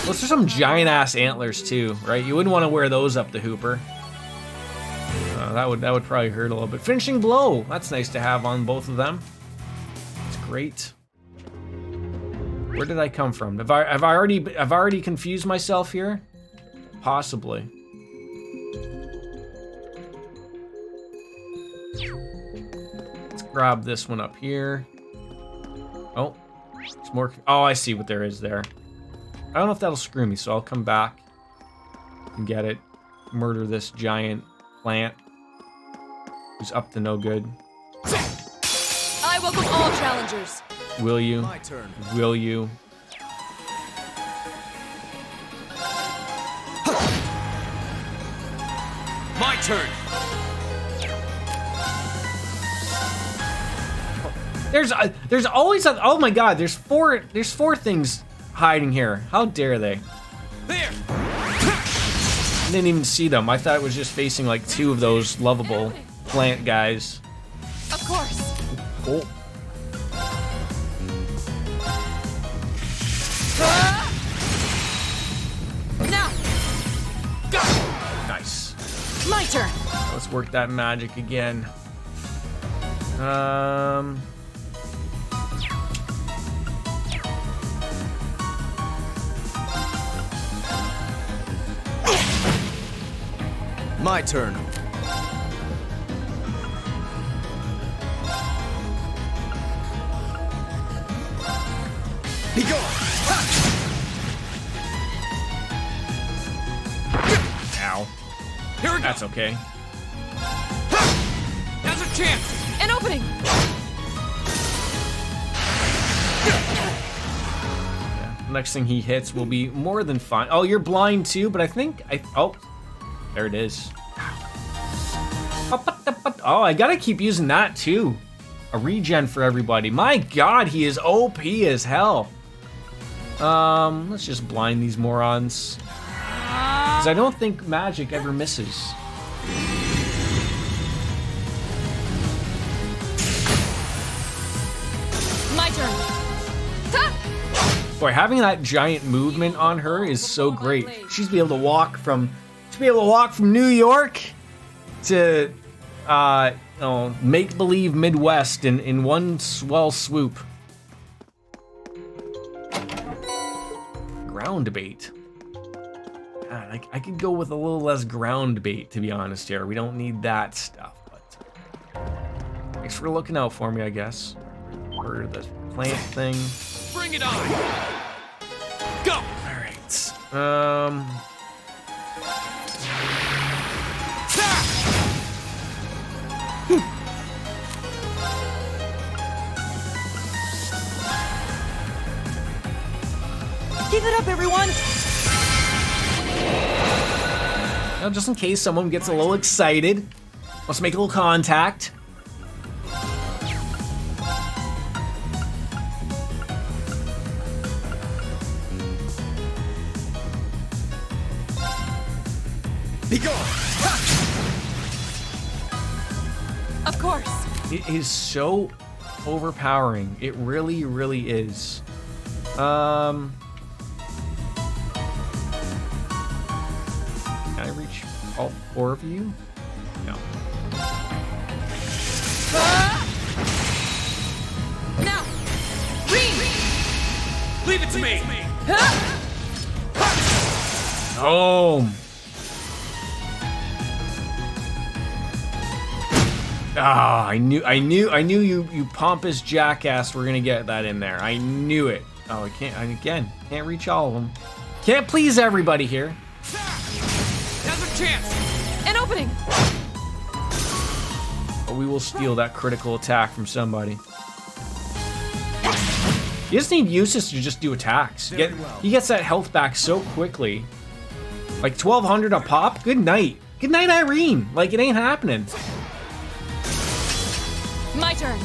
Those are some giant ass antlers too, right? You wouldn't want to wear those up the hooper. Yeah, that would probably hurt a little bit. Finishing blow. That's nice to have on both of them. It's great. Where did I come from? Have I already confused myself here? Possibly. Let's grab this one up here. Oh, it's more. Oh, I see what there is there. I don't know if that'll screw me, so I'll come back and get it. Murder this giant plant who's up to no good. I welcome all challengers. Will you? My turn. Will you? My turn. There's always a, oh my god, there's four things hiding here. How dare they? There. I didn't even see them. I thought it was just facing like two of those lovable plant guys. Of course. Oh. Now. Go. Nice. My turn. Let's work that magic again. My turn. Be gone. Ow. Here we go. That's okay. Now's a chance. An opening. Yeah. Next thing he hits will be more than fine. Oh, you're blind too, but I think oh, there it is. Oh, I gotta keep using that too. A regen for everybody. My god, he is OP as hell. Let's just blind these morons. Because I don't think magic ever misses. My turn. Boy, having that giant movement on her is so great. She's be able to walk from New York to make-believe Midwest in one swell swoop. Ground bait. God, I could go with a little less ground bait, to be honest here. We don't need that stuff, but thanks for looking out for me, I guess. Murder the plant thing. Bring it on. Go. All right. Keep it up, everyone. Now, just in case someone gets a little excited, let's make a little contact. Be gone. Of course. It is so overpowering. It really, really is. Can I reach all four of you? No. Now. Green. Leave it to me. Oh. Ah, I knew you pompous jackass were gonna get that in there. I knew it. Oh, I can't reach all of them. Can't please everybody here. Now's a chance. An opening. But we will steal that critical attack from somebody. You just need Eustace to just do attacks. He gets that health back so quickly. Like 1,200 a pop? Good night. Good night, Irene. Like, it ain't happening. My turn.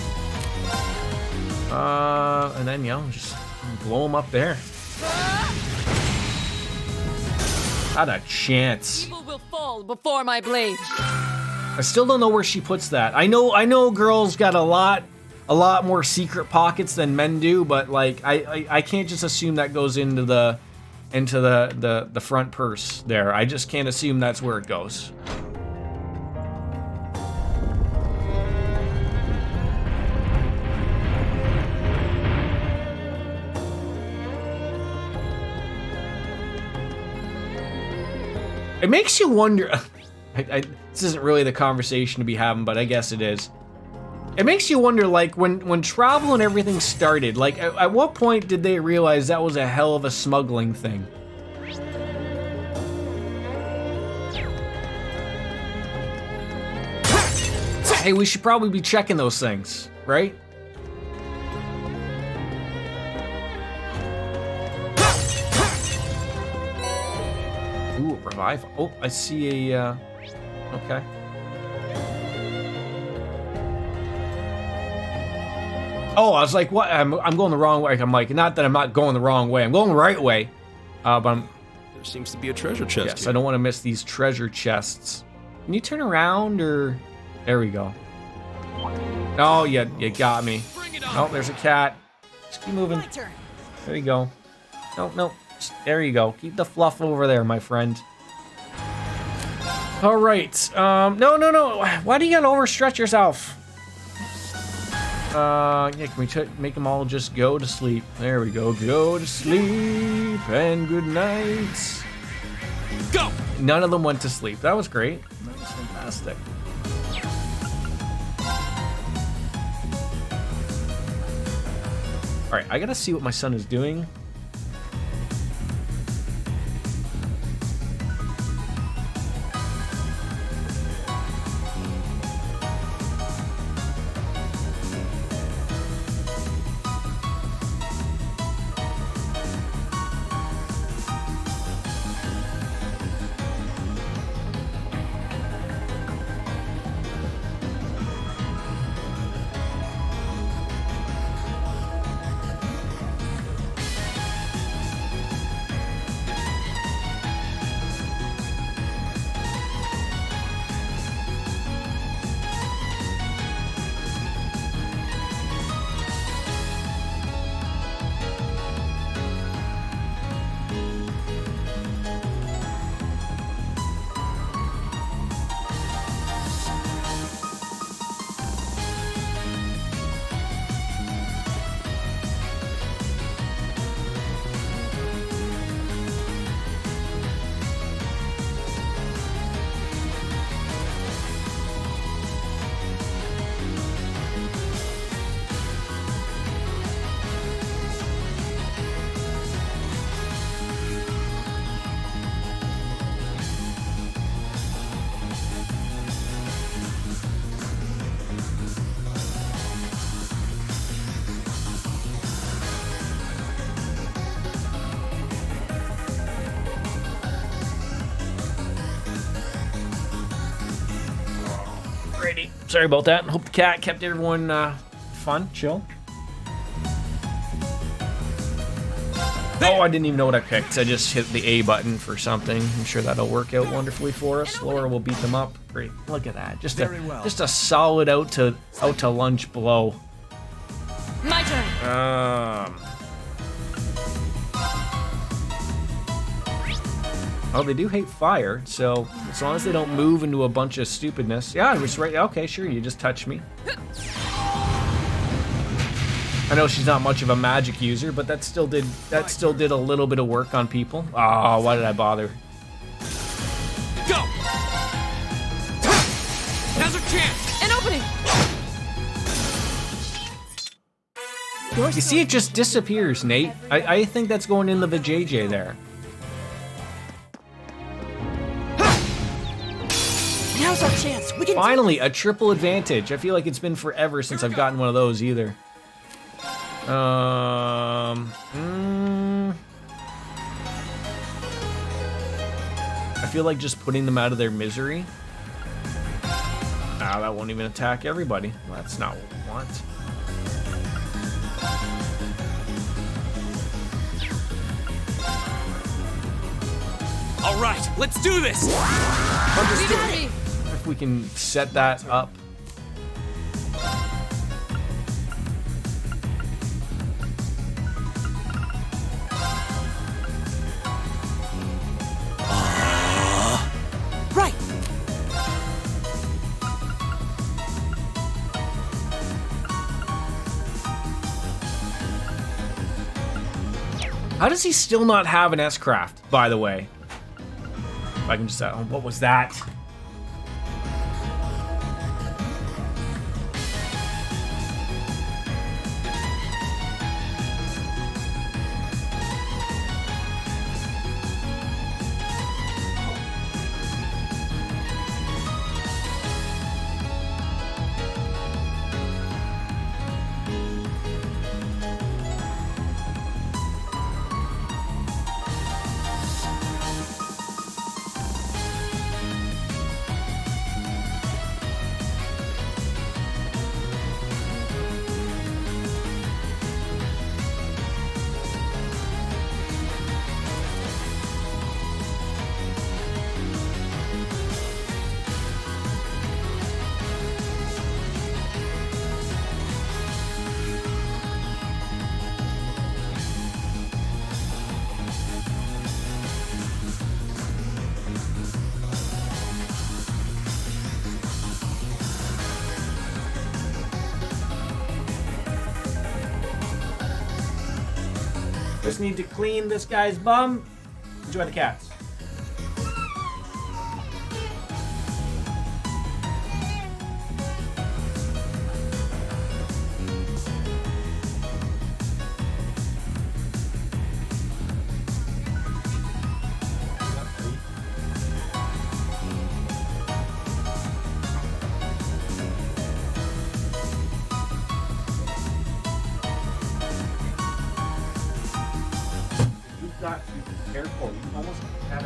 And then, just blow him up there. Not a chance. Evil will fall before my blade. I still don't know where she puts that. I know girls got a lot more secret pockets than men do, but like I can't just assume that goes into the front purse there. I just can't assume that's where it goes. It makes you wonder. This isn't really the conversation to be having, but I guess it is. It makes you wonder, like, when travel and everything started, like, at what point did they realize that was a hell of a smuggling thing? Hey, we should probably be checking those things, right? Ooh, revive. Oh, I see a, okay. Oh, I was like, what? I'm going the wrong way. I'm like, not that I'm not going the wrong way. I'm going the right way. But I'm... There seems to be a treasure chest Yes, here. I don't want to miss these treasure chests. Can you turn around, or... There we go. Oh, you got me. Oh, there's a cat. Just keep moving. There you go. No. There you go. Keep the fluff over there, my friend. All right. No. Why do you gotta overstretch yourself? Yeah, can we make them all just go to sleep? There we go. Go to sleep and good night. Go! None of them went to sleep. That was great. That was fantastic. All right, I gotta see what my son is doing. Alrighty. Sorry about that. Hope the cat kept everyone fun, chill. Oh, I didn't even know what I picked. I just hit the A button for something. I'm sure that'll work out wonderfully for us. Laura will beat them up. Great. Look at that. Just a solid out to lunch blow. My turn. Oh, they do hate fire, so as long as they don't move into a bunch of stupidness. Yeah, I was right. Okay, sure, you just touch me. I know she's not much of a magic user, but that still did a little bit of work on people. Oh, why did I bother? Go! Now's our chance! An opening! You see, it just disappears, Nate. I think that's going in the vajayjay there. Now's our chance. We can Finally, a triple advantage. I feel like it's been forever since I've gotten one of those either. I feel like just putting them out of their misery. Ah, that won't even attack everybody. Well, that's not what we want. All right, let's do this! Understood. If we can set that up. Right. How does he still not have an S-Craft, by the way? If I can just, what was that? Just need to clean this guy's bum. Enjoy the cats. Got to be careful. You almost had a...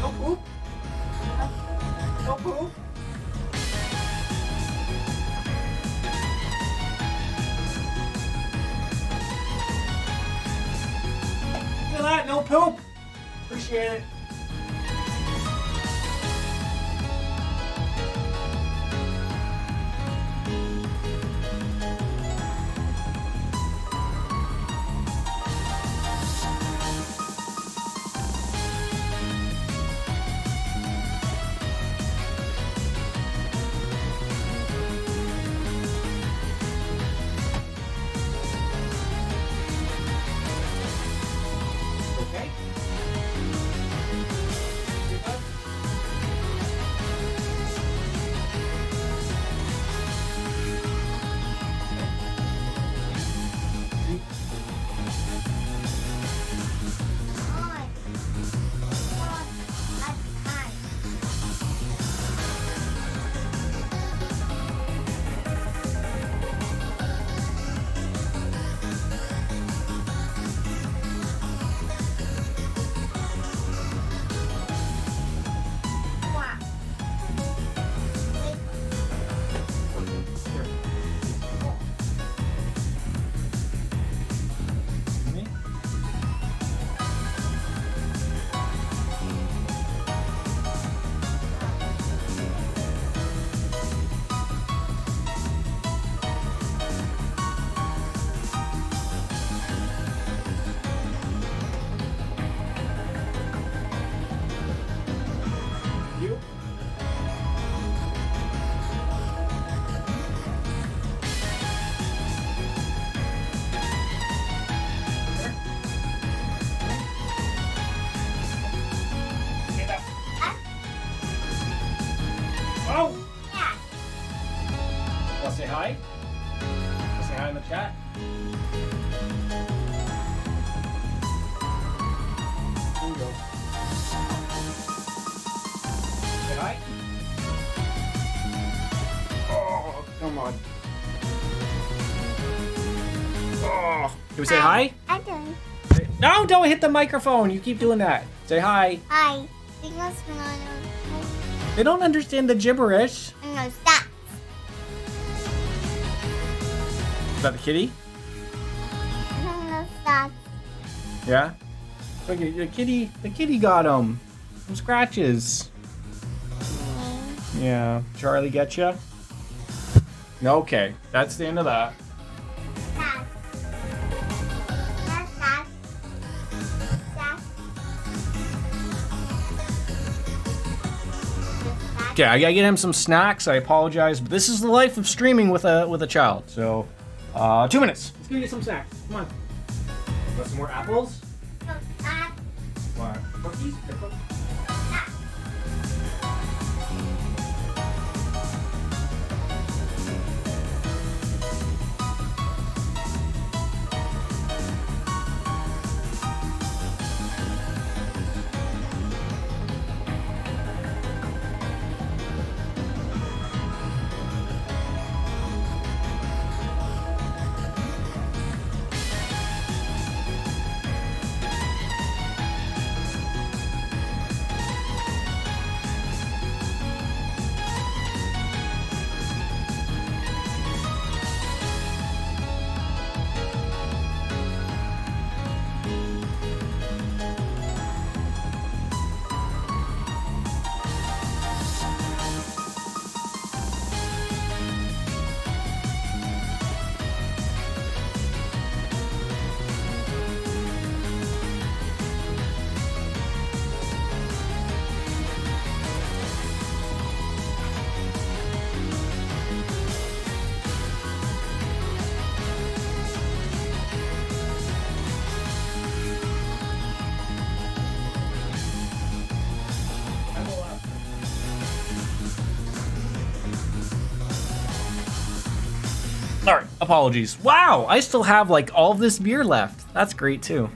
No poop. No poop. Look at that. No poop. Appreciate it. Oh! Yeah. Want to say hi? Want to say hi in the chat? Here we go. Say hi? Oh, come on. Oh. Can we say hi? I'm doing. No, don't hit the microphone. You keep doing that. Say hi. Hi. They don't understand the gibberish. No, stop. Is that the kitty? No, stop. Yeah? Look, the kitty got him. Some scratches. Yeah. Charlie get ya? Okay, that's the end of that. Okay, I gotta get him some snacks. I apologize, but this is the life of streaming with a child. So, 2 minutes. Let's go get some snacks. Come on. Want some more apples? What? Cookies? Alright, apologies. Wow, I still have like all of this beer left. That's great too.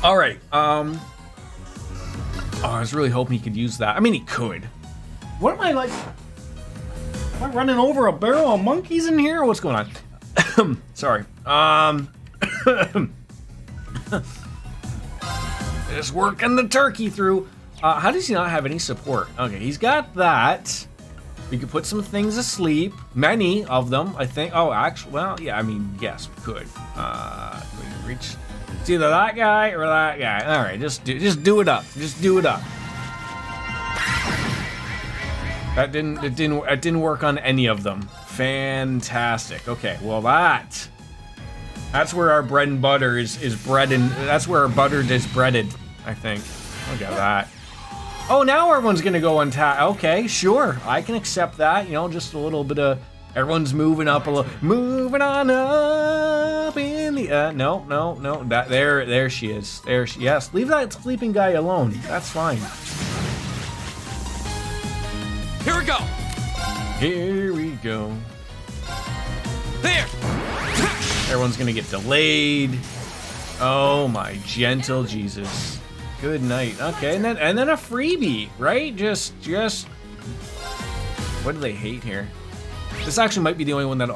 Alright, oh, I was really hoping he could use that. I mean, he could. What am I like? Am I running over a barrel of monkeys in here? What's going on? Sorry. Just working the turkey through. How does he not have any support? Okay, he's got that. We could put some things asleep. Many of them, I think. Oh, actually, well, yeah, I mean, yes, we could. Could we reach? It's either that guy or that guy. All right, just do it up. Just do it up. It didn't work on any of them. Fantastic. Okay, well that's where our bread and butter is bred, and that's where our butter is breaded, I think. Look at that. Oh, now everyone's gonna go on tap. Okay, sure, I can accept that. You know, just a little bit of everyone's moving up a little, moving on up in the. No. That there she is. There she. Yes, leave that sleeping guy alone. That's fine. Here we go. Here we go. There. Everyone's gonna get delayed. Oh my gentle Jesus. Good night. Okay, and then a freebie, right? Just what do they hate here? This actually might be the only one that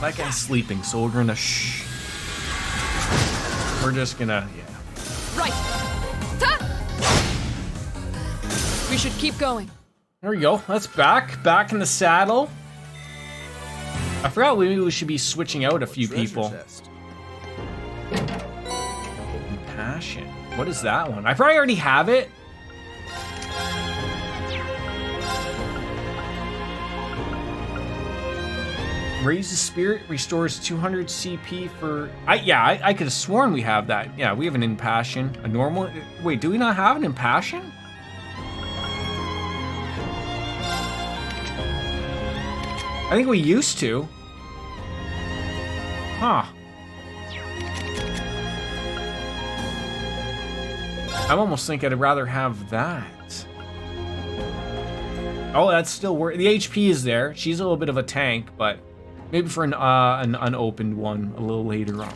that guy's sleeping, so we're gonna shh. We're just gonna Right. We should keep going. There we go. That's back in the saddle. I forgot maybe we should be switching out a few people. Passion. What is that one? I probably already have it. Raise the spirit, restores 200 CP for. I could have sworn we have that. Yeah, we have an impassion. A normal. Wait, do we not have an impassion? I think we used to. Huh. I'm almost thinking I'd rather have that. Oh, that's still working. The HP is there. She's a little bit of a tank, but maybe for an unopened one a little later on.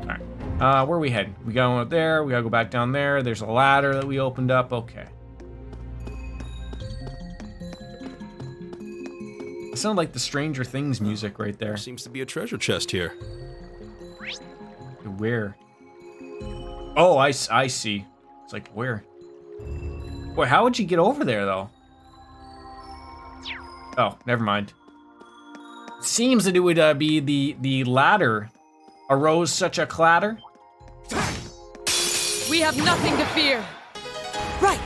All right. Where are we heading? We go up there. We gotta go back down there. There's a ladder that we opened up. Okay. It sounded like the Stranger Things music right there. There seems to be a treasure chest here. Where? Oh, I see. It's like, where? Boy, how would you get over there, though? Oh, never mind. Seems that it would be the ladder. Arose such a clatter. We have nothing to fear. Right.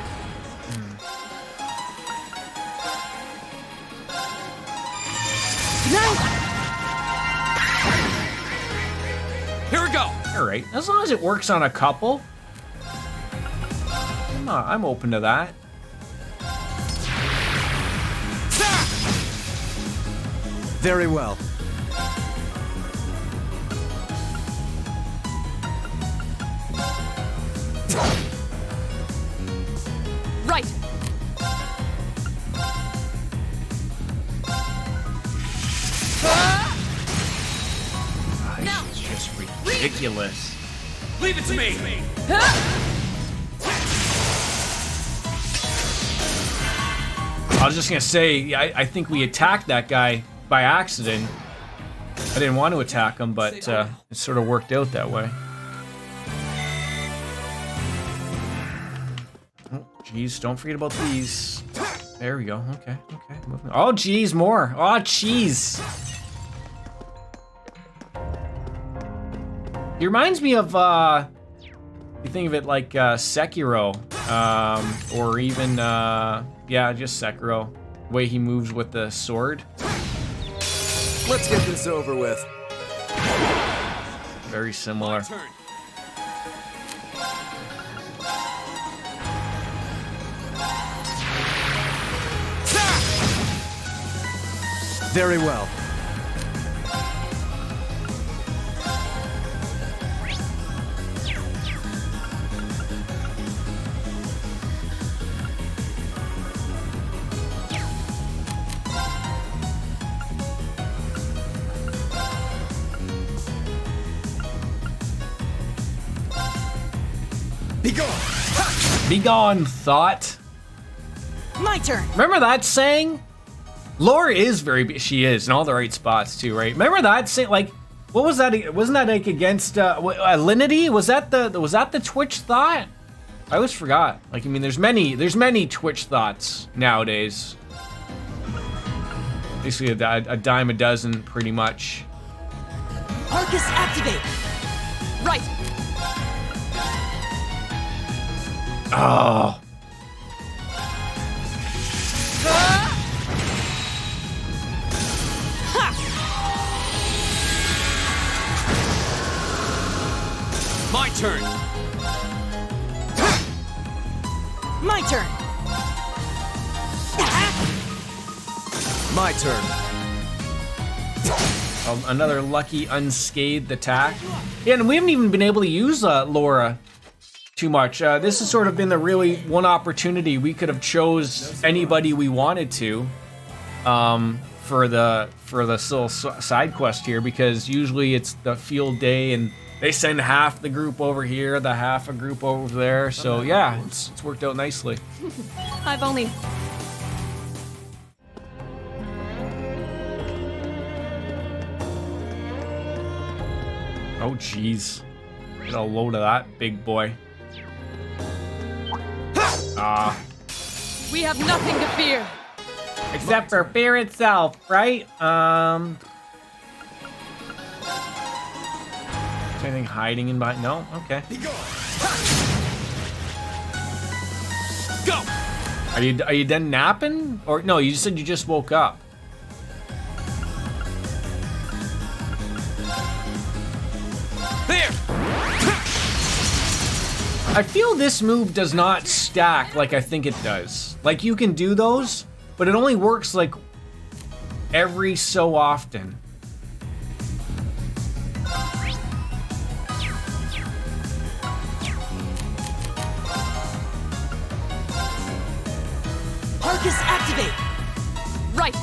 right. As long as it works on a couple, I'm open to that. Very well. Right. It's just ridiculous. Leave it to me. I was just gonna say, I think we attacked that guy by accident. I didn't want to attack him, but it sort of worked out that way. Oh, geez, don't forget about these. There we go. Okay. Moving. Oh, geez, more. Oh, jeez. He reminds me of, you think of it like Sekiro, or even, yeah, just Sekiro. The way he moves with the sword. Let's get this over with. Very similar. Very well. Be gone, thought. My turn. Remember that saying? Laura is she is in all the right spots too, right? Remember that saying? Like, what was that? Wasn't that like against Alinity? Was that the Twitch thought? I always forgot. Like, I mean, there's many Twitch thoughts nowadays. Basically, a dime a dozen, pretty much. Arcus activate. Right. Oh. My turn. My turn. My turn. Another lucky unscathed attack. Yeah, and we haven't even been able to use Laura too much. This has sort of been the really one opportunity we could have chose anybody we wanted to for the little side quest here, because usually it's the field day and they send half the group over here, the half a group over there. So yeah, it's worked out nicely. I've only... Oh geez, get a load of that big boy. We have nothing to fear. Except for fear itself, right? Is anything hiding in behind? No? Okay. Go! Are you done napping? Or no, you said you just woke up. There! I feel this move does not stack like I think it does. Like, you can do those, but it only works like every so often. Arcus activate. Right.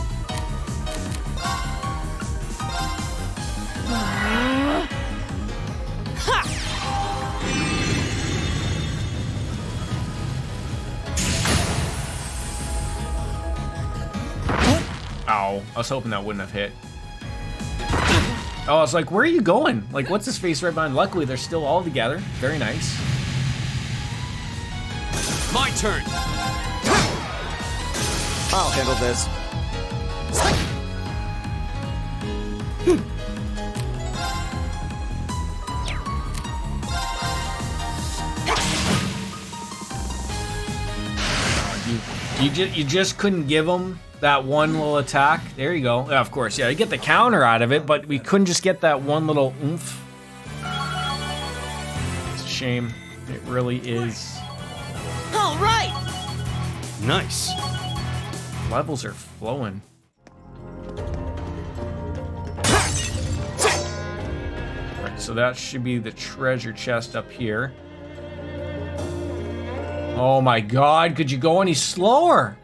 Ow, I was hoping that wouldn't have hit. Oh, I was like, where are you going? Like, what's his face right behind? Luckily, they're still all together. Very nice. My turn. I'll handle this. You just couldn't give him that one little attack. There you go. Yeah, of course, yeah, you get the counter out of it, but we couldn't just get that one little oomph. shame. It really is. All right. Nice. Levels are flowing. Right, so that should be the treasure chest up here. Oh my god, could you go any slower?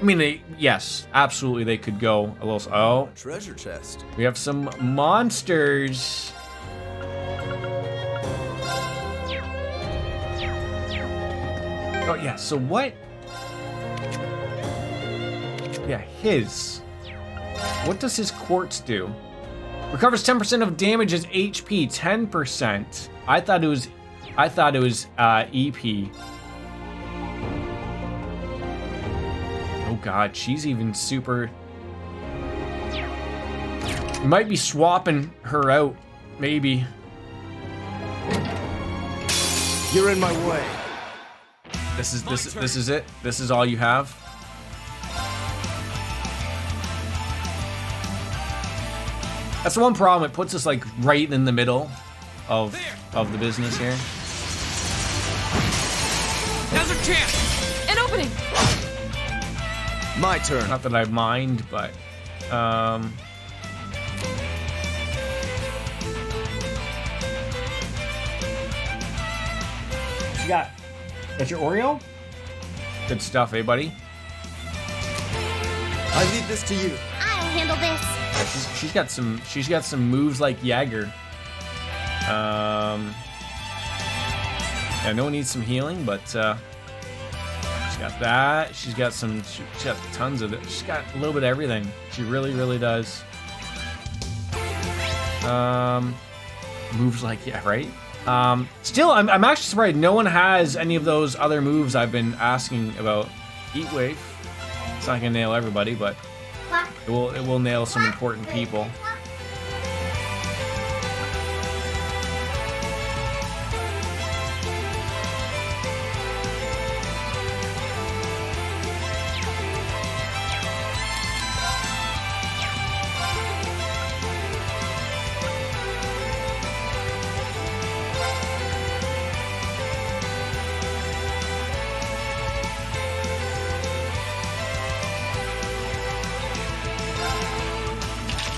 I mean, yes, absolutely they could go a little. Oh, Treasure chest. we have some monsters. Oh yeah, so what? Yeah, his. What does his quartz do? Recovers 10% of damage as HP, 10%. I thought it was EP. Oh god, she's even super. We might be swapping her out, maybe. You're in my way. This is it. This is all you have. That's the one problem. It puts us like right in the middle of the business here. Now's our chance. An opening. My turn. Not that I mind, but you got. That's your Oreo? Good stuff, eh, buddy? I leave this to you. I'll handle this. Yeah, she's got some moves like Jagger. Yeah, no one needs some healing, but she's got that. She's got tons of it. She's got a little bit of everything. She really, really does. Moves like, yeah, right? Still, I'm actually surprised no one has any of those other moves I've been asking about. Heat Wave. It's not gonna nail everybody, but it will nail some important people.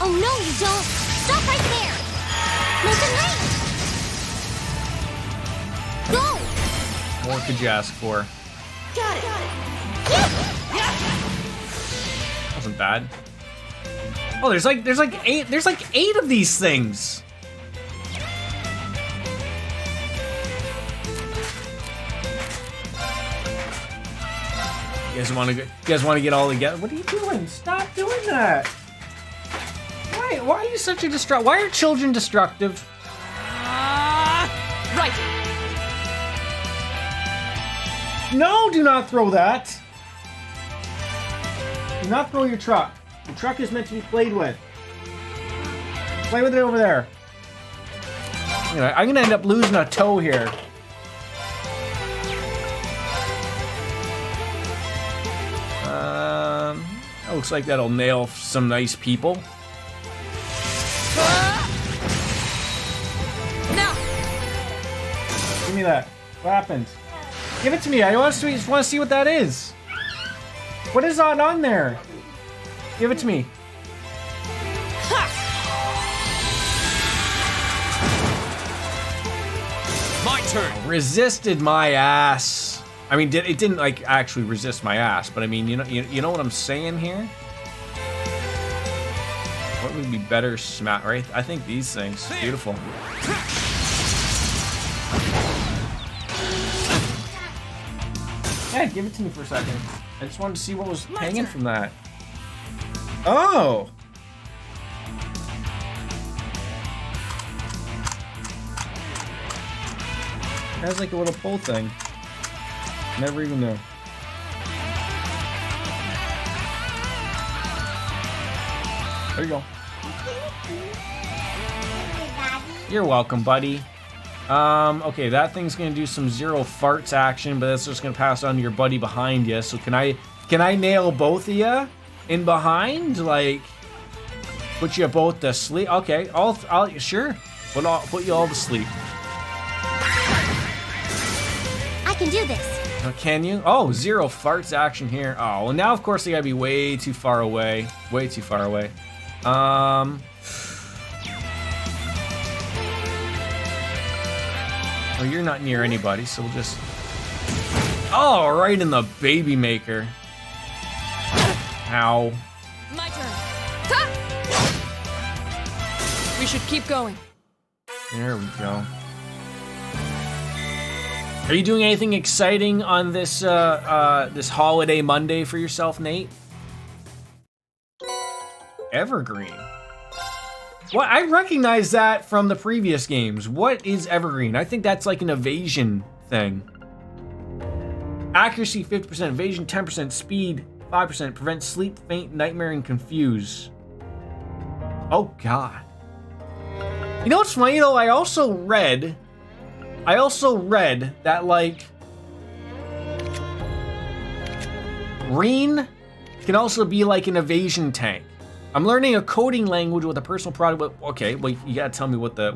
Oh no, you don't! Stop right there! Molten Rain! Go! What could you ask for? Got it. Wasn't bad. Oh, there's like 8 of these things. You guys want to get all together? What are you doing? Stop doing that. Why are you such a destructive? Why are children destructive? Right. No, do not throw that. Do not throw your truck. The truck is meant to be played with. Play with it over there. I'm gonna end up losing a toe here. That looks like that'll nail some nice people. Now. Give me that. What happened? Give it to me. I just want to see what that is. What is on there? Give it to me. My turn. Resisted my ass. I mean, it didn't like actually resist my ass, but I mean, you know what I'm saying here? What would be better smack, right? I think these things. Beautiful. Yeah, give it to me for a second. I just wanted to see what was hanging from that. Oh! It has like a little pull thing. Never even knew. There you go. You're welcome, buddy. Okay, that thing's gonna do some zero farts action, but that's just gonna pass on to your buddy behind you. So can I nail both of you in behind? Like, put you both to sleep? Okay, I'll sure. Put you all to sleep. can do this. Oh, can you? Oh, 0 farts action here. Oh, well now of course they gotta be way too far away. Way too far away. Oh, you're not near anybody, so we'll just... Oh, right in the baby maker. Ow. My turn. Ta! We should keep going. There we go. Are you doing anything exciting on this this holiday Monday for yourself, Nate? Evergreen. Well, I recognize that from the previous games. What is Evergreen? I think that's like an evasion thing. Accuracy 50%, evasion 10%, speed 5%, prevent sleep, faint, nightmare, and confuse. Oh God. You know what's funny though? I also read that like Reen can also be like an evasion tank. I'm learning a coding language with a personal product. But okay, well you gotta tell me what the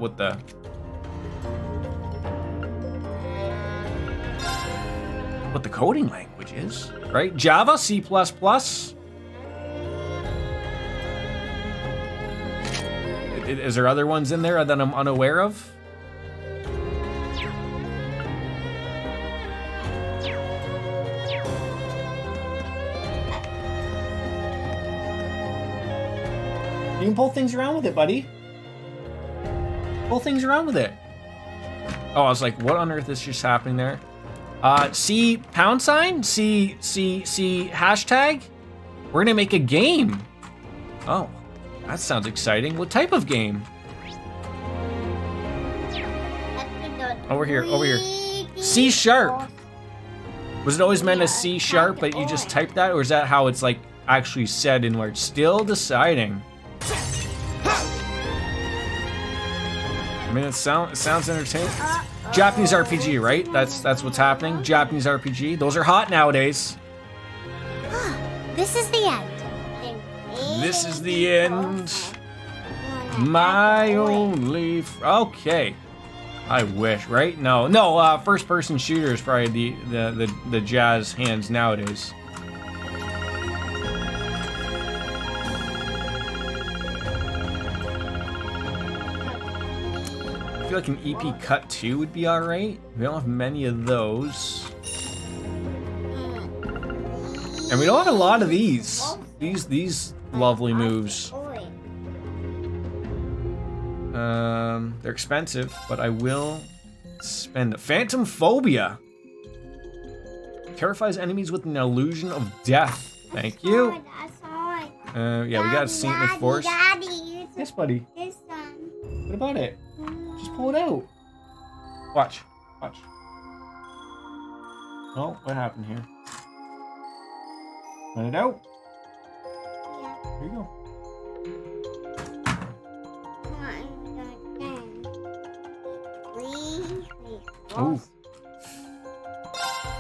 coding language is, right? Java, C++. Is there other ones in there that I'm unaware of? You can pull things around with it, buddy. Pull things around with it. Oh, I was like, what on earth is just happening there? C £? C hashtag? We're gonna make a game. Oh, that sounds exciting. What type of game? Over here, over here. C#. Was it always meant as C#, but you just typed that? Or is that how it's like actually said in words? Still deciding. I mean, it sounds entertaining. Japanese RPG, right? That's what's happening. Japanese RPG. Those are hot nowadays. This is the end. This is the end. My only... Okay. I wish, right? No, first-person shooter is probably the jazz hands nowadays. I feel like an EP Cut 2 would be alright. We don't have many of those. And we don't have a lot of these. These lovely moves. They're expensive, but I will spend it. Phantom Phobia. Terrifies enemies with an illusion of death. Thank you. Yeah, we got a Saintly Force. Yes, buddy. What about it? Just pull it out. Watch. Oh, what happened here? Let it out. Here you go. Ooh.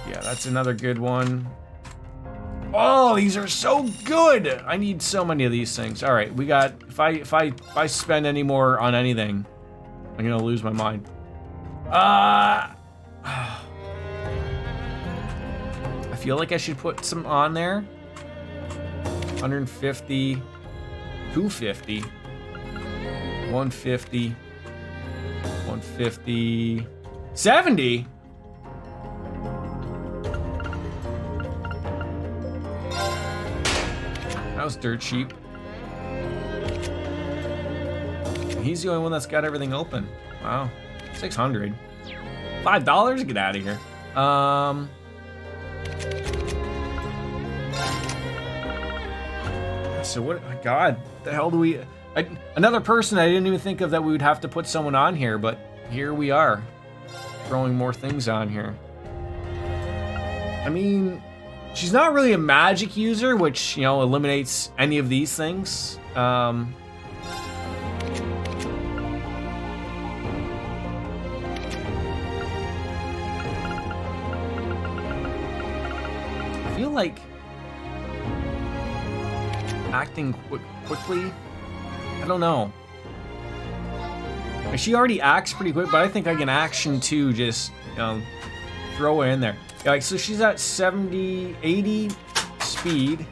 Yeah, that's another good one. Oh, these are so good. I need so many of these things. All right, we got. If I spend any more on anything, I'm gonna lose my mind. I feel like I should put some on there. 150, 250, 150, 150, 70. That was dirt cheap. He's the only one that's got everything open. Wow, 600. $5? Get out of here. So what? God, the hell do we? Another person I didn't even think of that we would have to put someone on here, but here we are, throwing more things on here. I mean, she's not really a magic user, which, you know, eliminates any of these things. I feel like acting quickly. I don't know. She already acts pretty quick, but I think I can action too, just, you know, throw her in there. Yeah, like, so she's at 70, 80 speed.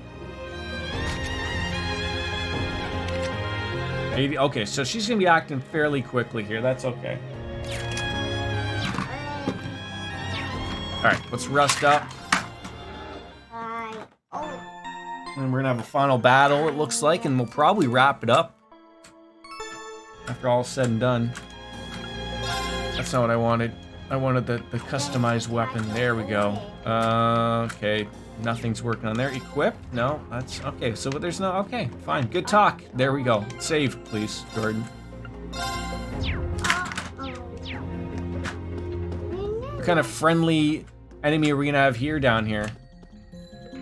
80, okay, so she's gonna be acting fairly quickly here. That's okay. All right, let's rest up. And we're gonna have a final battle, it looks like, and we'll probably wrap it up after all said and done. That's not what I wanted. I wanted the customized weapon. There we go. Okay, nothing's working on there. Equip? No, that's okay. So there's no. Okay, fine. Good talk. There we go. Save, please, Jordan. What kind of friendly enemy are we gonna have here down here?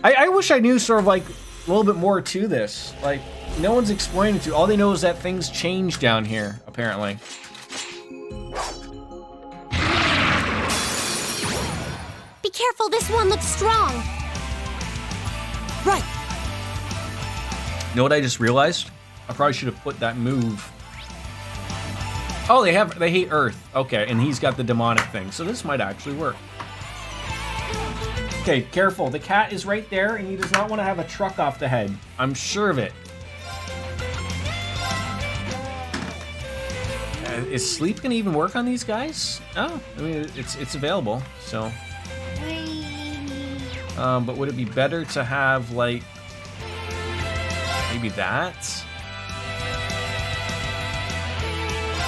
I wish I knew sort of like a little bit more to this. Like, no one's explaining to. All they know is that things change down here, apparently. Be careful, this one looks strong. Right. You know what I just realized? I probably should have put that move. Oh, they hate Earth. Okay, and he's got the demonic thing, so this might actually work. Okay, careful. The cat is right there, and he does not want to have a truck off the head. I'm sure of it. Is sleep gonna even work on these guys? Oh, I mean, it's available, so. But would it be better to have, like, maybe that?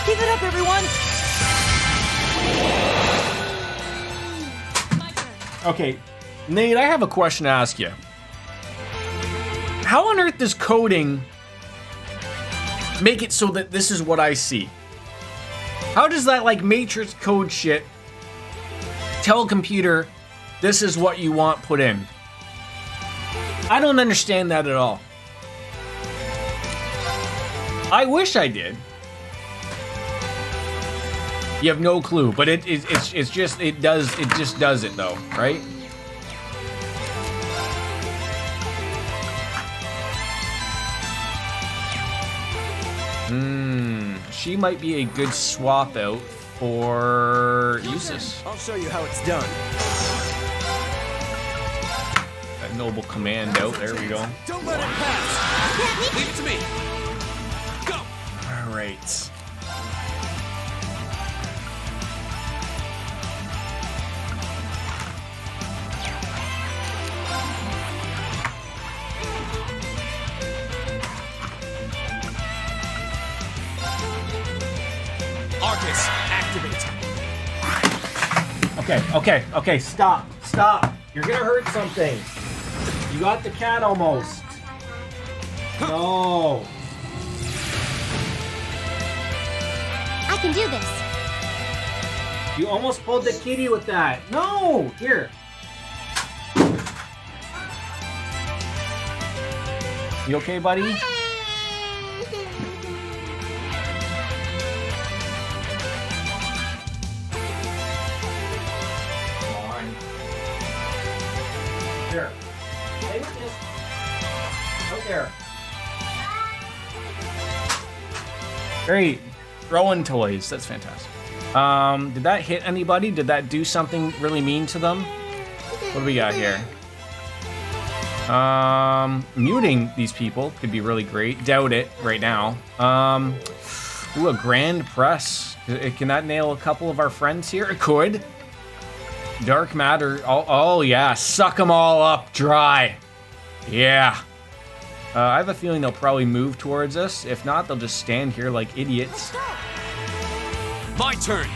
Keep it up, everyone! Okay, Nate, I have a question to ask you. How on earth does coding make it so that this is what I see? How does that, like, matrix code shit tell a computer this is what you want put in? I don't understand that at all. I wish I did. You have no clue, but it just does it though, right? She might be a good swap out for Usus. I'll show you how it's done. That noble command out. There we go. Don't let it pass. Leave it to me. Go. All right. Arcus, activate. Okay, stop. You're gonna hurt something. You got the cat almost. No. I can do this. You almost pulled the kitty with that. No! Here. You okay, buddy? Here. Stay with this. Out there. Great. Throwing toys. That's fantastic. Did that hit anybody? Did that do something really mean to them? What do we got here? Muting these people could be really great. Doubt it right now. Ooh, a grand press. Can that nail a couple of our friends here? It could. Dark matter. Oh yeah, suck them all up dry. Yeah. I have a feeling they'll probably move towards us. If not, they'll just stand here like idiots. My turn.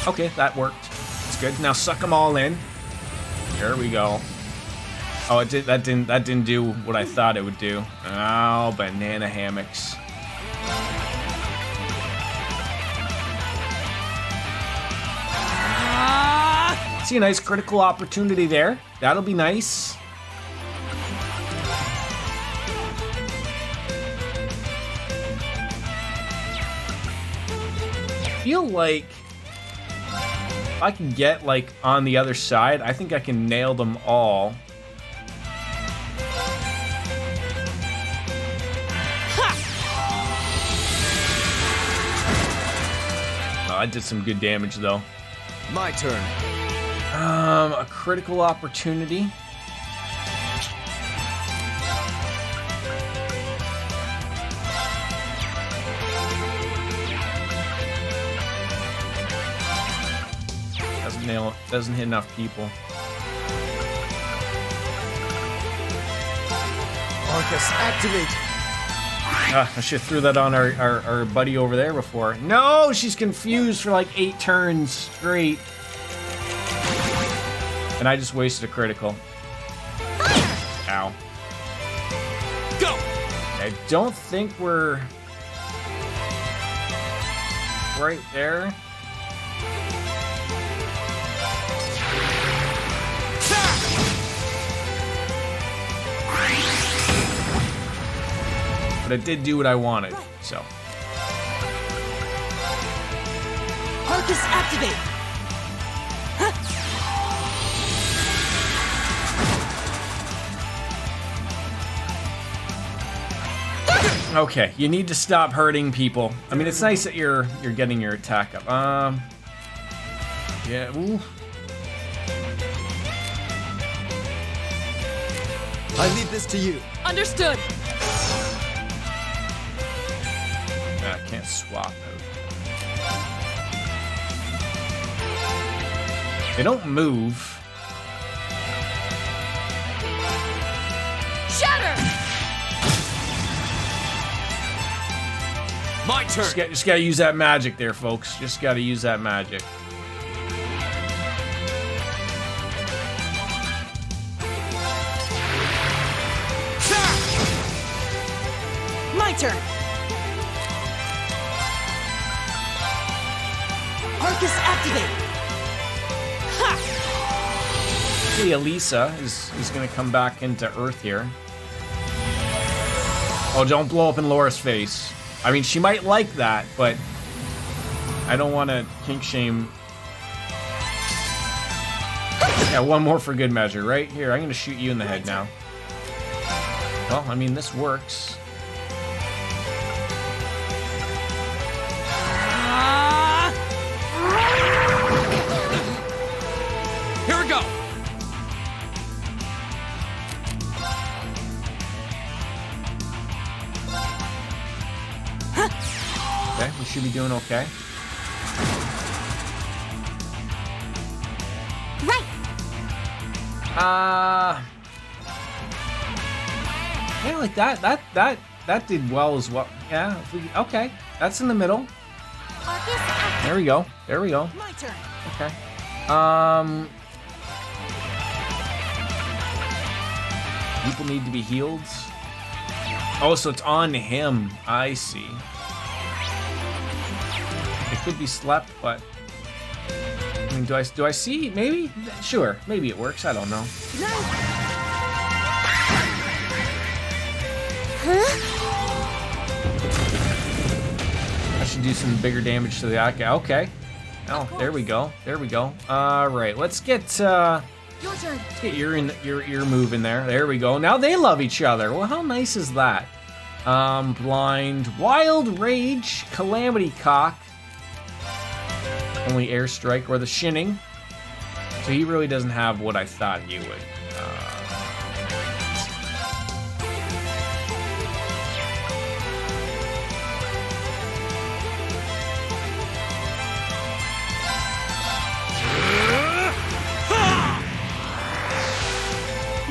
Okay, that worked. It's good. Now suck them all in. There we go. Oh, it did. That didn't do what I thought it would do. Oh, banana hammocks. See a nice critical opportunity there. That'll be nice. I feel like If I can get, like, on the other side, I think I can nail them all. Oh, I did some good damage, though. My turn. A critical opportunity. Doesn't nail it. Doesn't hit enough people. Arcus, activate. I should have threw that on our buddy over there before. No, she's confused for like 8 turns straight. And I just wasted a critical. Ow. Go! I don't think we're right there. But it did do what I wanted, so. Arcus, activate. Okay, you need to stop hurting people. I mean, it's nice that you're getting your attack up. Yeah. Ooh. I leave this to you. Understood. I can't swap out. They don't move. Shatter. My turn. Just gotta use that magic there, folks. Just gotta use that magic. My turn. Arcus, activate. Ha! See, Elisa is gonna come back into Earth here. Oh, don't blow up in Laura's face. I mean, she might like that, but I don't want to kink shame. Yeah, one more for good measure, right? Here, I'm gonna shoot you in the head now. Well, I mean, this works. Here we go. Okay, we should be doing okay. Right. Yeah, like that did well as well. Yeah, okay. That's in the middle. There we go. There we go. My turn. Okay. People need to be healed. Oh, so it's on him. I see. It could be slept, but I mean, do I see? Maybe. Sure. Maybe it works. I don't know. I should do some bigger damage to the guy. Okay. Oh, there we go. There we go. All right. Let's get Your turn. let's get your move in there. There we go. Now they love each other. Well, how nice is that? Blind, Wild Rage, Calamity Cock. Only Airstrike or the Shinning. So he really doesn't have what I thought he would.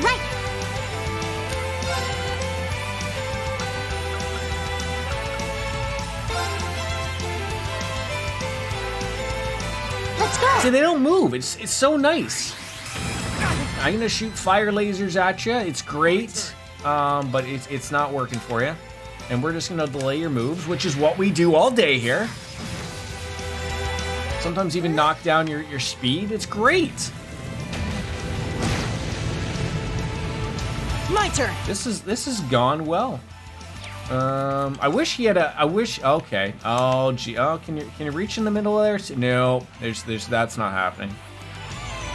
Right. Let's go. See, they don't move. It's so nice. I'm gonna shoot fire lasers at you. It's great, but it's not working for you. And we're just gonna delay your moves, which is what we do all day here. Sometimes even knock down your speed. It's great. My turn. This has gone well. I wish he had a. I wish. Okay. Oh, gee. Oh, can you reach in the middle there? No. There's. That's not happening.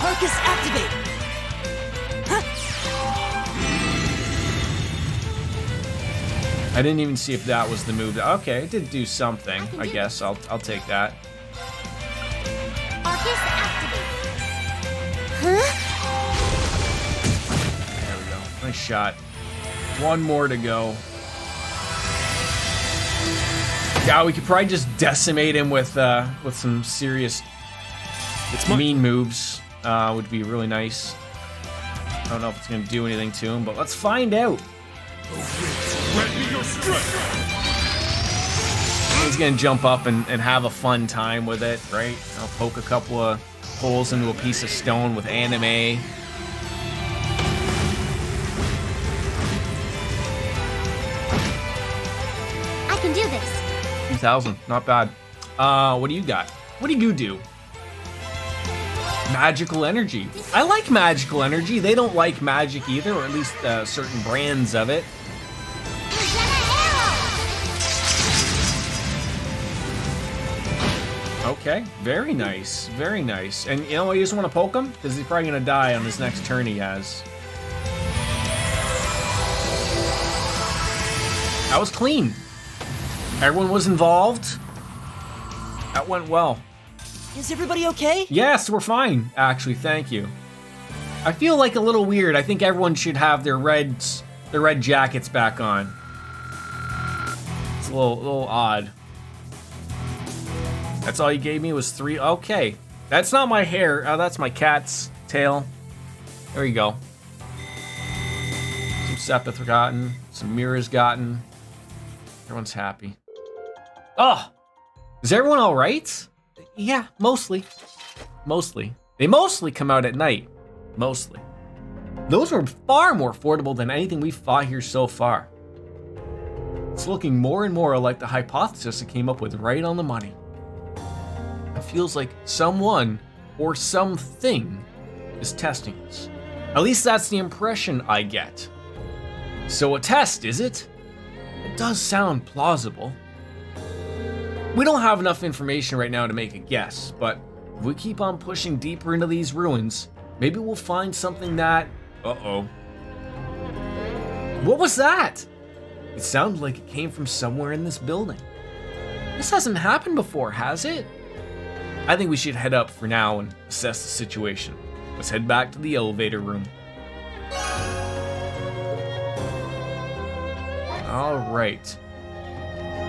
Arcus activate. I didn't even see if that was the move. Okay, it did do something. I guess I'll take that. Arcus activate. There we go. Nice shot. One more to go. Yeah, we could probably just decimate him with some serious mean moves. Would be really nice. I don't know if it's gonna do anything to him, but let's find out. He's gonna jump up and have a fun time with it, right? I'll poke a couple of holes into a piece of stone with anime. I can do this. 2,000, not bad. What do you got? What do you do? Magical energy. I like magical energy. They don't like magic either, or at least certain brands of it. Okay, very nice, very nice. And you know what, you just want to poke him? Because he's probably going to die on this next turn he has. That was clean. Everyone was involved. That went well. Is everybody okay? Yes, we're fine, actually, thank you. I feel like a little weird. I think everyone should have their red jackets back on. It's a little odd. That's all you gave me was 3. Okay. That's not my hair. That's my cat's tail. There you go. Some Sepith gotten. Some Mira's gotten. Everyone's happy. Oh! Is everyone alright? Yeah, mostly. Mostly. They mostly come out at night. Mostly. Those were far more affordable than anything we've fought here so far. It's looking more and more like the hypothesis I came up with right on the money. It feels like someone or something is testing us. At least that's the impression I get. So a test, is it? It does sound plausible. We don't have enough information right now to make a guess, but if we keep on pushing deeper into these ruins, maybe we'll find something that... Uh-oh. What was that? It sounded like it came from somewhere in this building. This hasn't happened before, has it? I think we should head up for now and assess the situation. Let's head back to the elevator room. All right.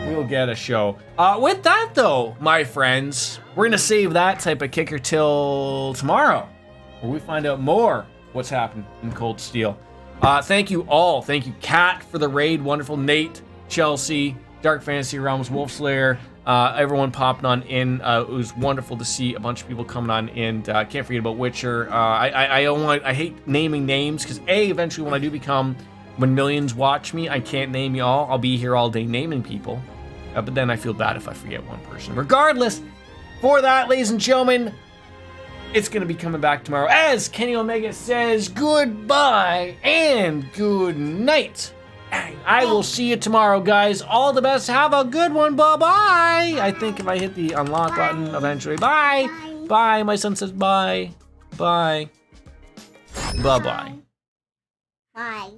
We'll get a show. With that though, my friends, we're gonna save that type of kicker till tomorrow, where we find out more what's happened in Cold Steel. Thank you all. Thank you, Kat, for the raid. Wonderful. Nate, Chelsea, Dark Fantasy Realms, Wolf Slayer, everyone popping on in. It was wonderful to see a bunch of people coming on in. Can't forget about Witcher. I hate naming names because eventually when I do become, when millions watch me, I can't name you all. I'll be here all day naming people. But then I feel bad if I forget one person. Regardless, for that, ladies and gentlemen, it's going to be coming back tomorrow. As Kenny Omega says, goodbye and good night. I will see you tomorrow, guys. All the best. Have a good one. Bye-bye. I think if I hit the unlock button eventually. Bye. Bye. My son says bye. Bye. Bye-bye. Bye.